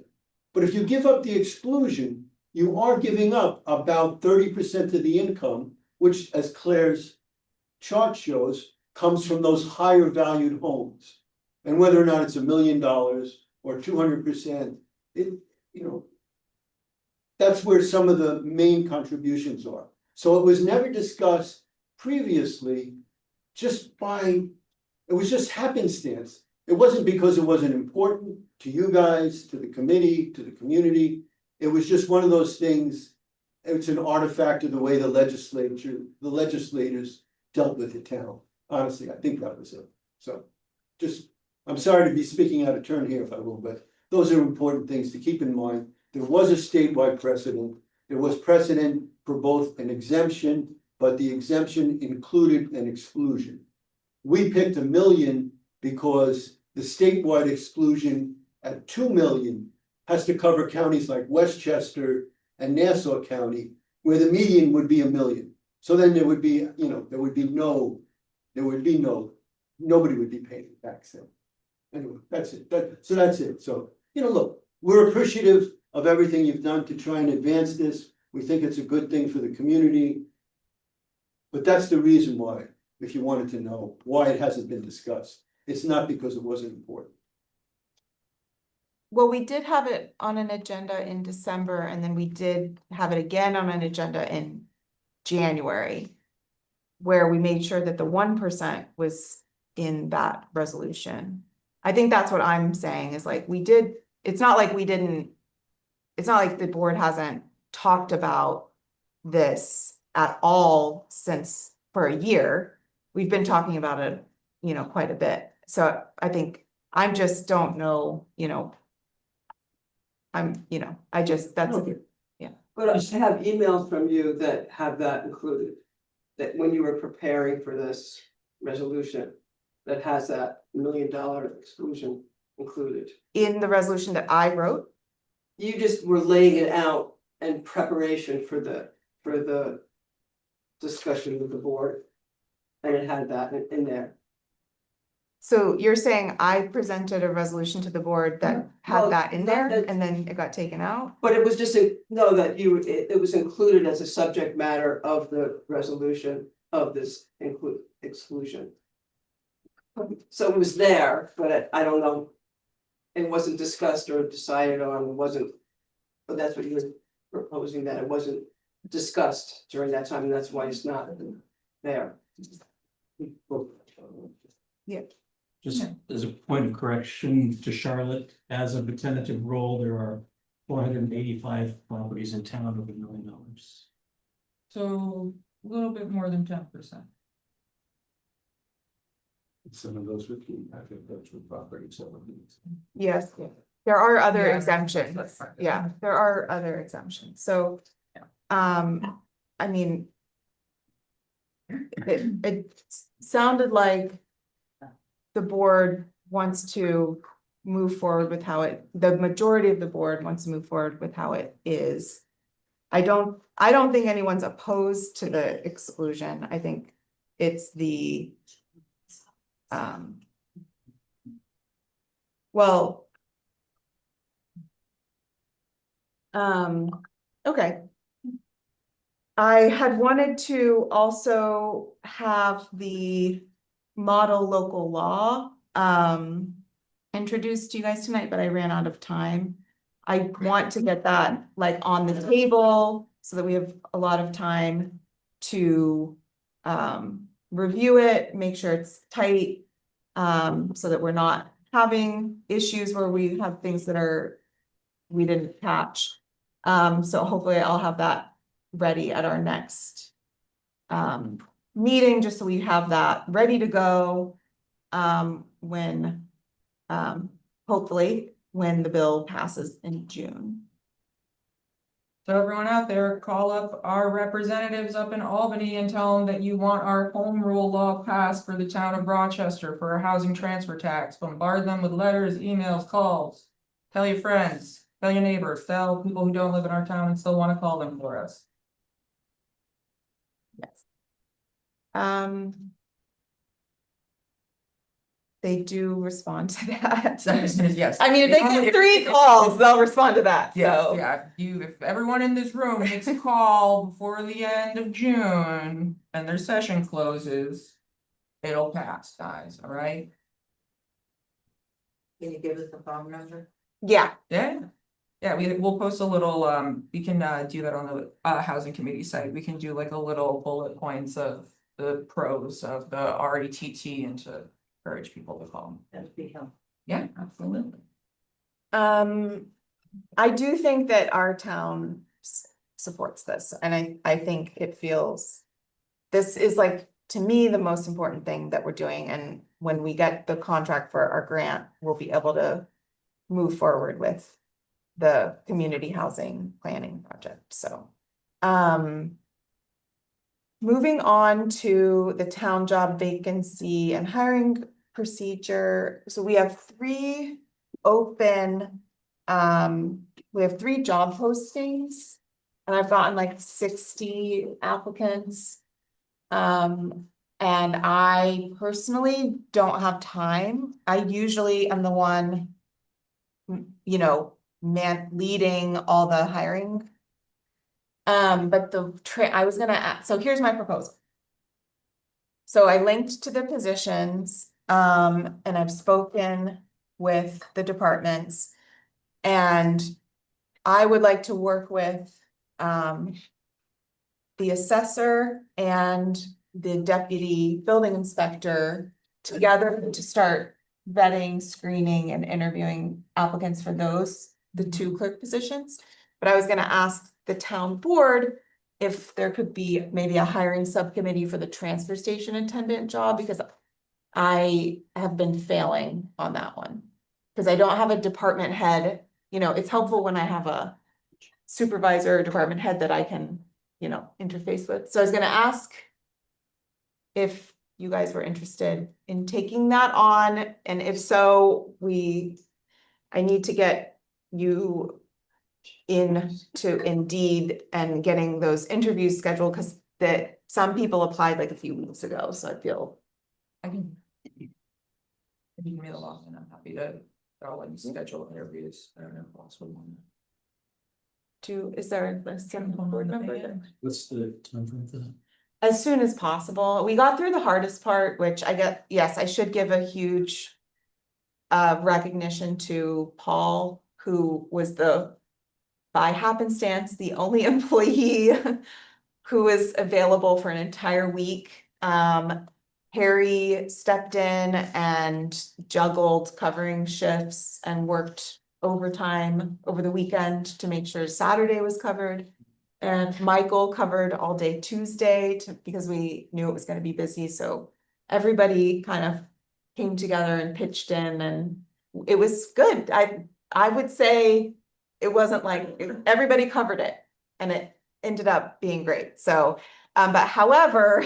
But if you give up the exclusion, you are giving up about 30% of the income, which, as Claire's chart shows, comes from those higher valued homes. And whether or not it's $1 million or 200%, it, you know, that's where some of the main contributions are. So it was never discussed previously it was just happenstance. It wasn't because it wasn't important to you guys, to the committee, to the community. It was just one of those things. It's an artifact of the way the legislators dealt with the town. Honestly, I think that was it. So I'm sorry to be speaking out of turn here if I will, but those are important things to keep in mind. There was a statewide precedent. There was precedent for both an exemption, but the exemption included an exclusion. We picked $1 million because the statewide exclusion at $2 million has to cover counties like Westchester and Nassau County, where the median would be $1 million. So then there would be, you know, nobody would be paying tax then. Anyway, that's it. So that's it. So, you know, look, we're appreciative of everything you've done to try and advance this. We think it's a good thing for the community. But that's the reason why, if you wanted to know why it hasn't been discussed. It's not because it wasn't important. Well, we did have it on an agenda in December, and then we did have it again on an agenda in January, where we made sure that the 1% was in that resolution. I think that's what I'm saying is like, it's not like the board hasn't talked about this at all since for a year. We've been talking about it, you know, quite a bit. So I think I just don't know, you know, yeah. But I have emails from you that have that included, that when you were preparing for this resolution, that has that $1 million exclusion included. In the resolution that I wrote? You just were laying it out in preparation for the discussion with the board. And it had that in there. So you're saying I presented a resolution to the board that had that in there and then it got taken out? But it was just it was included as a subject matter of the resolution of this exclusion. So it was there, but I don't know. It wasn't discussed or decided on, but that's what he was proposing, that it wasn't discussed during that time, and that's why it's not there. Yeah. Just as a point of correction to Charlotte, as of the tentative roll, there are 485 properties in town over $1 million. So a little bit more than 10%. Some of those would be agricultural property, some of these. Yes, there are other Yeah. exemptions. Yeah, there are other exemptions. So, I mean, it sounded like the board wants to move forward with the majority of the board wants to move forward with how it is. I don't think anyone's opposed to the exclusion. I think it's the okay. I had wanted to also have the model local law introduced to you guys tonight, but I ran out of time. I want to get that like on the table so that we have a lot of time to review it, make sure it's tight, so that we're not having issues where we have things that we didn't catch. So hopefully I'll have that ready at our next meeting, just so we have that ready to go when hopefully when the bill passes in June. So everyone out there, call up our representatives up in Albany and tell them that you want our home rule law passed for the town of Rochester for a housing transfer tax. Bombard them with letters, emails, calls. Tell your friends, tell your neighbors, tell people who don't live in our town and still want to call them for us. Yes. They do respond to that. Yes. I mean, if they get 3 calls, they'll respond to that, Yeah, so. yeah, if everyone in this room makes a call before the end of June and their session closes, it'll pass, guys, all right? Can you give us the phone number? Yeah. Yeah. Yeah, we'll post a little, we can do that on the housing committee site. We can do like a little bullet points of the pros of the RETT and to encourage people to call. That'd be helpful. Yeah, absolutely. I do think that our town supports this, and I think it feels, this is like, to me, the most important thing that we're doing, and when we get the contract for our grant, we'll be able to move forward with the community housing planning project, so. Moving on to the town job vacancy and hiring procedure, so we have 3 open, we have 3 job postings, and I've gotten like 60 applicants. And I personally don't have time. I usually am the one, you know, leading all the hiring. But I was gonna so here's my proposal. So I linked to the positions, and I've spoken with the departments, and I would like to work with the assessor and the deputy building inspector together to start vetting, screening, and interviewing applicants for the 2 clerk positions. But I was gonna ask the town board if there could be maybe a hiring subcommittee for the transfer station attendant job, because I have been failing on that one. Because I don't have a department head, you know, it's helpful when I have a supervisor or department head that I can, you know, interface with. So I was gonna ask if you guys were interested in taking that on, and if so, I need to get you into Indeed and getting those interviews scheduled, because some people applied like a few weeks ago, so I feel. I can. If you give me the login, I'm happy to, I'll let you schedule interviews. I don't know if also one. Is there a second board member? What's the time frame for that? As soon as possible. We got through the hardest part, which yes, I should give a huge recognition to Paul, who was by happenstance, the only employee who was available for an entire week. Harry stepped in and juggled covering shifts and worked overtime over the weekend to make sure Saturday was covered. And Michael covered all day Tuesday because we knew it was going to be busy. So everybody kind of came together and pitched in, and it was good. I would say it wasn't like everybody covered it, and it ended up being great. So, but however,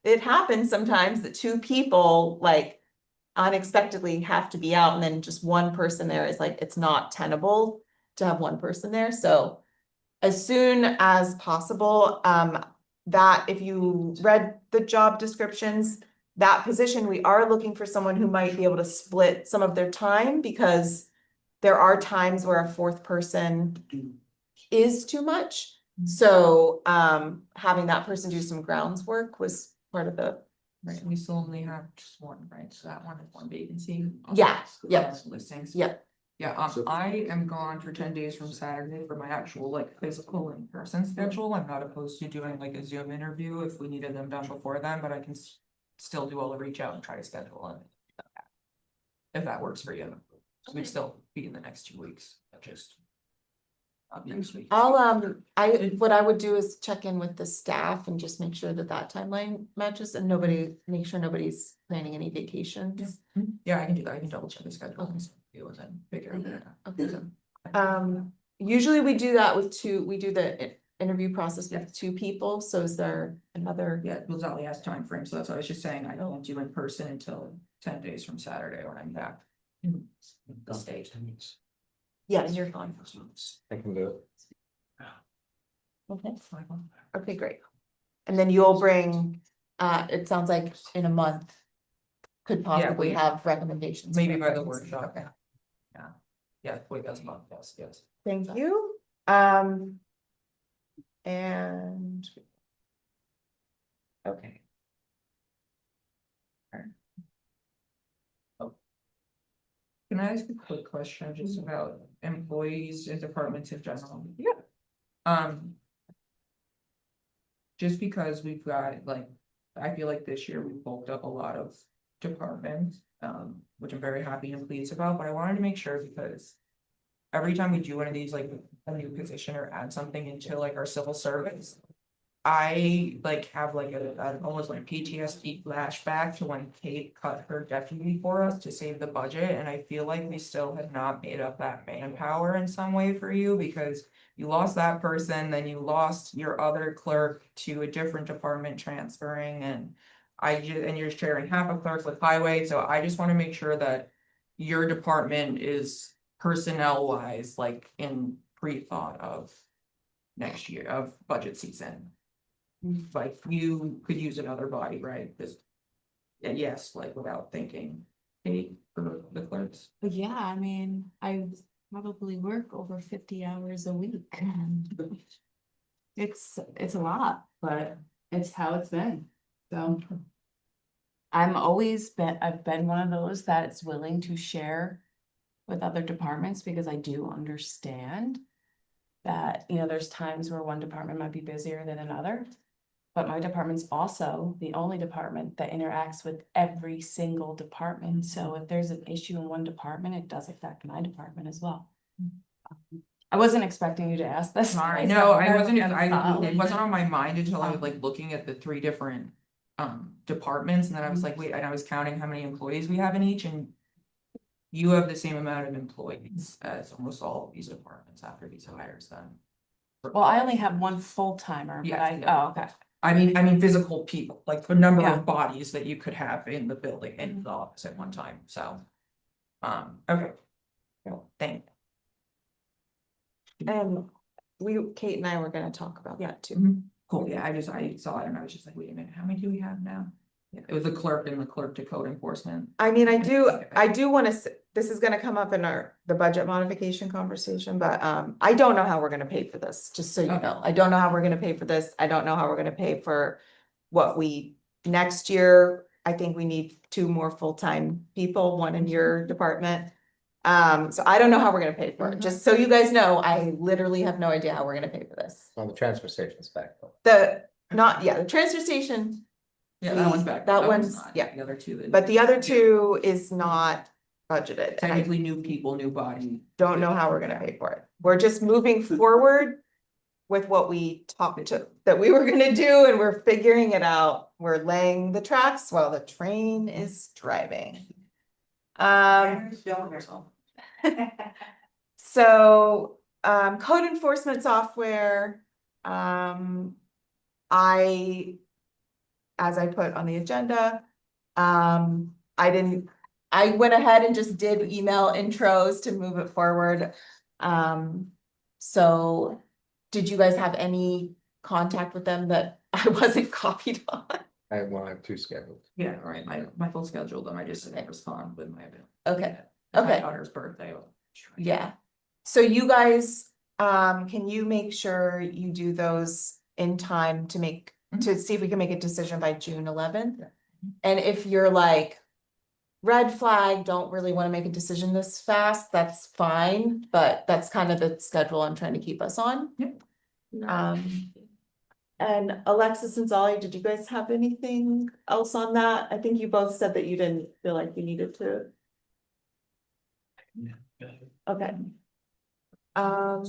it happens sometimes that 2 people like unexpectedly have to be out, and then just one person there is like, it's not tenable to have one person there. So as soon as possible, that if you read the job descriptions, that position, we are looking for someone who might be able to split some of their time, because there are times where a 4th person is too much. So, having that person do some grounds work was part of the, Right, we still only have just one, right, so that one is one vacancy. Yeah, yeah. Listings. yeah. Yeah, I am gone for 10 days from Saturday for my actual like physical in-person schedule. I'm not opposed to doing like a Zoom interview if we needed them done before then, but I can still do all the reach out and try to schedule it. If that works for you. So we'd still be in the next 2 weeks, just. Not next week. What I would do is check in with the staff and just make sure that that timeline matches and make sure nobody's planning any vacations. Yeah, I can do that. I can double check the schedule and deal with it, figure it out. Okay. Usually we do that with we do the interview process with 2 people, so is there another? Yeah, it was only has time frame, so that's what I was just saying, I don't do in person until 10 days from Saturday when I'm back. In the state. Yeah, you're gone. I can do it. Okay. Okay, great. And then you'll bring, it sounds like in a month. Could possibly have recommendations. Maybe for by the things. workshop. Okay. Yeah, wait, that's a month, yes. Thank you. And. Okay. Can I ask a quick question just about employees and departments in general? Yeah. Just because we've got like, I feel like this year we bulked up a lot of departments, which I'm very happy and pleased about, but I wanted to make sure because. Every time we do one of these, like a new position or add something into like our civil service. I like have like an almost like PTSD flashback to when Kate cut her deputy for us to save the budget, and I feel like we still have not made up that manpower in some way for you because. You lost that person, then you lost your other clerk to a different department transferring and. And you're sharing half a clerk with highway, so I just wanna make sure that your department is personnel wise, like in pre-thought of. Next year of budget season. Like you could use another body, right? This. And yes, like without thinking, hey, for the clerks. But yeah, I mean, I probably work over 50 hours a week. It's a lot, but it's how it's been, so. I've been one of those that's willing to share with other departments because I do understand that, you know, there's times where one department might be busier than another. But my department's also the only department that interacts with every single department. So if there's an issue in one department, it does affect my department as well. I wasn't expecting you to ask this. Sorry, no, I wasn't, it wasn't on my mind until I was like looking at the 3 different departments, and then I was like, wait, and I was counting how many employees we have in each, and you have the same amount of employees as almost all of these departments after these hires then. Well, I only have one full timer, but oh, okay. I mean physical people, like the number of bodies that you could have in the building in the office at one time, so. Okay. Well, thank. And Kate and I were gonna talk about that too. Cool, yeah, I saw it and I was just like, wait a minute, how many do we have now? Yeah, it was the clerk and the clerk to code enforcement. I mean, I do wanna, this is gonna come up in the budget modification conversation, but I don't know how we're gonna pay for this, just so you know. I don't know how we're gonna pay for this. I don't know how we're gonna pay for what next year. I think we need 2 more full-time people, 1 in your department. So I don't know how we're gonna pay for it. Just so you guys know, I literally have no idea how we're gonna pay for this. Well, the transfer station's back though. The transfer station. Yeah, that one's back. That one's, not. yeah. The other 2. But the other 2 is not budgeted. and I Technically new people, new body. don't know how we're gonna pay for it. We're just moving forward with what we talked that we were gonna do, and we're figuring it out. We're laying the tracks while the train is driving. So, code enforcement software, as I put on the agenda, I went ahead and just did email intros to move it forward. So did you guys have any contact with them that I wasn't copied on? I have 2 scheduled. Yeah, right, my full schedule, then I just didn't respond with my. Okay, My okay, daughter's birthday. yeah. So you guys, can you make sure you do those in time to make, to see if we can make a decision by June 11th? And if you're like, red flag, don't really want to make a decision this fast, that's fine, but that's kind of the schedule I'm trying to keep us on. Yep. And Alexis and Zolly, did you guys have anything else on that? I think you both said that you didn't feel like you needed to. Okay. All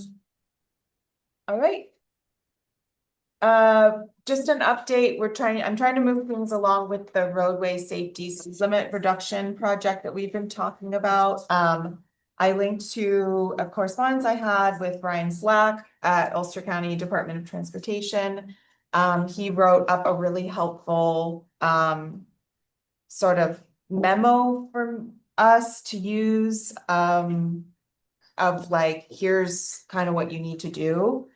right. Just an update, I'm trying to move things along with the roadway safety speed limit reduction project that we've been talking about. I linked to a correspondence I had with Brian Slack at Ulster County Department of Transportation. He wrote up a really helpful, sort of memo for us to use, of like, here's kind of what you need to do.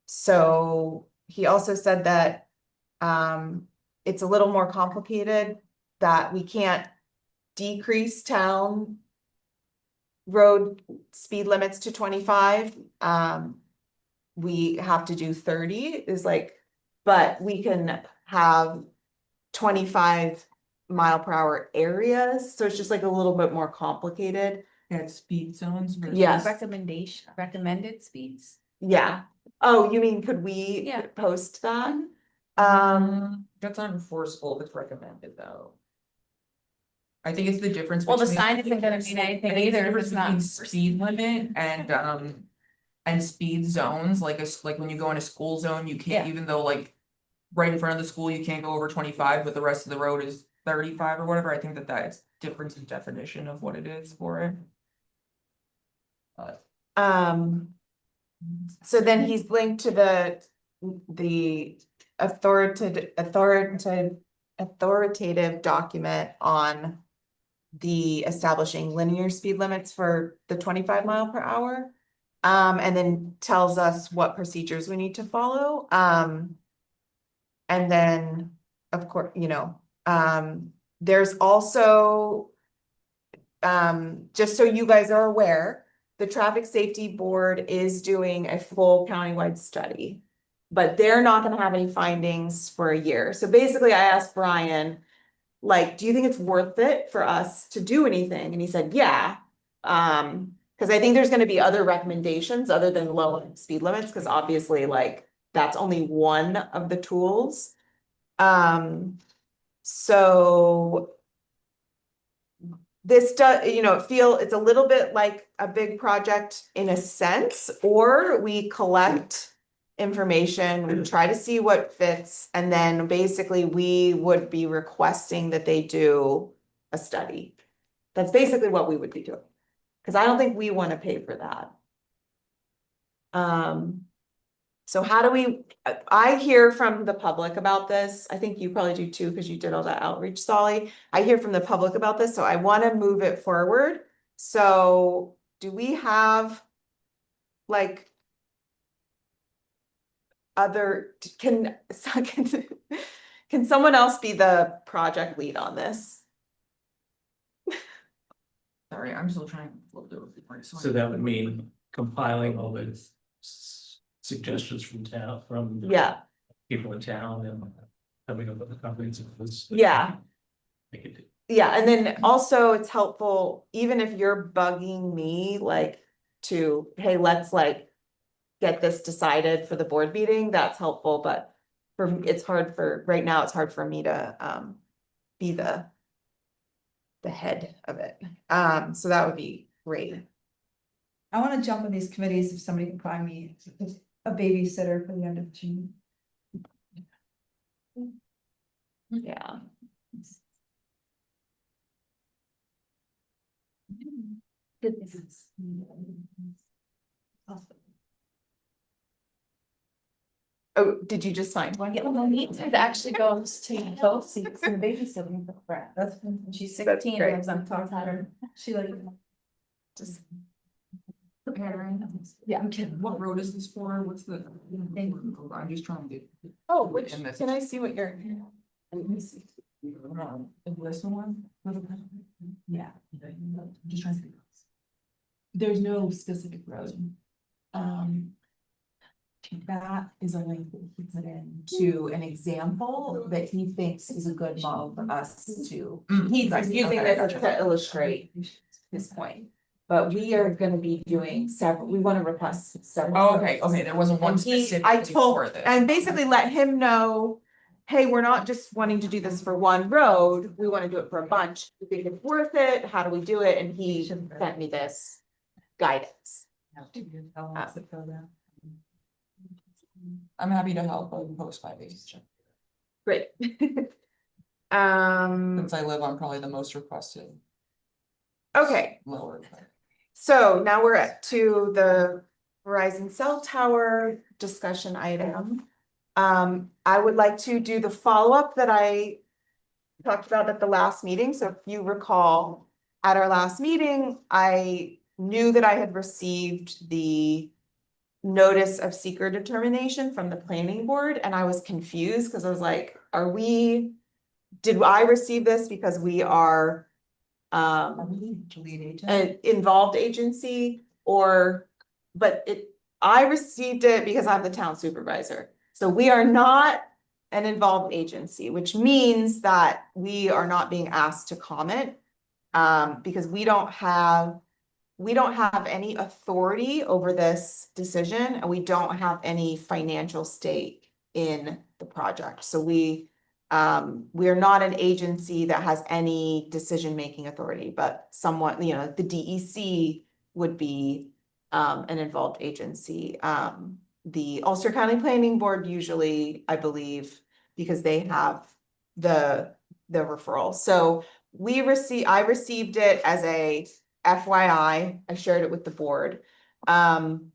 So he also said that it's a little more complicated, that we can't decrease town road speed limits to 25. We have to do 30 is like, but we can have 25-mile-per-hour areas. So it's just like a little bit more complicated. Yeah, speed zones versus. Yes. Recommended speeds. Yeah. Oh, you mean, could we Yeah. post that? That's not enforceable, it's recommended though. I think it's the difference. Well, the between- sign isn't gonna mean anything I think it's the either if it's difference not. between speed limit and speed zones, like like when you go in a school zone, you can't, Yeah. even though like. Right in front of the school, you can't go over 25, but the rest of the road is 35 or whatever. I think that's difference in definition of what it is for it. So then he's linked to the authoritative document on the establishing linear speed limits for the 25-mile-per-hour. And then tells us what procedures we need to follow. And then, of course, there's also, just so you guys are aware, the Traffic Safety Board is doing a full countywide study, but they're not gonna have any findings for a year. So basically I asked Brian, like, do you think it's worth it for us to do anything? And he said, yeah. Because I think there's gonna be other recommendations other than lowering speed limits, because obviously like that's only one of the tools. So this does, it's a little bit like a big project in a sense, or we collect information, we try to see what fits, and then basically we would be requesting that they do a study. That's basically what we would be doing, because I don't think we want to pay for that. So how do we, I hear from the public about this. I think you probably do too, because you did all that outreach, Solly. I hear from the public about this, so I want to move it forward. So do we have like can someone else be the project lead on this? Sorry, I'm still trying to flip the report. So that would mean compiling all the suggestions from town, from Yeah, people in town, and coming up with a comprehensive list. yeah. They could do. Yeah, and then also it's helpful, even if you're bugging me, like to, hey, let's like get this decided for the board meeting, that's helpful, but it's hard for, right now, it's hard for me to be the head of it. So that would be great. I want to jump on these committees if somebody can find me a babysitter for the end of June. Yeah. Oh, did you just find one? It actually goes to both seats and babysitting for Brett. That's She's That's 16, great. lives on top of her. she like. Just Yeah, I'm kidding. What road is this for? What's the? I'm just trying to get. Oh, which, And this- can I see what you're? Let me see. Come on, is this the one? Yeah. I'm just trying to. there's no specific road. That is a link that he put in to an example that he thinks is a good model for us to. He's using this to illustrate his point. But we are gonna be doing several, we wanna request several. Oh, okay, there wasn't one And specific. I told, and basically let him know, hey, we're not just wanting to do this for one road, we wanna do it for a bunch. You think it's worth it? How do we do it? And he sent me this guidance. I'm happy to help post 5 days. Great. Since I live on probably the most requested Okay, lower. so now we're to the Verizon cell tower discussion item. I would like to do the follow-up that I talked about at the last meeting. So if you recall, at our last meeting, I knew that I had received the notice of seeker determination from the planning board, and I was confused because I was like, did I receive this because we are an involved agency, I received it because I'm the town supervisor. So we are not an involved agency, which means that we are not being asked to comment. Because we don't have any authority over this decision, and we don't have any financial stake in the project. So we are not an agency that has any decision-making authority, but someone, the DEC would be an involved agency. The Ulster County Planning Board usually, I believe, because they have the referral. So I received it as a FYI, I shared it with the board. And,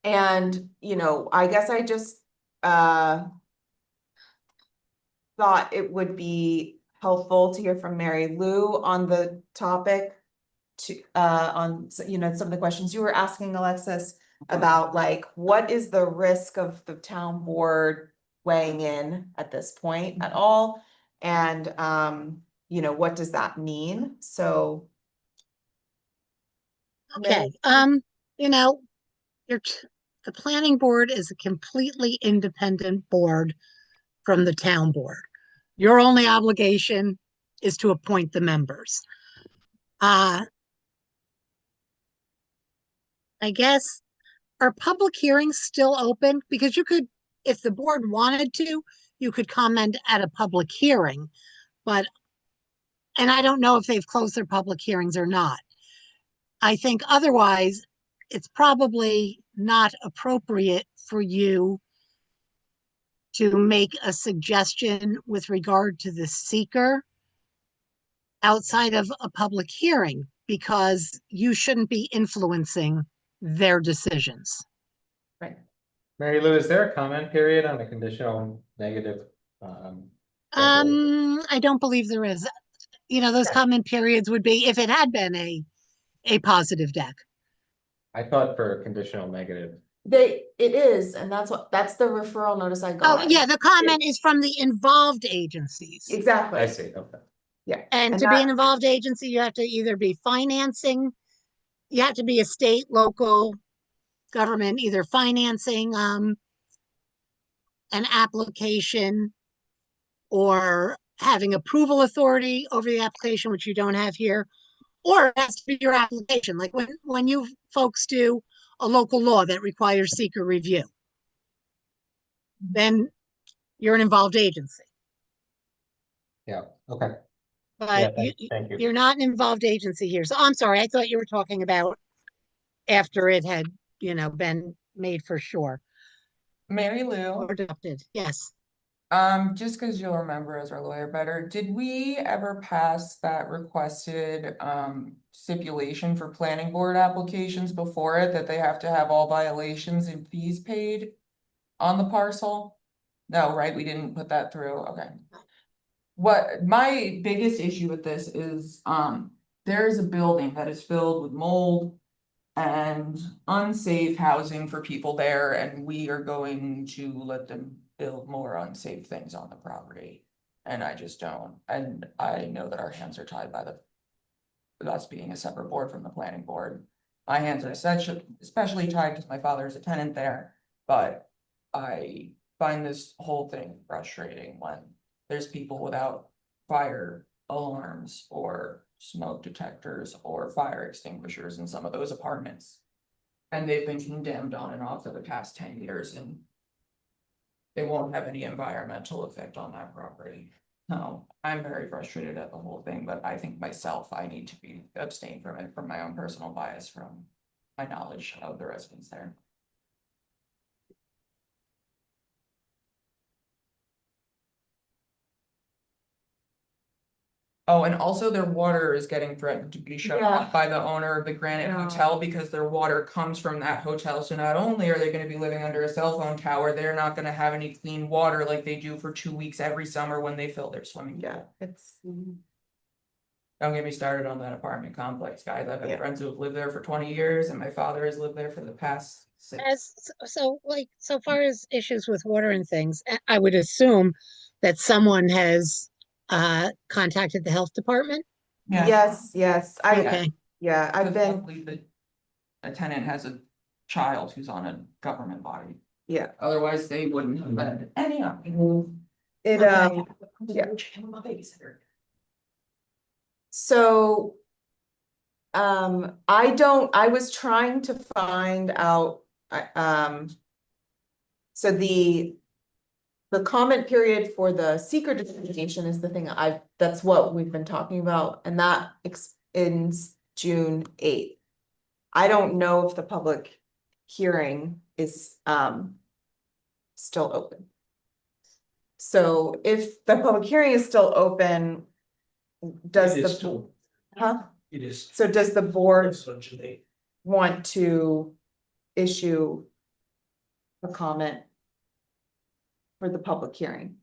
I guess I just thought it would be helpful to hear from Mary Lou on the topic on, some of the questions you were asking, Alexis, about like, what is the risk of the town board weighing in at this point at all? And, what does that mean? So. Okay, the planning board is a completely independent board from the town board. Your only obligation is to appoint the members. I guess, are public hearings still open? Because you could, if the board wanted to, you could comment at a public hearing, and I don't know if they've closed their public hearings or not. I think otherwise, it's probably not appropriate for you to make a suggestion with regard to the seeker outside of a public hearing, because you shouldn't be influencing their decisions. Right. Mary Lou, is there a comment period on the conditional negative? I don't believe there is. Those comment periods would be if it had been a positive deck. I thought for conditional negative. It is, and that's the referral notice I got. Oh, yeah, the comment is from the involved agencies. Exactly. I see, okay. Yeah. And to be an involved agency, you have to either be financing, you have to be a state, local government, either financing an application or having approval authority over the application, which you don't have here, or it has to be your application. Like when you folks do a local law that requires seeker review, then you're an involved agency. Yeah, okay. But thank you. You're not an involved agency here. So I'm sorry, I thought you were talking about after it had, been made for sure. Mary Lou, Or adopted, yes. just because you'll remember as our lawyer better, did we ever pass that requested stipulation for planning board applications before it, that they have to have all violations and fees paid on the parcel? No, right? We didn't put that through. Okay. What my biggest issue with this is, there is a building that is filled with mold and unsafe housing for people there, and we are going to let them build more unsafe things on the property. And I just don't, and I know that our hands are tied by the us being a separate board from the planning board. My hands are especially tied because my father is a tenant there, but I find this whole thing frustrating when there's people without fire alarms or smoke detectors or fire extinguishers in some of those apartments. And they've been condemned on and off for the past 10 years and they won't have any environmental effect on that property. No, I'm very frustrated at the whole thing, but I think myself, I need to be abstain from it from my own personal bias from my knowledge of the residents there. Oh, and also their water is getting threatened to be shut off by the owner of the Granite Hotel because their water comes from that hotel. So not only are they gonna be living under a cell phone tower, they're not gonna have any clean water like they do for 2 weeks every summer when they fill their swimming pool. Yeah, it's. Don't get me started on that apartment complex, guys. I've had friends who have lived there for 20 years and my father has lived there for the past 6. So like, so far as issues with water and things, I would assume that someone has contacted the health department. Yes, Okay. I've been, Luckily, a tenant has a child who's on a government body. yeah, Otherwise, they wouldn't have had any of it, yeah. So. I was trying to find out, so the comment period for the seeker determination is the thing that's what we've been talking about, and that ends June 8th. I don't know if the public hearing is, still open. So if the public hearing is still open, does huh? It is. So does the board Essentially. want to issue a comment for the public hearing?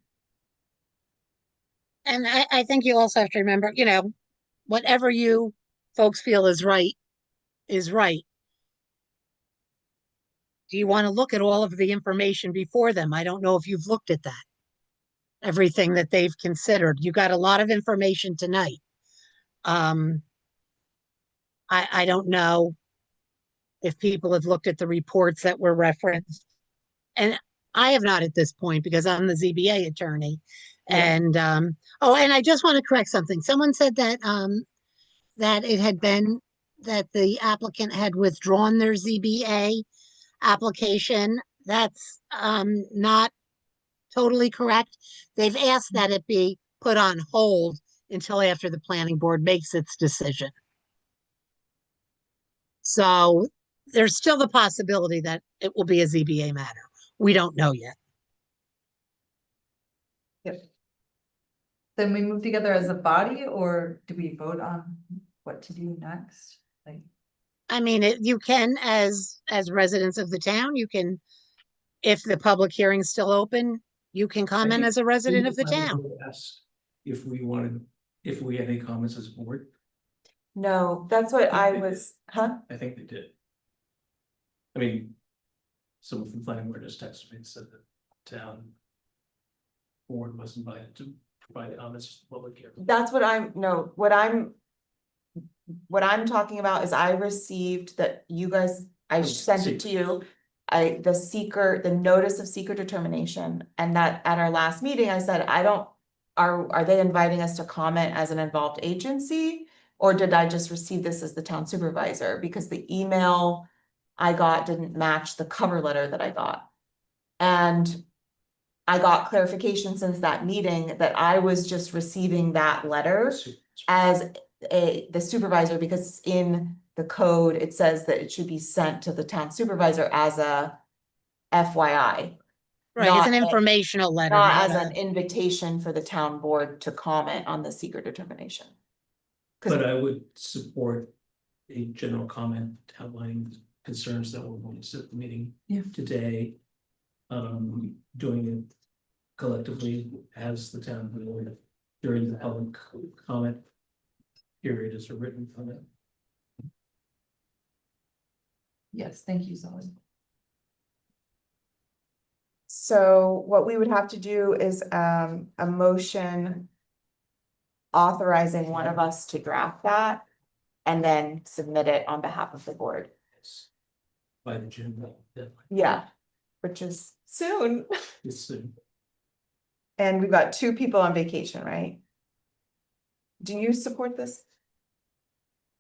And I think you also have to remember, whatever you folks feel is right. Do you want to look at all of the information before them? I don't know if you've looked at that. Everything that they've considered. You got a lot of information tonight. I don't know if people have looked at the reports that were referenced. And I have not at this point because I'm the ZBA attorney. And and I just want to correct something. Someone said that that it had been that the applicant had withdrawn their ZBA application. That's not totally correct. They've asked that it be put on hold until after the planning board makes its decision. So there's still the possibility that it will be a ZBA matter. We don't know yet. Then we move together as a body, or do we vote on what to do next? Like, I mean, you can, as residents of the town, you can, if the public hearing's still open, you can comment as a resident of the town. If we had any comments as a board. No, that's what I was, huh? I think they did. I mean, someone from planning board just texted me and said that town board was invited to provide comments to the public hearing. That's what what I'm talking about is I received that you guys, I sent it to you. The notice of seeker determination, and that at our last meeting, I said, are they inviting us to comment as an involved agency? Or did I just receive this as the town supervisor? Because the email I got didn't match the cover letter that I got. And I got clarification since that meeting that I was just receiving that letter as the supervisor, because in the code, it says that it should be sent to the town supervisor as a FYI. Right, it's an informational letter. Not as an invitation for the town board to comment on the seeker determination. But I would support a general comment outlining the concerns that were voiced at the meeting today. Doing it collectively as the town board during the public comment period as a written comment. yes, thank you, Zoe. So what we would have to do is a motion authorizing one of us to draft that. and then submit it on behalf of the board. By the June deadline. Yeah, which is soon. It's soon. And we've got 2 people on vacation, right? Do you support this?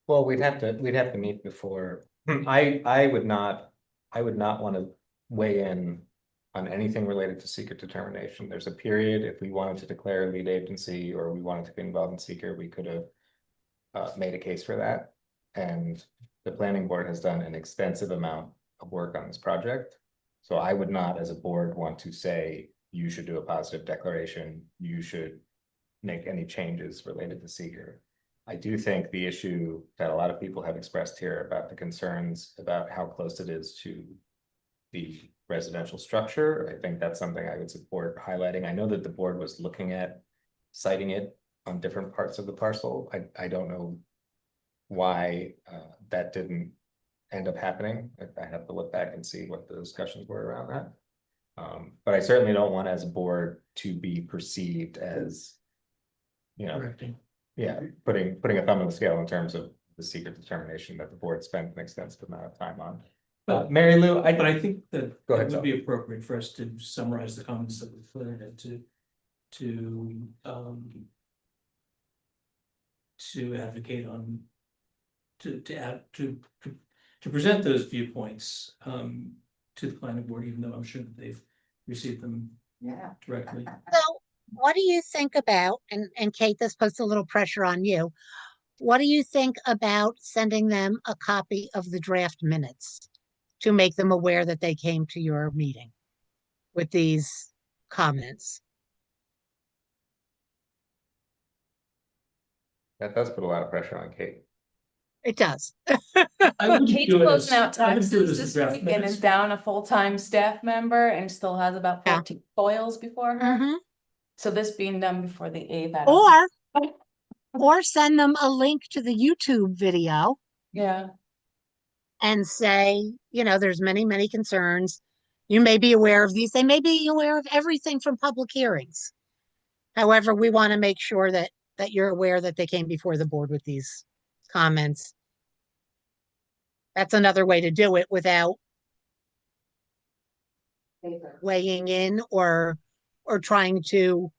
Well, we'd have to meet before, I would not want to weigh in on anything related to seeker determination. There's a period, if we wanted to declare a lead agency or we wanted to be involved in seeker, we could have made a case for that. And the planning board has done an extensive amount of work on this project. So I would not, as a board, want to say, you should do a positive declaration, you should make any changes related to seeker. I do think the issue that a lot of people have expressed here about the concerns about how close it is to the residential structure, I think that's something I would support highlighting. I know that the board was looking at citing it on different parts of the parcel. I don't know why that didn't end up happening. I have to look back and see what the discussions were around that. But I certainly don't want as a board to be perceived as, you know, Correcting. yeah, putting a thumb on the scale in terms of the secret determination that the board spent an extensive amount of time on. Mary Lou, But I think that Go ahead, it Tom. would be appropriate for us to summarize the comments that we've put in it to advocate on, to present those viewpoints to the planning board, even though I'm sure that they've received them directly. So what do you think about, and Kate, this puts a little pressure on you. What do you think about sending them a copy of the draft minutes to make them aware that they came to your meeting with these comments? That does put a lot of pressure on Kate. It does. I wouldn't Kate's do it closing as- out I wouldn't do it taxes as a this draft week and minutes. is down a full-time staff member and still has about Yeah. 14 foils before her. Mhm. So this being done before the 8th. I don't- Or send them a link to the YouTube video Yeah. and say, you know, there's many, many concerns. You may be aware of these. They may be aware of everything from public hearings. However, we want to make sure that you're aware that they came before the board with these comments. That's another way to do it without weighing in or trying to,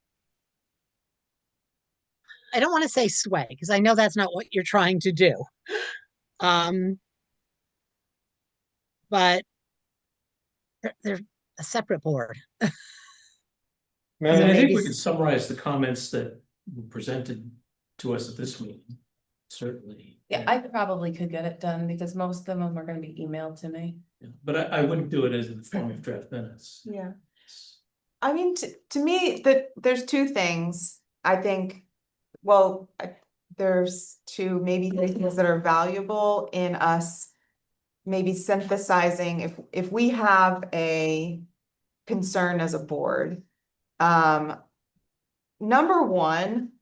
I don't want to say sway, because I know that's not what you're trying to do. But they're a separate board. I mean, I think maybe we could summarize the comments that were presented to us at this meeting, certainly. Yeah, I probably could get it done because most of them are gonna be emailed to me. Yeah, but I wouldn't do it as in the form of draft minutes. Yeah. I mean, to me, there's 2 things. I think, well, there's 2 maybe things that are valuable in us maybe synthesizing if we have a concern as a board. Number 1,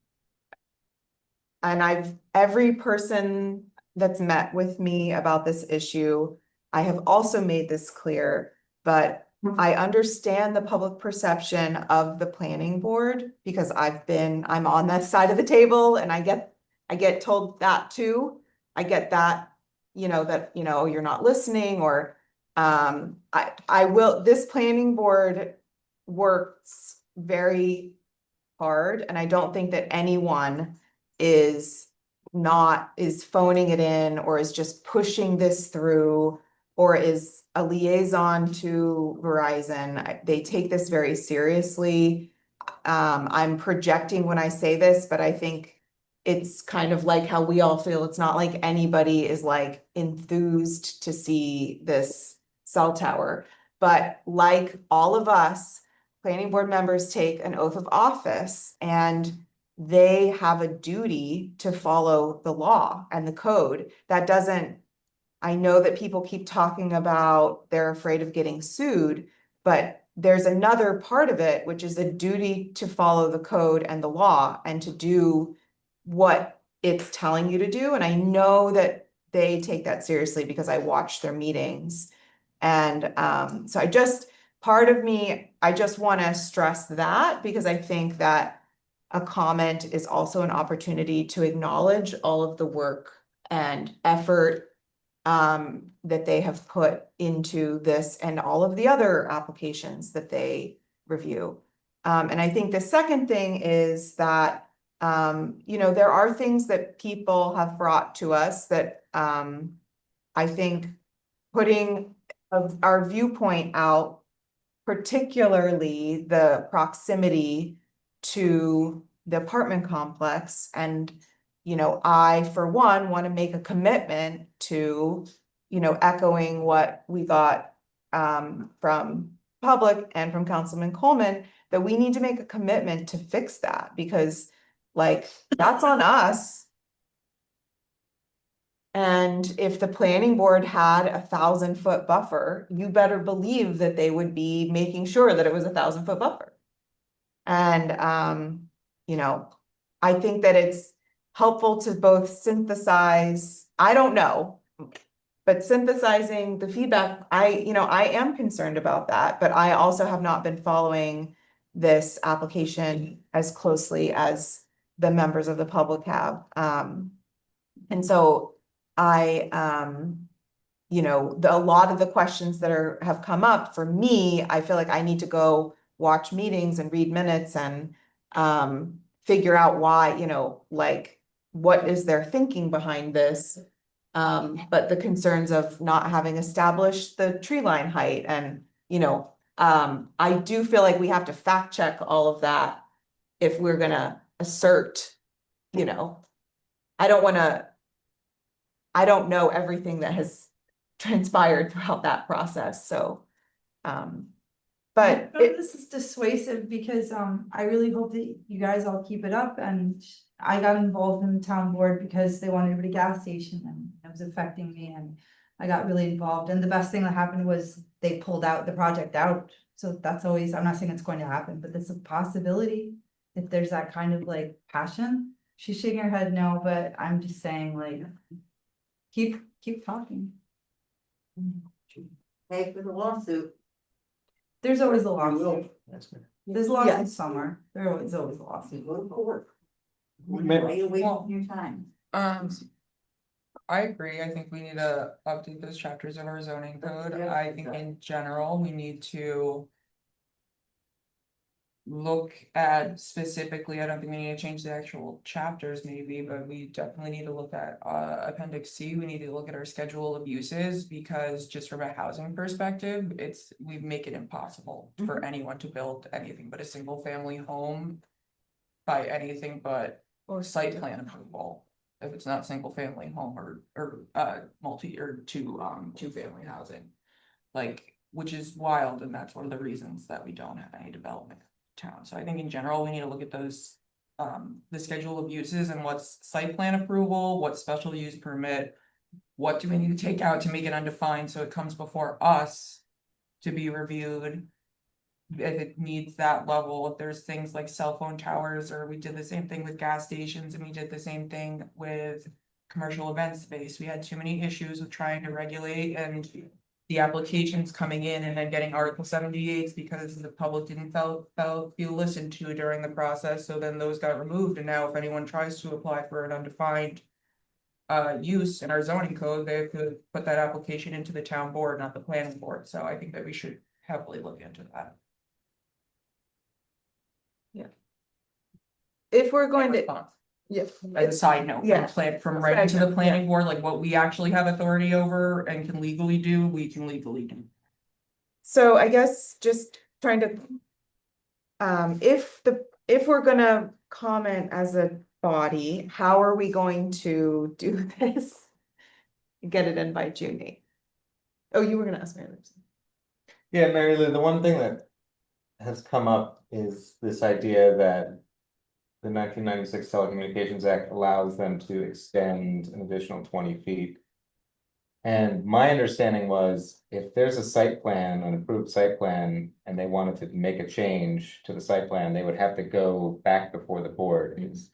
and every person that's met with me about this issue, I have also made this clear, but I understand the public perception of the planning board because I'm on that side of the table and I get told that too. I get that, you're not listening or, this planning board works very hard and I don't think that anyone is phoning it in or is just pushing this through or is a liaison to Verizon. They take this very seriously. I'm projecting when I say this, but I think it's kind of like how we all feel. It's not like anybody is like enthused to see this cell tower. But like all of us, planning board members take an oath of office and they have a duty to follow the law and the code. I know that people keep talking about they're afraid of getting sued, but there's another part of it, which is a duty to follow the code and the law and to do what it's telling you to do. And I know that they take that seriously because I watch their meetings. And so part of me, I just want to stress that because I think that a comment is also an opportunity to acknowledge all of the work and effort that they have put into this and all of the other applications that they review. And I think the second thing is that, you know, there are things that people have brought to us that, I think putting our viewpoint out, particularly the proximity to the apartment complex. And, you know, I, for one, want to make a commitment to, you know, echoing what we got from public and from Councilman Coleman, that we need to make a commitment to fix that, because like, that's on us. And if the planning board had 1,000-foot buffer, you better believe that they would be making sure that it was 1,000-foot buffer. And, you know, I think that it's helpful to both synthesize, I don't know, but synthesizing the feedback, you know, I am concerned about that, but I also have not been following this application as closely as the members of the public have. And so you know, a lot of the questions that have come up for me, I feel like I need to go watch meetings and read minutes and figure out why, you know, like, what is their thinking behind this? But the concerns of not having established the tree line height and, you know, I do feel like we have to fact check all of that if we're gonna assert, you know, I don't know everything that has transpired throughout that process, so, but This is dissuasive because, I really hope that you guys all keep it up, and I got involved in the town board because they wanted to put a gas station and it was affecting me, and I got really involved, and the best thing that happened was they pulled out the project out, so that's always, I'm not saying it's going to happen, but it's a possibility if there's that kind of like passion. She's shaking her head no, but I'm just saying, like, keep talking. Pay for the lawsuit. There's always a lawsuit. There's lawsuits Yes. somewhere. There's always a lawsuit. Go to court. May- Why are you wasting your time? I agree. I think we need to update those chapters of our zoning code. I think in general, we need to look at specifically, I don't think we need to change the actual chapters maybe, but we definitely need to look at appendix C. We need to look at our schedule of uses, because just from a housing perspective, we make it impossible for anyone to build anything but a single family home by anything but site plan approval. If it's not single family home or multi or two family housing. Like, which is wild, and that's one of the reasons that we don't have any development in town. So I think in general, we need to look at those, the schedule of uses and what's site plan approval, what's special use permit. What do we need to take out to make it undefined so it comes before us to be reviewed? If it needs that level, if there's things like cell phone towers, or we did the same thing with gas stations and we did the same thing with commercial event space. We had too many issues with trying to regulate and the applications coming in and then getting Article 78s because the public didn't feel listened to during the process. So then those got removed. And now if anyone tries to apply for an undefined use in our zoning code, they have to put that application into the town board, not the planning board. So I think that we should heavily look into that. if we're going to, yeah, As a side note, Yeah. from writing to the planning board, like what we actually have authority over and can legally do, we can legally do. so I guess just trying to. If we're gonna comment as a body, how are we going to do this? Get it in by June 8th. Oh, you were gonna ask me. Yeah, Mary Lou, the one thing that has come up is this idea that the 1996 Telecommunications Act allows them to extend an additional 20 feet. And my understanding was if there's a site plan, an approved site plan, and they wanted to make a change to the site plan, they would have to go back before the board. Does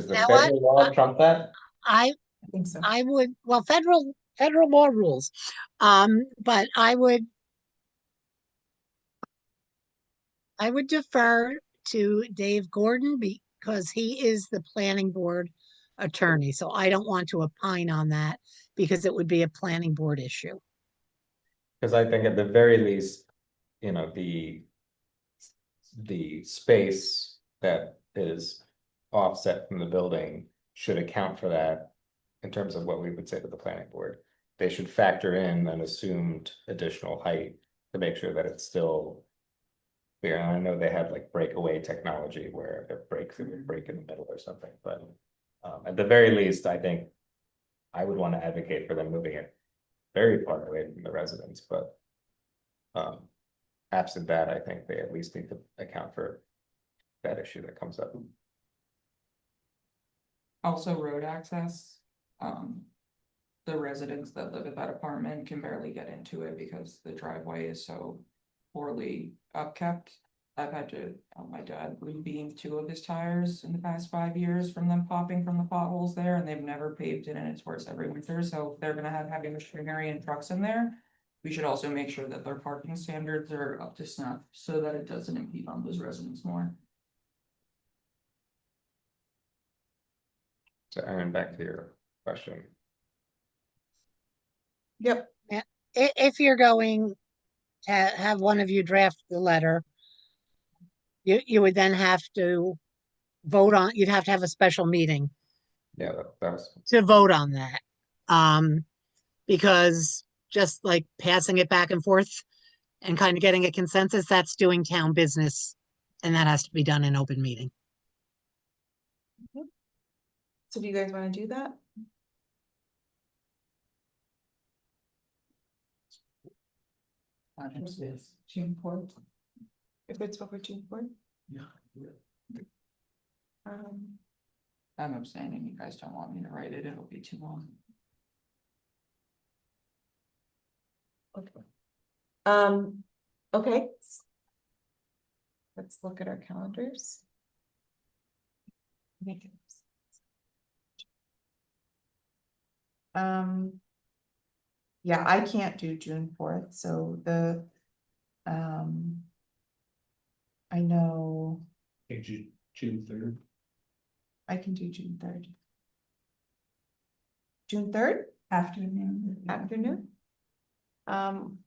the Now federal law trump that? I think so. I would, well, federal law rules, but I would defer to Dave Gordon because he is the planning board attorney, so I don't want to opine on that because it would be a planning board issue. Because I think at the very least, you know, the space that is offset from the building should account for that in terms of what we would say to the planning board. They should factor in an assumed additional height to make sure that it's still clear. And I know they have like breakaway technology where it breaks and would break in the middle or something, but at the very least, I think I would want to advocate for them moving it very far away from the residents, but absent that, I think they at least need to account for that issue that comes up. Also road access, the residents that live at that apartment can barely get into it because the driveway is so poorly upkept. I've had to, my dad beamed 2 of his tires in the past 5 years from them popping from the potholes there, and they've never paved it, and it's worse every winter, so if they're gonna have heavy machinery and trucks in there. We should also make sure that their parking standards are up to snuff, so that it doesn't impede on those residents more. So Aaron, back to your question. Yep. If you're going to have one of you draft the letter, you would then have to vote on, you'd have to have a special meeting Yeah, that was, to vote on that. Because just like passing it back and forth and kind of getting a consensus, that's doing town business. And that has to be done in open meeting. So do you guys wanna do that? June 4th. If it's over June 4th? Yeah. Um, I'm abstaining, you guys don't want me to write it, it'll be too long. okay. Let's look at our calendars. Yeah, I can't do June 4th, so I know June 3rd. I can do June 3rd. June 3rd? Afternoon?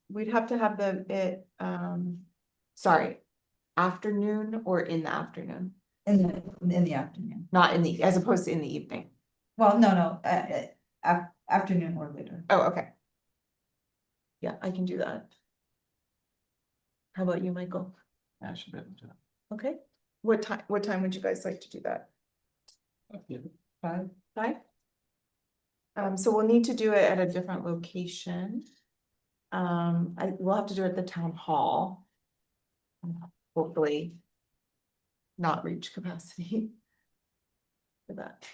We'd have to have sorry, afternoon or in the afternoon, In the afternoon. not as opposed to in the evening. Well, no, afternoon or later. Oh, okay. Yeah, I can do that. How about you, Michael? I should be able to. Okay, what time would you guys like to do that? 5. 5? So we'll need to do it at a different location. We'll have to do it at the town hall. Hopefully. Not reach capacity. For that.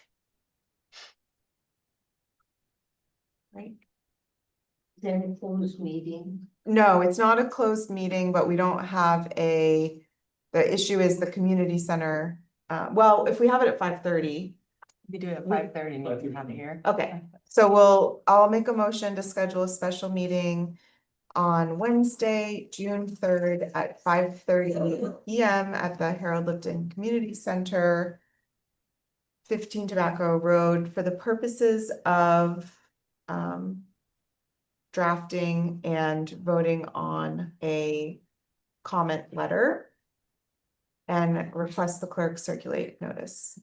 Right? There a closed meeting? No, it's not a closed meeting, but we don't have the issue is the community center. Well, if we have it at 5:30. We do it at 5:30 and you can have it here. Okay, so I'll make a motion to schedule a special meeting on Wednesday, June 3rd at 5:30 PM at the Harold Lipton Community Center, 15 Tobacco Road, for the purposes of drafting and voting on a comment letter and request the clerk circulate notice.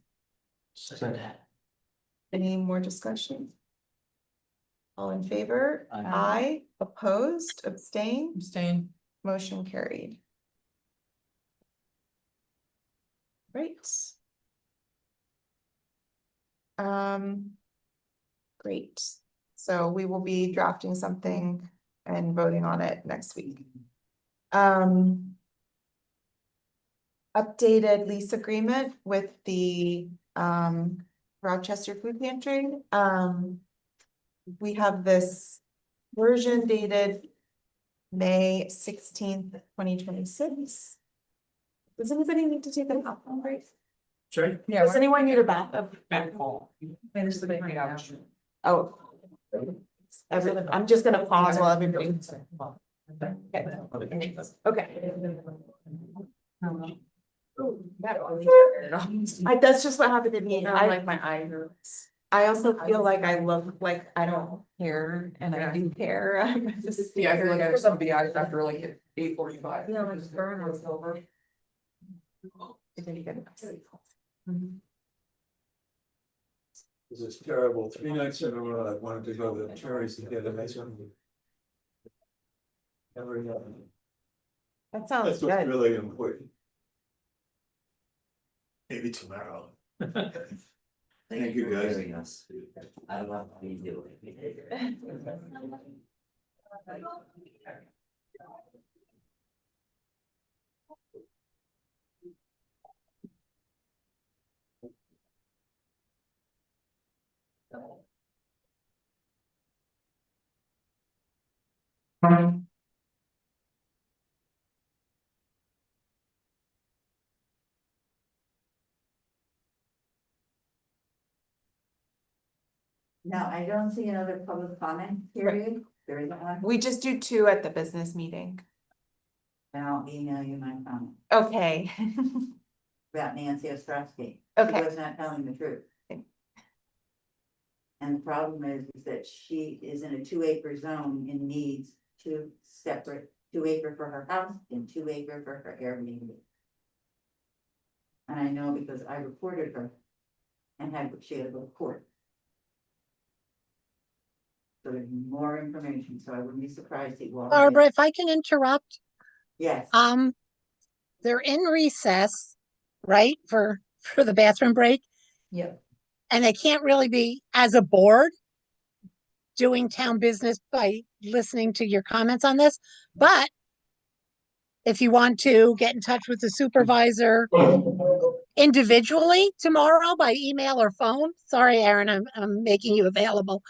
Any more discussion? All in favor? Aye. Opposed, Abstain. motion carried. Great. Great. So we will be drafting something and voting on it next week. Updated lease agreement with the Rochester Food Pantry. We have this version dated May 16th, 2026. Does anybody need to take a bathroom break? Sorry? Yeah. Does anyone need a bathroom? Oh. I'm just gonna pause while everybody. Okay. That's just what happened to me. Like my eye hurts. I also feel like I look like I don't care and I do care. I'm just. Yeah, I feel like I have somebody eyes after like 8:45. Yeah, like burn or silver. This is terrible. 3 nights in a row, I wanted to go to the Cherries to get a nice one. Never happened. That sounds That's what's good. really important. Maybe tomorrow. Thank you, guys. I love how you do it. No, I don't see another public comment period. There isn't one. We just do 2 at the business meeting. And I'll email you my comment Okay. about Nancy Ostrowski. Okay. She was not telling the truth. And the problem is that she is in a 2-acre zone and needs 2 separate, 2-acre for her house and 2-acre for her Airbnb. And I know because I reported her and she had to go to court. So there's more information, so I wouldn't be surprised if Walter. Barbara, if I can interrupt, Yes. they're in recess, right, for the bathroom break, Yep. and they can't really be, as a board, doing town business by listening to your comments on this, but if you want to get in touch with the supervisor individually tomorrow by email or phone, sorry, Aaron, I'm making you available.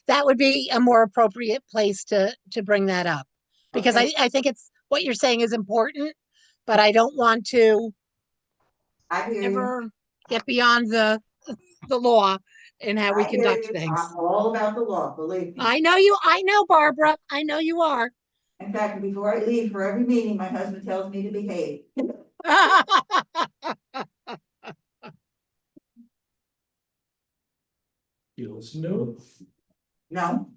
That would be a more appropriate place to bring that up. Because Okay. I think it's, what you're saying is important, but I don't want to I hear you. ever get beyond the law and how we I hear conduct you. things. I'm all about the law, believe me. I know, Barbara, I know you are. In fact, before I leave for every meeting, my husband tells me to behave. You listen to it? No.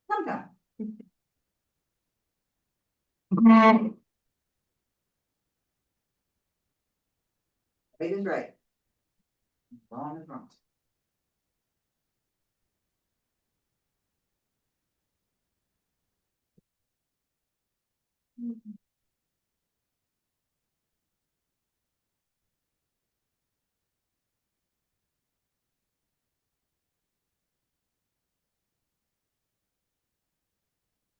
Sometimes. Right is right. Wrong is wrong.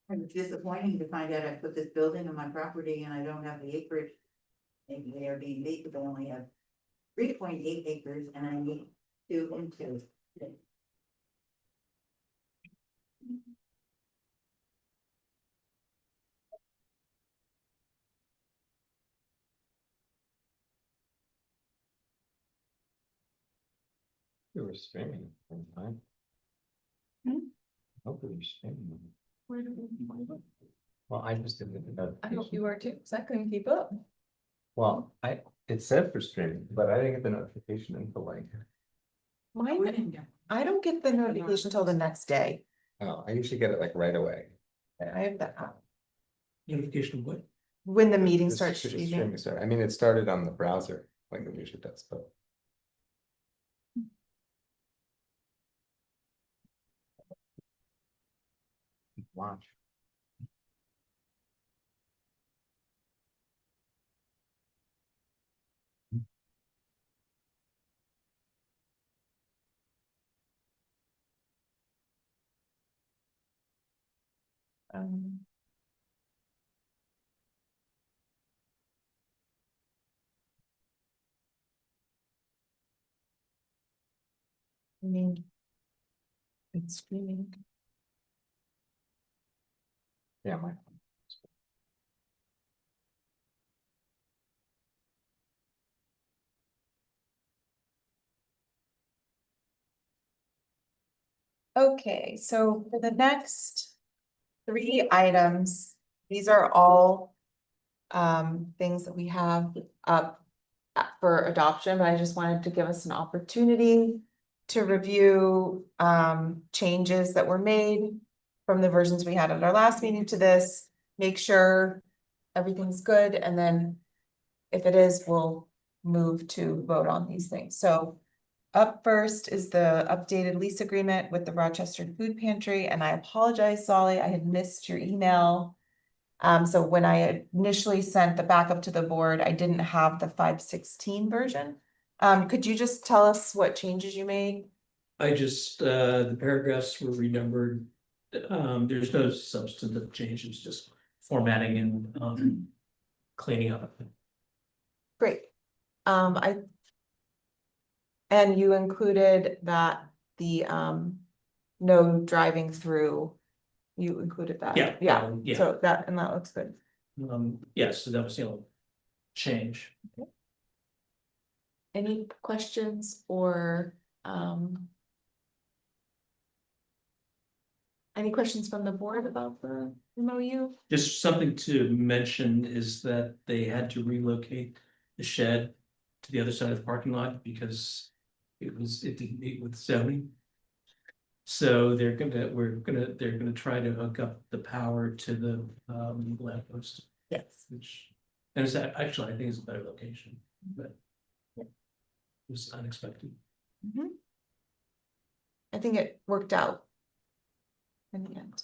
It's disappointing to find out I put this building on my property and I don't have the acreage. Maybe the Airbnb, because I only have 3.8 acres and I need 2 and 2. We were streaming one time. Hope we were streaming. Where do we find it? Well, I just didn't. I hope you are too, because I couldn't keep up. Well, it said for streaming, but I didn't get the notification until like, Mine, I don't get the notification till the next day. oh, I usually get it like right away. I have that app. Notification of what? When the meeting The starts streaming streaming. started. I mean, it started on the browser like it usually does, but. Watch. Um, I mean, it's streaming. Yeah, my. Okay, so for the next 3 items, these are all things that we have up for adoption, but I just wanted to give us an opportunity to review changes that were made from the versions we had at our last meeting to this, make sure everything's good, and then if it is, we'll move to vote on these things. So up first is the updated lease agreement with the Rochester Food Pantry, and I apologize, Solly, I had missed your email. So when I initially sent the backup to the board, I didn't have the 516 version. Could you just tell us what changes you made? I just, the paragraphs were renumbered. There's no substantive changes, just formatting and cleaning up. Great. And you included that the no driving through, you included that. Yeah, Yeah, yeah. so that looks good. Yes, so that was the only change. Any questions or any questions from the board about the MOU? Just something to mention is that they had to relocate the shed to the other side of the parking lot because it didn't meet with zoning. So they're gonna try to hook up the power to the lamppost. Yes. Which, and it's actually, I think it's a better location, but it was unexpected. I think it worked out in the end.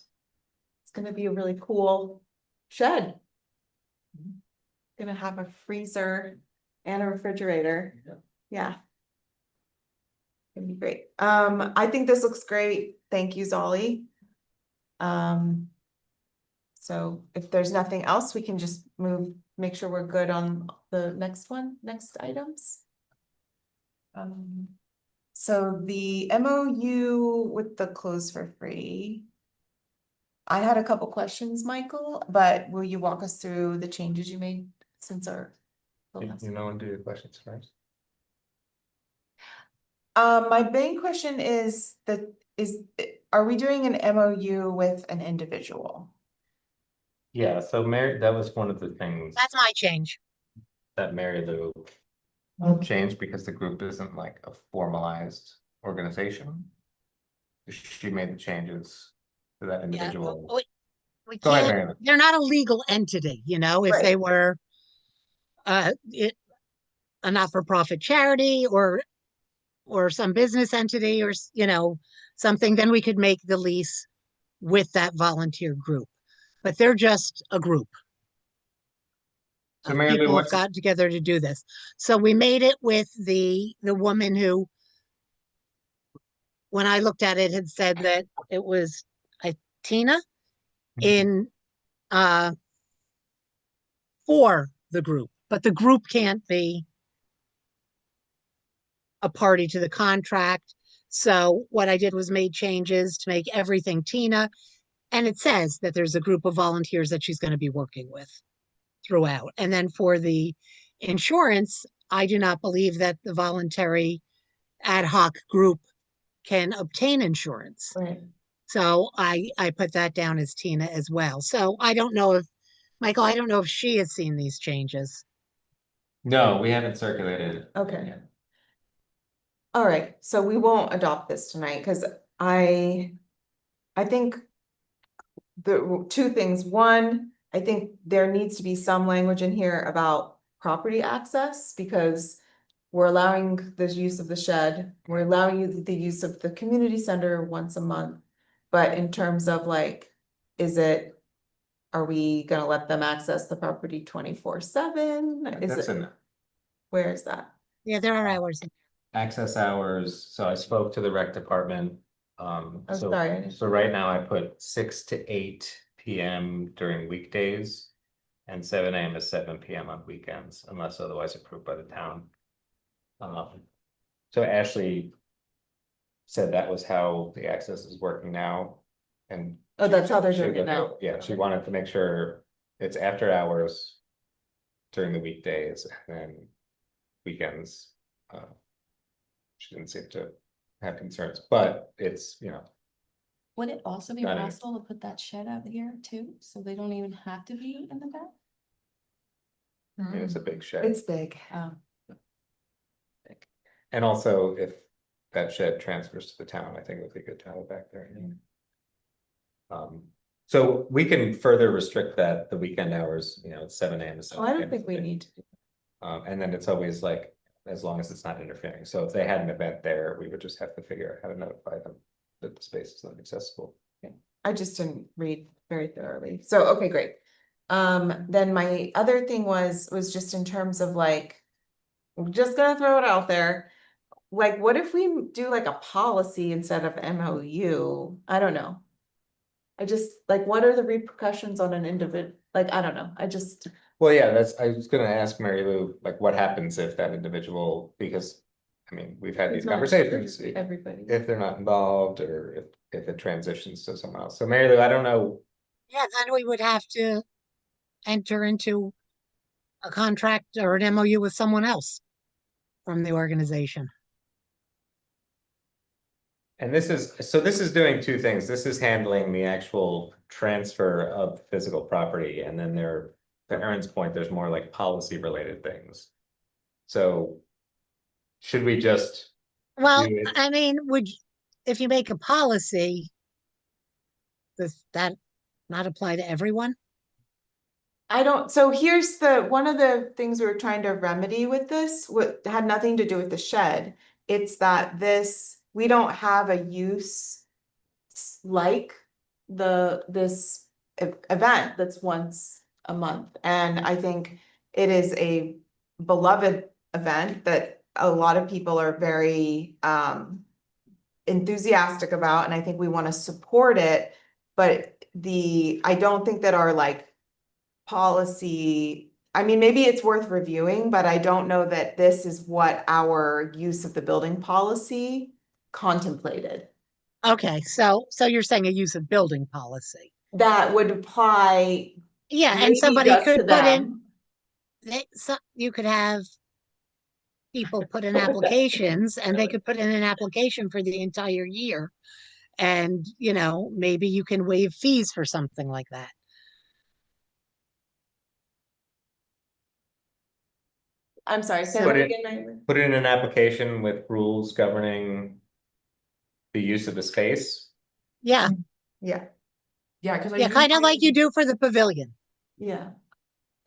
It's gonna be a really cool shed. Gonna have a freezer and a refrigerator. Yeah. Gonna be great. I think this looks great. Thank you, Zolly. So if there's nothing else, we can just make sure we're good on the next items. So the MOU with the clothes for free. I had a couple questions, Michael, but will you walk us through the changes you made since our? You know, and do your questions first. My main question is are we doing an MOU with an individual? Yeah, so Mary, that was one of the things That's my change. that Mary Lou changed because the group isn't like a formalized organization. She made the changes to that individual. We Go ahead, can't, Mary Lou. they're not a legal entity, you know, if they were a not-for-profit charity or some business entity or, you know, something, then we could make the lease with that volunteer group. But they're just a group. So Mary Lou, People have gotten together to do this. So we made it with the woman who, when I looked at it, had said that it was Tina in for the group, but the group can't be a party to the contract. So what I did was made changes to make everything Tina, and it says that there's a group of volunteers that she's going to be working with throughout. And then for the insurance, I do not believe that the voluntary ad hoc group can obtain insurance. Right. So I put that down as Tina as well. So I don't know if, Michael, I don't know if she has seen these changes. No, we haven't circulated. Okay. Yet. All right, so we won't adopt this tonight because I think the two things. One, I think there needs to be some language in here about property access because we're allowing the use of the shed. We're allowing you the use of the community center once a month. But in terms of like, are we gonna let them access the property 24/7? That's in there. Where is that? Yeah, there are hours. Access hours, so I spoke to the rec department. Sorry. So right now I put 6 to 8 PM during weekdays. And 7 AM to 7 PM on weekends, unless otherwise approved by the town. So Ashley said that was how the access is working now. And Oh, that's how they're she doing it looked at- now. Yeah, she wanted to make sure it's after hours during the weekdays and then weekends. She didn't seem to have concerns, but it's, you know. Would it also be Got it. possible to put that shed out here too, so they don't even have to be in the back? I mean, it's a big shed. It's big. And also, if that shed transfers to the town, I think it would be good to have it back there. So we can further restrict that, the weekend hours, you know, it's 7 AM to 7 Oh, I don't PM. think we need to. And then it's always like, as long as it's not interfering. So if they had an event there, we would just have to figure out how to notify them that the space is not accessible. I just didn't read very thoroughly. So, okay, great. Then my other thing was just in terms of like, I'm just gonna throw it out there. Like, what if we do like a policy instead of MOU? I don't know. I just, like, what are the repercussions on an individual? Like, I don't know. I just, Well, yeah, I was gonna ask Mary Lou, like, what happens if that individual, because, I mean, we've had these It's not conversations. everybody. If they're not involved, or if it transitions to someone else. So Mary Lou, I don't know. Yeah, then we would have to enter into a contract or an MOU with someone else from the organization. And this is doing two things. This is handling the actual transfer of physical property, and then to Erin's point, there's more like policy related things. So should we just Well, do it? I mean, if you make a policy, does that not apply to everyone? I don't, so here's one of the things we were trying to remedy with this, what had nothing to do with the shed. It's that we don't have a use like this event that's once a month. And I think it is a beloved event that a lot of people are very enthusiastic about, and I think we want to support it. But I don't think that our like policy, I mean, maybe it's worth reviewing, but I don't know that this is what our use of the building policy contemplated. Okay, so you're saying a use of building policy. That would apply. Yeah, and maybe somebody just to could put in, them. you could have people put in applications, and they could put in an application for the entire year. And, you know, maybe you can waive fees for something like that. I'm sorry, say Put that it- again, Mary? Put in an application with rules governing the use of the space. Yeah, Yeah, Yeah, because yeah, kind of like you do for the pavilion. yeah.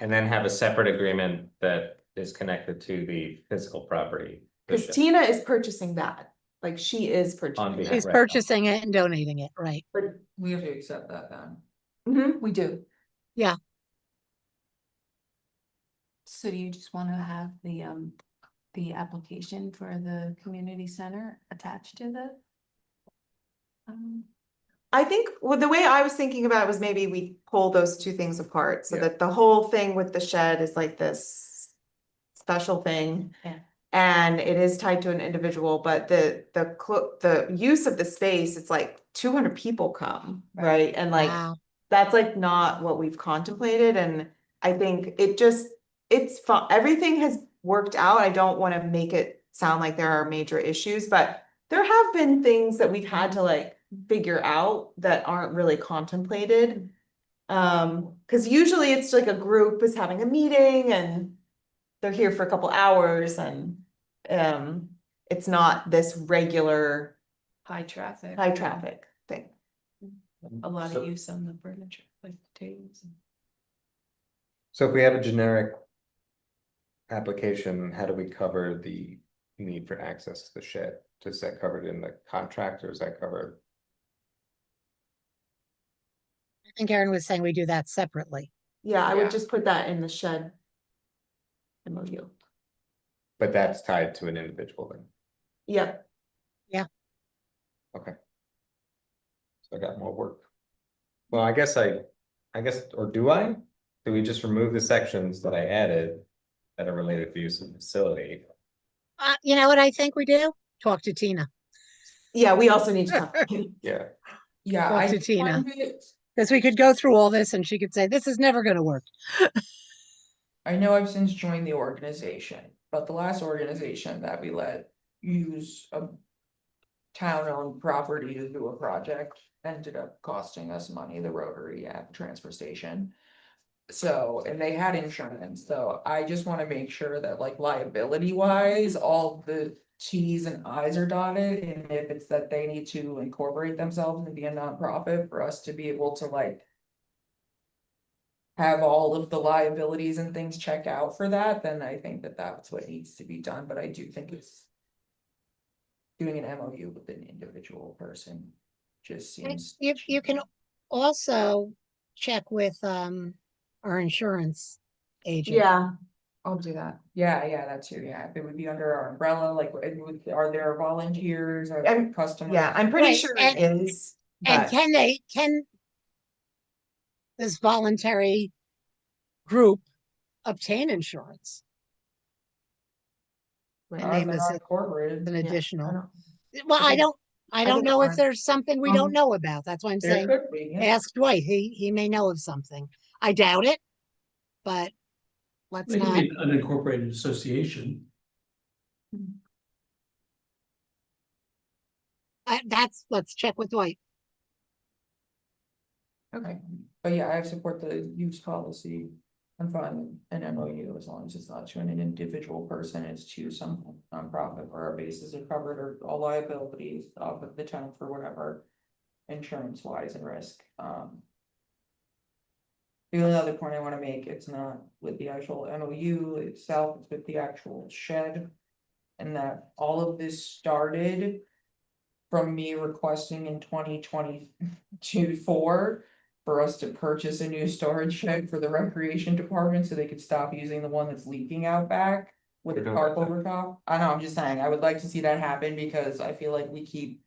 And then have a separate agreement that is connected to the physical property. Because Tina is purchasing that, like she is On purchasing. behalf- it. She's Right. purchasing it and donating it, right? But We have to accept that then. mhm. We do. So do you just want to have the application for the community center attached to the? I think, well, the way I was thinking about it was maybe we pull those two things apart, so Yeah. that the whole thing with the shed is like this special thing. Yeah. And it is tied to an individual, but the use of the space, it's like 200 people come, right? And like, Wow. that's like not what we've contemplated, and I think it's fun, everything has worked out. I don't want to make it sound like there are major issues, but there have been things that we've had to like figure out that aren't really contemplated. Because usually it's like a group is having a meeting and they're here for a couple hours, and it's not this regular High traffic. thing. A lot So- of use on the furniture, like tables. So if we have a generic application, how do we cover the need for access to the shed? Is that covered in the contract, or is that covered? I think Erin was saying we do that separately. Yeah, I Yeah. would just put that in the shed MOU. But that's tied to an individual then. Yep. Okay. So I got more work. Well, I guess, or do I? Do we just remove the sections that I added that are related to use of the facility? You know what I think we do? Talk to Tina. Yeah, we also need to talk. Yeah. Yeah, Talk I to Tina. find it- Because we could go through all this and she could say, this is never gonna work. I know I've since joined the organization, but the last organization that we let use a town-owned property to do a project ended up costing us money, the Rotary at the transfer station. So, and they had insurance, so I just wanna make sure that like liability wise, all the Ts and Is are dotted, and if it's that they need to incorporate themselves and be a nonprofit for us to be able to like. Have all of the liabilities and things check out for that, then I think that that's what needs to be done, but I do think it's. Doing an MOU with an individual person just And seems. you can also check with, our insurance agent. Yeah, I'll do that. Yeah, that too, yeah, if it would be under our umbrella, like, are there volunteers, are there I'm- customers? Yeah, I'm pretty Right, sure and- it is, And but can this voluntary group obtain insurance? And name They're this not incorporated. an I additional, don't- well, I think- don't think know if fine. there's something we don't know about, that's why I'm There saying, could be, yeah. ask Dwight, he may know of something. I doubt it, but let's They can not, be an unincorporated association. let's check with Dwight. Okay, but yeah, I support the use policy. I'm fine with an MOU as long as it's not to an individual person, it's to some nonprofit where our bases are covered or all liabilities off of the town for whatever. Insurance wise and risk, The only other point I wanna make, it's not with the actual MOU itself, it's with the actual shed. And that all of this started. From me requesting in 2022 for us to purchase a new storage shed for the recreation department so they could stop using the one that's leaking out back. With the We're doing tarp that. over top. I know, I'm just saying, I would like to see that happen because I feel like we keep.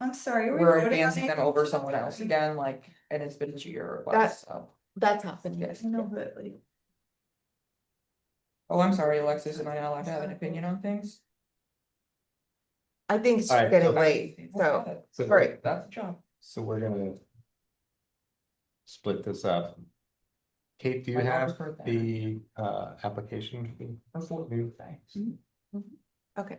I'm sorry. are we We're voting on advancing them it? over someone else again, like, and it's been a 2-year request, so. That's happened, Yes. I know, but like. Oh, I'm sorry, Alexis, am I not allowed to have an opinion on things? I think it's All right, getting so- late, so, So- right, That's a job. So we're gonna. Split this up. Kate, do you My daughter's have birthday. the application? Before- Thanks. okay.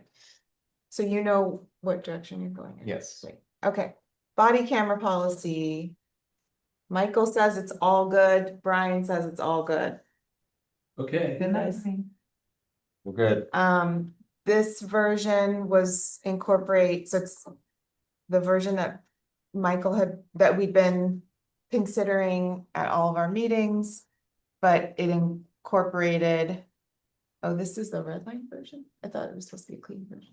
So you know what direction you're going in? Yes. Great. Okay, body camera policy. Michael says it's all good, Brian says it's all good. Okay. Nice. We're good. This version was incorporate, so it's the version that Michael that we've been considering at all of our meetings, but it incorporated. Oh, this is the red line version? I thought it was supposed to be a clean version.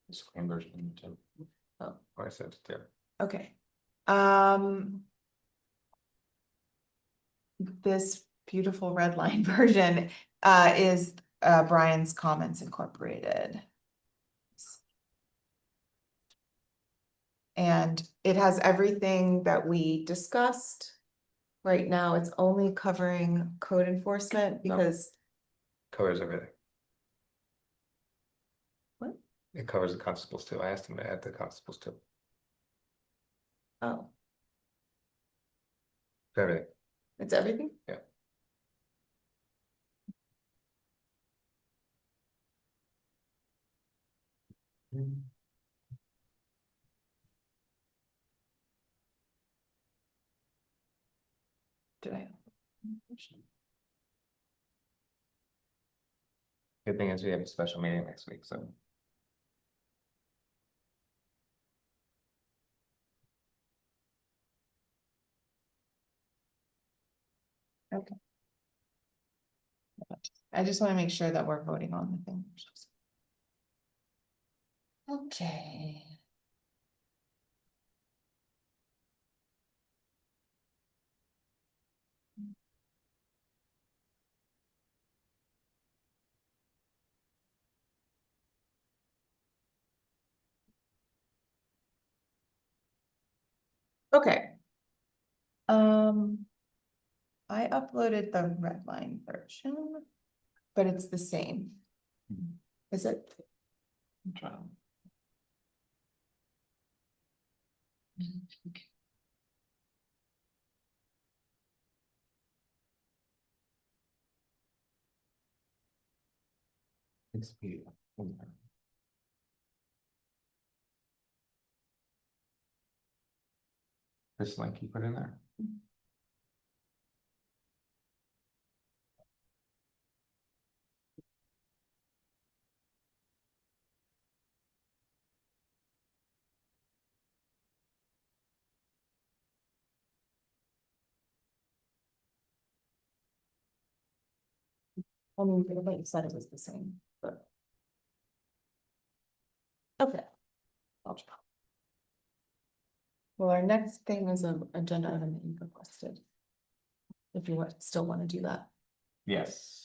This clean version too. Oh. I sent it there. Okay. This beautiful red line version is Brian's comments incorporated. And it has everything that we discussed. Right now, it's only covering code enforcement because, Covers everything. What? It covers the constables too. I asked him to add the constables too. oh, Everything. it's everything? Yeah. Did I? Good thing is we have a special meeting next week, so. Okay. I just want to make sure that we're voting on the thing. Okay. Okay. I uploaded the red line version, but it's the same. Is it? I'm trying. It's beautiful. This link you put in there. I mean, everybody said it was the same, but. Okay. I'll try. Well, our next thing is an agenda item that you requested. If you still want to do that. Yes.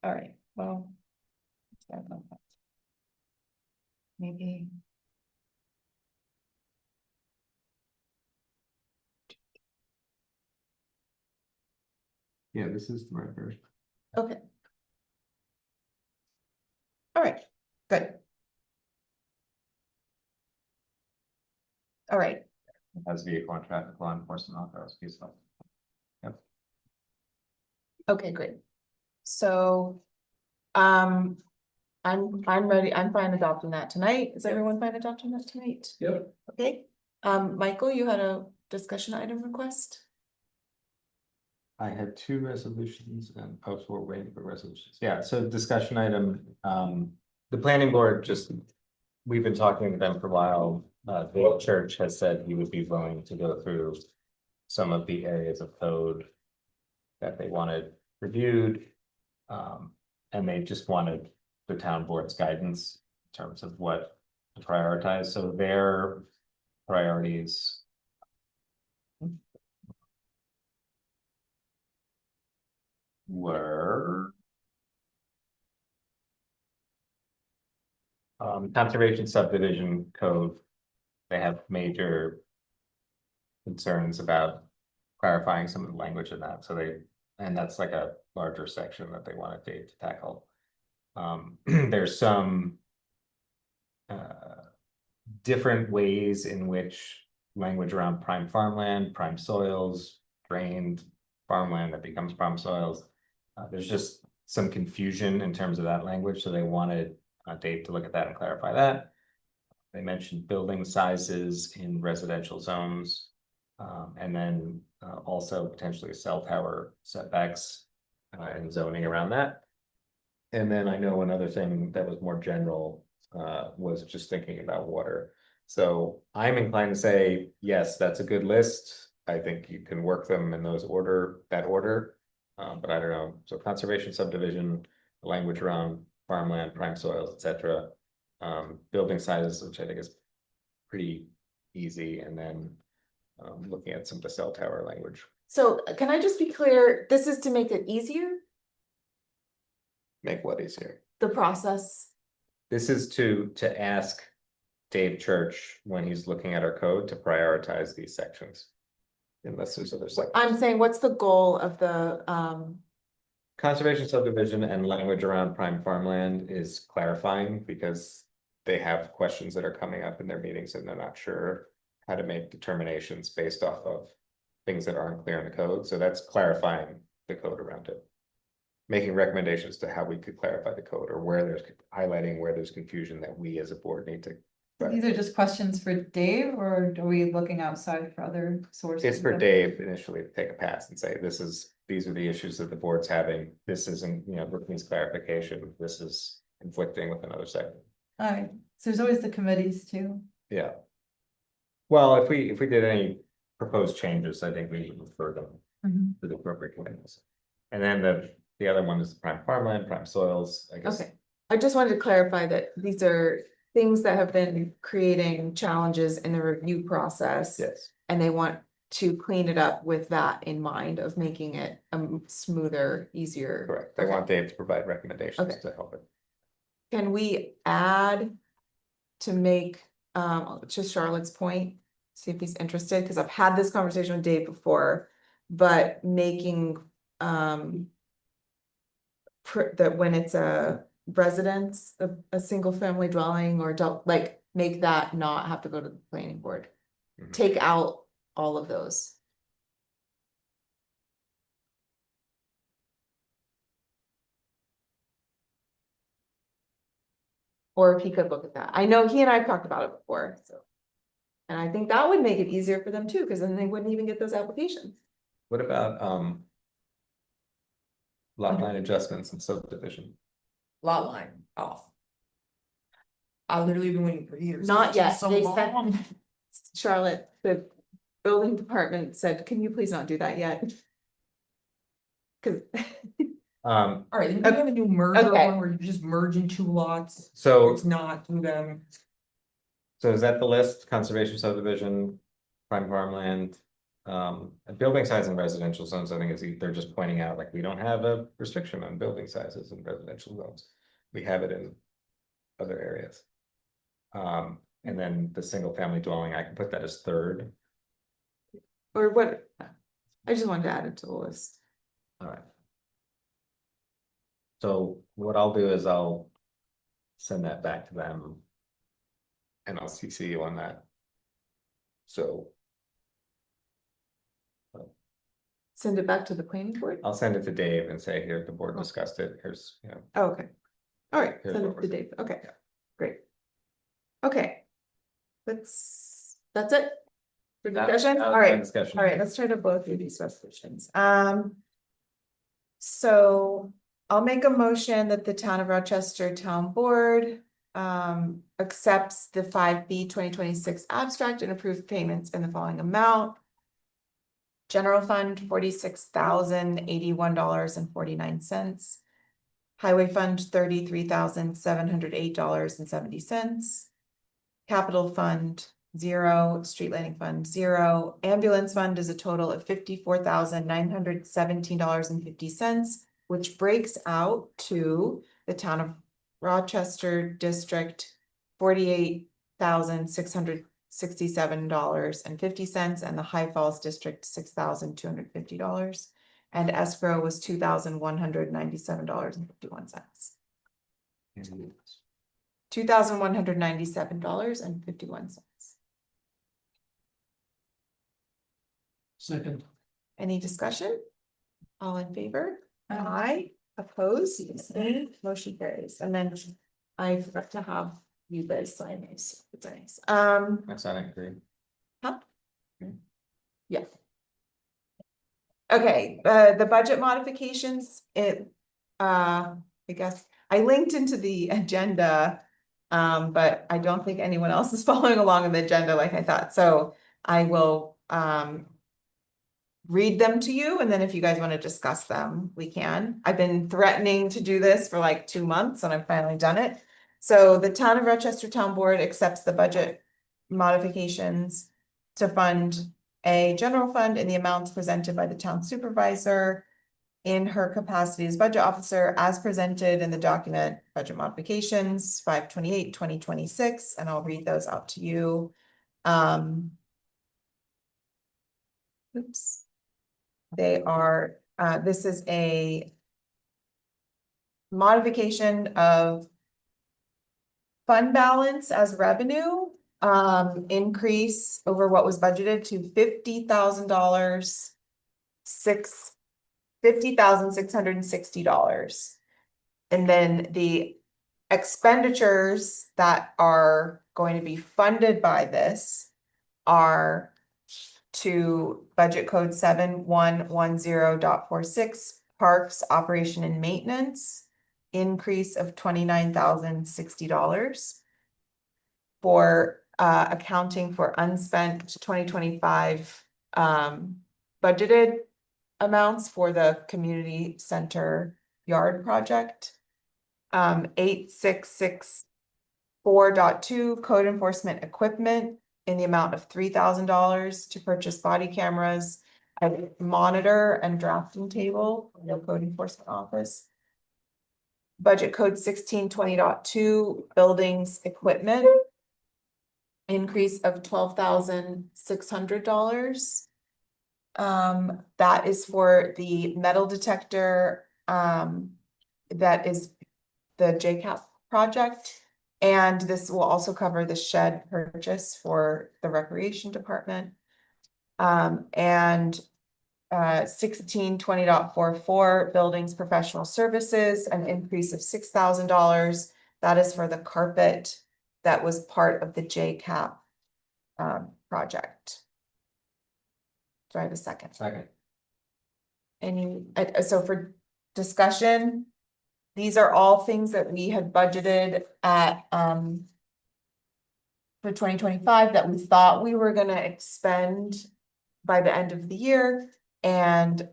All right, well. sorry about that. Maybe. Yeah, this is the right version. Okay. All right, good. All right, As vehicle and traffic law enforcement authorized piece of. Yep. okay, great. So, I'm ready, I'm fine adopting that tonight. Is everyone fine adopting that tonight? Yep. Okay, Michael, you had a discussion item request? I had two resolutions and folks were waiting for resolutions. Yeah, so discussion item, the planning board just, we've been talking to them for a while. The church has said he would be willing to go through some of the areas of code that they wanted reviewed. And they just wanted the town board's guidance in terms of what to prioritize. So their priorities were conservation subdivision code. They have major concerns about clarifying some of the language in that. So and that's like a larger section that they wanted Dave to tackle. There's some different ways in which language around prime farmland, prime soils, drained farmland that becomes prime soils. There's just some confusion in terms of that language, so they wanted Dave to look at that and clarify that. They mentioned building sizes in residential zones, and then also potentially cell tower setbacks and zoning around that. And then I know another thing that was more general was just thinking about water. So I'm inclined to say, yes, that's a good list. I think you can work them in that order. But I don't know. So conservation subdivision, language around farmland, prime soils, etc. Building sizes, which I think is pretty easy, and then looking at some of the cell tower language. So can I just be clear, this is to make it easier, Make what easier? the process? This is to ask Dave Church when he's looking at our code to prioritize these sections. Unless there's other sections. I'm saying, what's the goal of the, Conservation subdivision and language around prime farmland is clarifying because they have questions that are coming up in their meetings and they're not sure how to make determinations based off of things that aren't clear in the code. So that's clarifying the code around it. Making recommendations to how we could clarify the code or where there's highlighting where there's confusion that we as a board need to. These are just questions for Dave, or are we looking outside for other sources? It's for Dave initially to take a pass and say, these are the issues that the board's having. This isn't, needs clarification. This is conflicting with another segment. Alright, so there's always the committees too. Yeah. Well, if we did any proposed changes, I think we would refer them to the appropriate committees. And then the other one is prime farmland, prime soils, I guess. okay, I just wanted to clarify that these are things that have been creating challenges in the review process. Yes. And they want to clean it up with that in mind of making it a smoother, easier. Correct. They want Dave to provide recommendations to help it. Can we add to make, to Charlotte's point, see if he's interested, because I've had this conversation with Dave before, but making, that when it's a residence, a single family dwelling or adult, like make that not have to go to the planning board. Take out all of those. Or if he could look at that. I know he and I have talked about it before, so. And I think that would make it easier for them too, because then they wouldn't even get those applications. What about, lot line adjustments and subdivision? Lot line off. I've literally been waiting for years. Not It's yet, so they long. said, Charlotte, the building department said, can you please not do that yet? Cause. Um, All right, then we have a new merger Okay. one where you just merge in 2 lots. so, It's not through them. so is that the list? Conservation subdivision, prime farmland? And building size in residential zones, I think they're just pointing out, like, we don't have a restriction on building sizes in residential zones. We have it in other areas. And then the single family dwelling, I can put that as third. Or what, I just wanted to add it to the list. All right. So what I'll do is I'll send that back to them. And I'll CC you on that. So Send it back to the planning board? I'll send it to Dave and say, here, the board discussed it, here's, you know. Oh, okay. All right, Here's send what it we're to Dave, okay, great. Okay. That's it? For discussion, all right, Discussion. all right, let's try to blow through these resolutions. So I'll make a motion that the Town of Rochester Town Board accepts the 5B 2026 abstract and approves payments in the following amount. General Fund, $46,081.49. Highway Fund, $33,708.70. Capital Fund, 0. Street Lighting Fund, 0. Ambulance Fund is a total of $54,917.50, which breaks out to the Town of Rochester District, $48,667.50, and the High Falls District, $6,250. And escrow was $2,197.51. $2,197.51. Second. Any discussion? All in favor? Aye. Opposed? Abstained? Motion carries. And then I forgot to have you guys sign these. It's nice. That's not agree. Huh? Yeah. Okay, the budget modifications, I guess I linked into the agenda. But I don't think anyone else is following along on the agenda like I thought, so I will read them to you, and then if you guys want to discuss them, we can. I've been threatening to do this for like 2 months and I've finally done it. So the Town of Rochester Town Board accepts the budget modifications to fund a general fund in the amounts presented by the town supervisor in her capacity as budget officer as presented in the document budget modifications 5/28/2026, and I'll read those out to you. Oops. They are, this is a modification of fund balance as revenue, increase over what was budgeted to $50,000, $50,660. And then the expenditures that are going to be funded by this are to budget code 7110.46 parks operation and maintenance, increase of $29,060 for accounting for unspent 2025 budgeted amounts for the community center yard project. 8664.2 code enforcement equipment in the amount of $3,000 to purchase body cameras, a monitor and drafting table for the code enforcement office. Budget code 1620.2 buildings equipment, increase of $12,600. That is for the metal detector, that is the JCAP project. And this will also cover the shed purchase for the recreation department. And 1620.44 buildings professional services, an increase of $6,000. That is for the carpet that was part of the JCAP project. Do I have a second? Second. Any, so for discussion, these are all things that we had budgeted at, for 2025 that we thought we were gonna expend by the end of the year. And,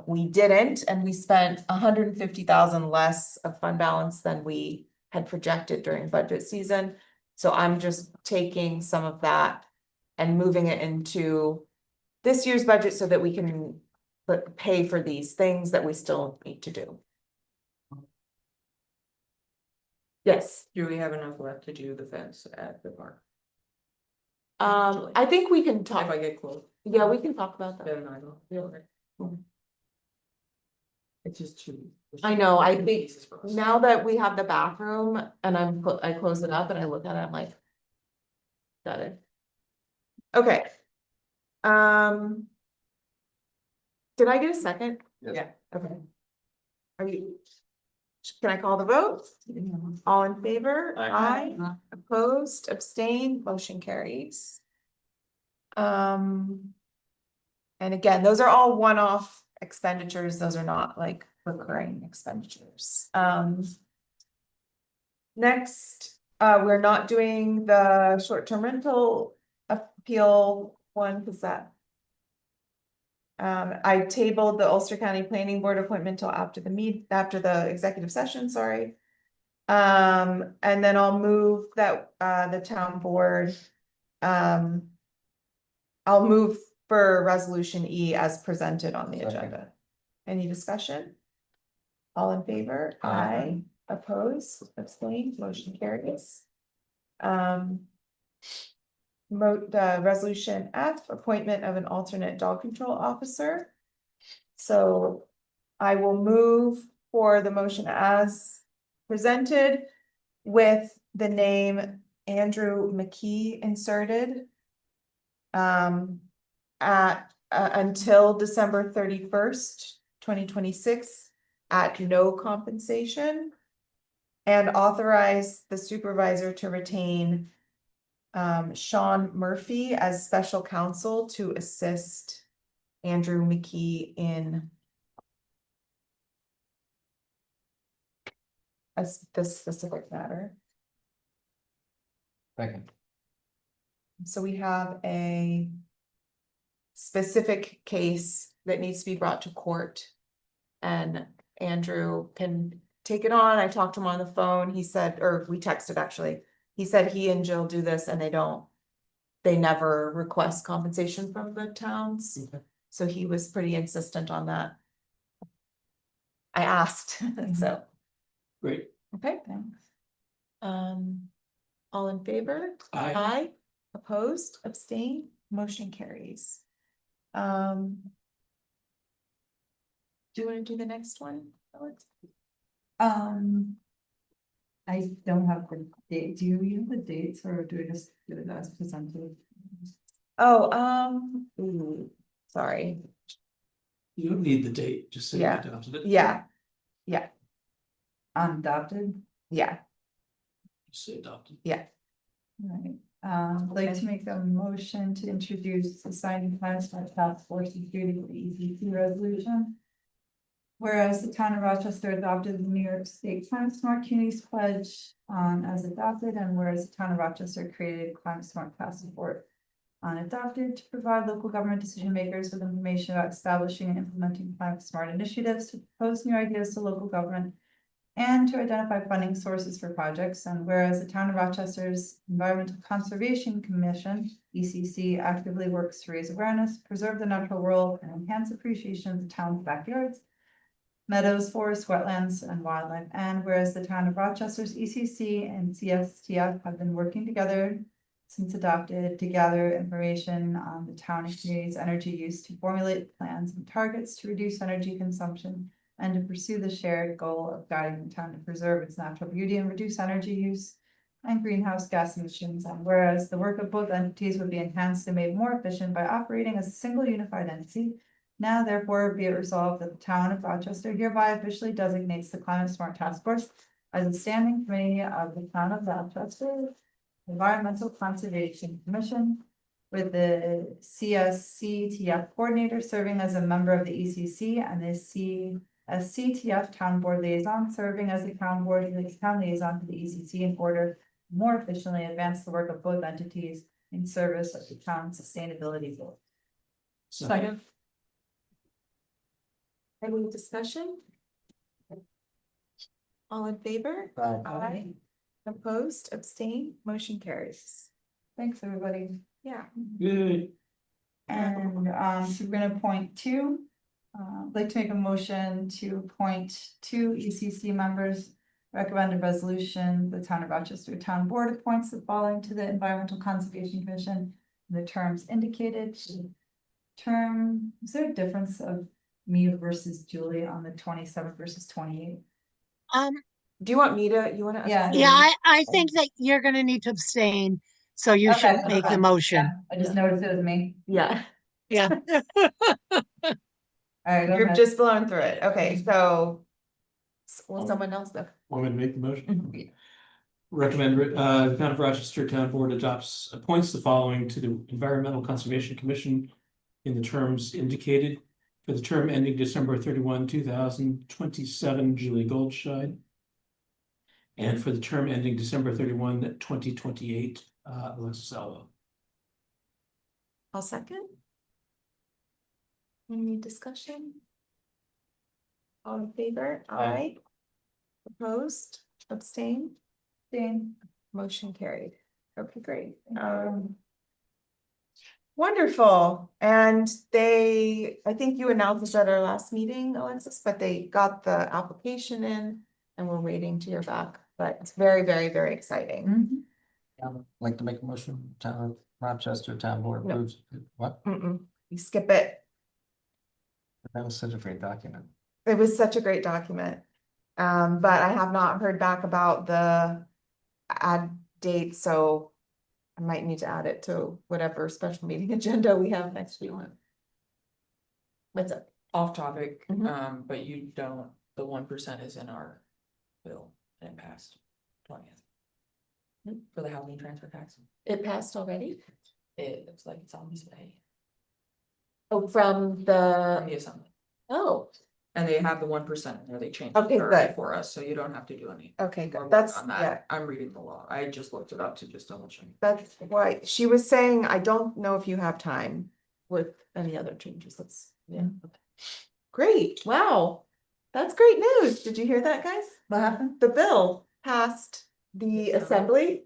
we didn't, and we spent 150,000 less of fund balance than we had projected during budget season. So I'm just taking some of that and moving it into this year's budget so that we can pay for these things that we still need to do. Yes, Do we have enough left to do the fence at the park? I think we can talk, If I get close, yeah, we can talk about that. then I don't feel it. It's just too. I know, I think pieces for us. now that we have the bathroom and I close it up and I look at it, I'm like. Got it. Okay. Did I get a second? Yes. Yeah. Okay. Are you? Can I call the vote? All in favor? Aye. Opposed, abstained, motion carries. And again, those are all one-off expenditures. Those are not like recurring expenditures. Next, we're not doing the short-term rental appeal one because that. I tabled the Ulster County Planning Board appointment till after the executive session, sorry. And then I'll move that, the town board, I'll move for resolution E as presented on the Second. agenda. Any discussion? All in favor? Aye. Opposed, abstained, motion carries. The resolution F, appointment of an alternate dog control officer. So I will move for the motion as presented with the name Andrew McKee inserted. Until December 31st, 2026 at no compensation. And authorize the supervisor to retain Sean Murphy as special counsel to assist Andrew McKee in this specific matter. Second. So we have a specific case that needs to be brought to court. And Andrew can take it on. I talked to him on the phone. He said, or we texted actually. He said he and Jill do this and they never request compensation from the towns. Okay. So he was pretty insistent on that. I asked, so. Great. Okay, thanks. All in favor? Aye. Opposed, abstained, motion carries. Do you want to do the next one, Alex? I don't have the date. Do you have the dates or do I just do it as presented? Oh, sorry. You don't need the date, just say Yeah. adopted it. Yeah, Adopted? yeah, Just say adopted. Right, I'd like to make a motion to introduce the signing plans for task force security for the ECC resolution. Whereas the town of Rochester adopted the New York State Climate Smart Communities Pledge as adopted, and whereas the town of Rochester created Climate Smart Task Support adopted to provide local government decision makers with information about establishing and implementing climate smart initiatives, to propose new ideas to local government, and to identify funding sources for projects. And whereas the town of Rochester's Environmental Conservation Commission, ECC, actively works to raise awareness, preserve the natural world, and enhance appreciation of the town's backyards, meadows, forests, wetlands, and wildlife. And whereas the town of Rochester's ECC and CSTF have been working together since adopted to gather information on the town and community's energy use, to formulate plans and targets to reduce energy consumption, and to pursue the shared goal of guiding the town to preserve its natural beauty and reduce energy use and greenhouse gas emissions. And whereas the work of both entities would be enhanced and made more efficient by operating as a single unified entity, now therefore be it resolved that the town of Rochester hereby officially designates the Climate Smart Task Force as a standing committee of the town of Rochester Environmental Conservation Commission, with the CSCTF coordinator serving as a member of the ECC and the CSCTF town board liaison serving as the town liaison to the ECC in order to more efficiently advance the work of both entities in service of the town's sustainability goals. Second. Any discussion? All in favor? Aye. Opposed, abstain, motion carries. Thanks, everybody. Yeah. Good. And so we're gonna appoint two. I'd like to make a motion to appoint two ECC members. Recommended resolution, the town of Rochester Town Board appoints the following to the Environmental Conservation Commission. The terms indicated. Term, is there a difference of me versus Julie on the 27th versus 28th? Do you want me to, you wanna? Yeah. Yeah, I think that you're gonna need to abstain, so you Okay, shouldn't make the okay. motion. I just noticed it was me. Yeah. Yeah. All right, go You're ahead. just blowing through it. Okay, so. Will someone else though? Want me to make the motion? Recommend, the town of Rochester Town Board appoints the following to the Environmental Conservation Commission in the terms indicated for the term ending December 31, 2027, Julie Goldscheid. And for the term ending December 31, 2028, Alexis Alva. I'll second. Any discussion? All in favor? Aye. Opposed, abstain? Motion carried. Okay, great. Wonderful, and I think you announced this at our last meeting, Alexis, but they got the application in and we're waiting to hear back, but it's very, very, very exciting. I'd like to make a motion, town of Rochester Town Board No. approves, what? You skip it. That was such a great document. It was such a great document. But I have not heard back about the add date, so I might need to add it to whatever special meeting agenda we have next week. What's up? Off topic, Mhm. but you don't, the 1% is in our bill and it passed 20th. For the housing transfer tax, It passed already? it looks like it's on this way. Oh, from the, From the assembly, oh, and they have the 1% where they changed. Okay, it already good. for us, so you don't have to do any. okay, more good, work that's, on yeah, that. I'm reading the law, I just looked it up to just double check. that's why, she was saying, I don't know if you have time with any other changes, let's, yeah. Okay. Great, wow, that's great news, did you hear that, guys? What happened? The bill passed the assembly.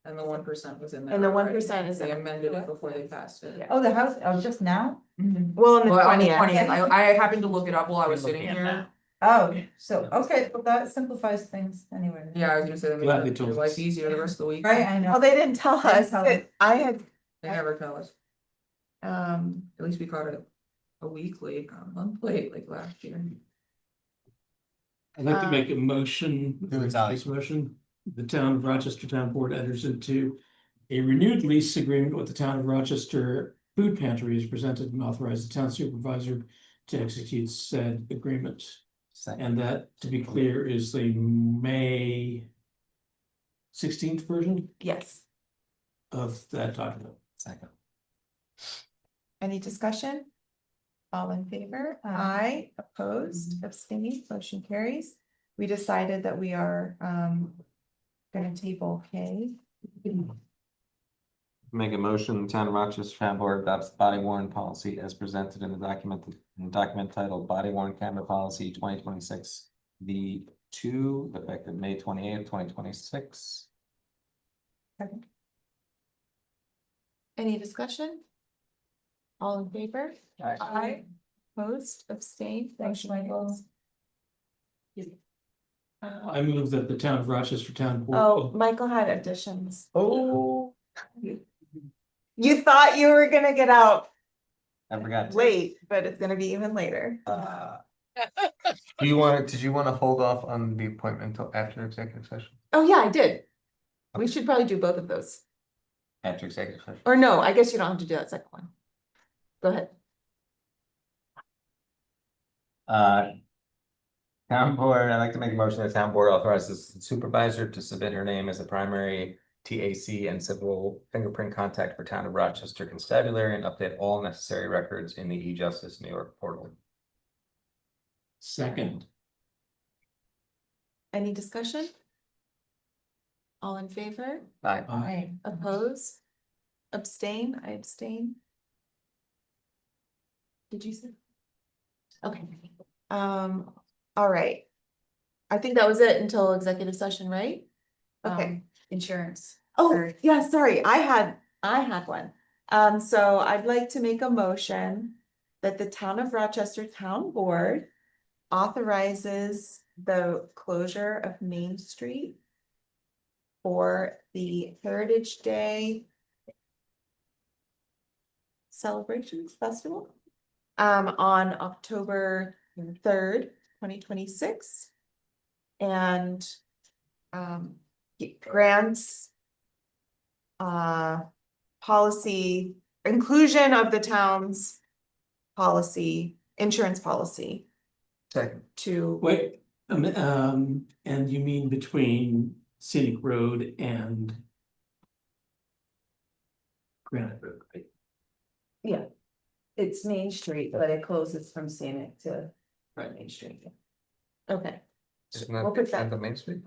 And the 1% was in there. And the already. 1% is They in- amended it before they passed it. Yeah. Oh, the house, just now? Well, in the Well, on the 20th. 20th, I happened to look it up while I was sitting here. Oh, so, okay, well, that simplifies things anyway. Yeah, I was gonna say that Glad they made your told life us. easier the rest of the week. Right, I know. Oh, they didn't tell Didn't us, tell us. I had, They never tell us. At least we caught it a week late, a month late, like last year. I'd like to make a motion, Do it, Sally. this motion, the town of Rochester Town Board enters into a renewed lease agreement with the town of Rochester Food Pantry as presented and authorized the town supervisor to execute said agreement. Second. And that, to be clear, is the May 16th version yes, of that document. Second. any discussion? All in favor? Aye, opposed, abstaining, motion carries. We decided that we are, gonna table K. Make a motion, the town of Rochester Town Board adopts body worn policy as presented in the document titled Body Worn Camera Policy 2026 V2, effective May 28th, 2026. Any discussion? All in favor? Aye. Aye, opposed, abstained, Thanks, motion Michael. carries. I move that the town of Rochester Town Board. Oh, Michael had additions. Oh. You thought you were gonna get out I forgot. late, but it's gonna be even later. Did you want to hold off on the appointment until after executive session? Oh, yeah, I did. We should probably do both of those. After executive session. Or no, I guess you don't have to do that second one. Go ahead. Town board, I'd like to make a motion that town board authorizes the supervisor to submit her name as the primary TAC and civil fingerprint contact for Town of Rochester Constabulary and update all necessary records in the e-justice New York portal. Second. Any discussion? All in favor? Aye. Oppose? Abstain? I abstain. Did you say? Okay. All right. I think that was it until executive session, right? Okay. Insurance. Oh, yeah, sorry, I had one. So I'd like to make a motion that the Town of Rochester Town Board authorizes the closure of Main Street for the Heritage Day Celebrations Festival on October 3rd, 2026. And it grants policy inclusion of the town's policy, insurance policy Second. to Wait, and you mean between Scenic Road and Granite Road, right? Yeah. It's Main Street, but it closes from Scenic to Right. Main Street. okay. Isn't We'll that the put that- extent of Main Street?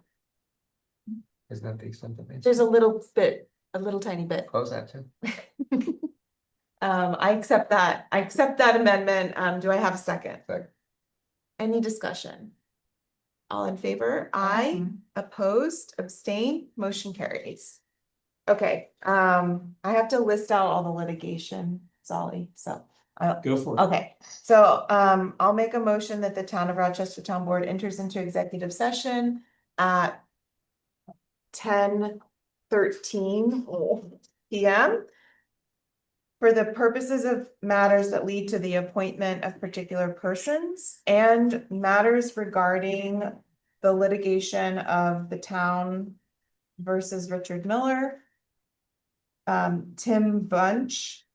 Isn't that the extent of Main Street? There's a little bit, a little tiny bit. Close that too. I accept that amendment. Do I have a second? Second. Any discussion? All in favor? Aye. Opposed, abstain, motion carries. Okay, I have to list out all the litigation, Solly, so. Go for it. Okay, so I'll make a motion that the Town of Rochester Town Board enters into executive session at 10:13 PM. For the purposes of matters that lead to the appointment of particular persons and matters regarding the litigation of the town versus Richard Miller. Tim Bunch,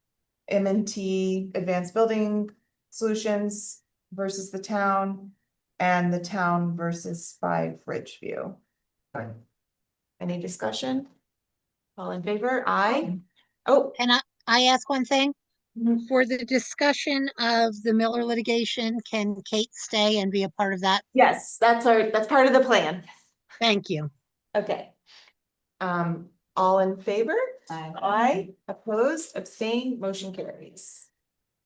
M&T Advanced Building Solutions versus the town, and the town versus 5 Ridgeview. Aye. Any discussion? All in favor? Aye. Oh, Can I ask one thing? Mhm. For the discussion of the Miller litigation, can Kate stay and be a part of that? yes, that's part of the plan. Thank you. Okay. All in favor? Aye. Opposed, abstained, motion carries.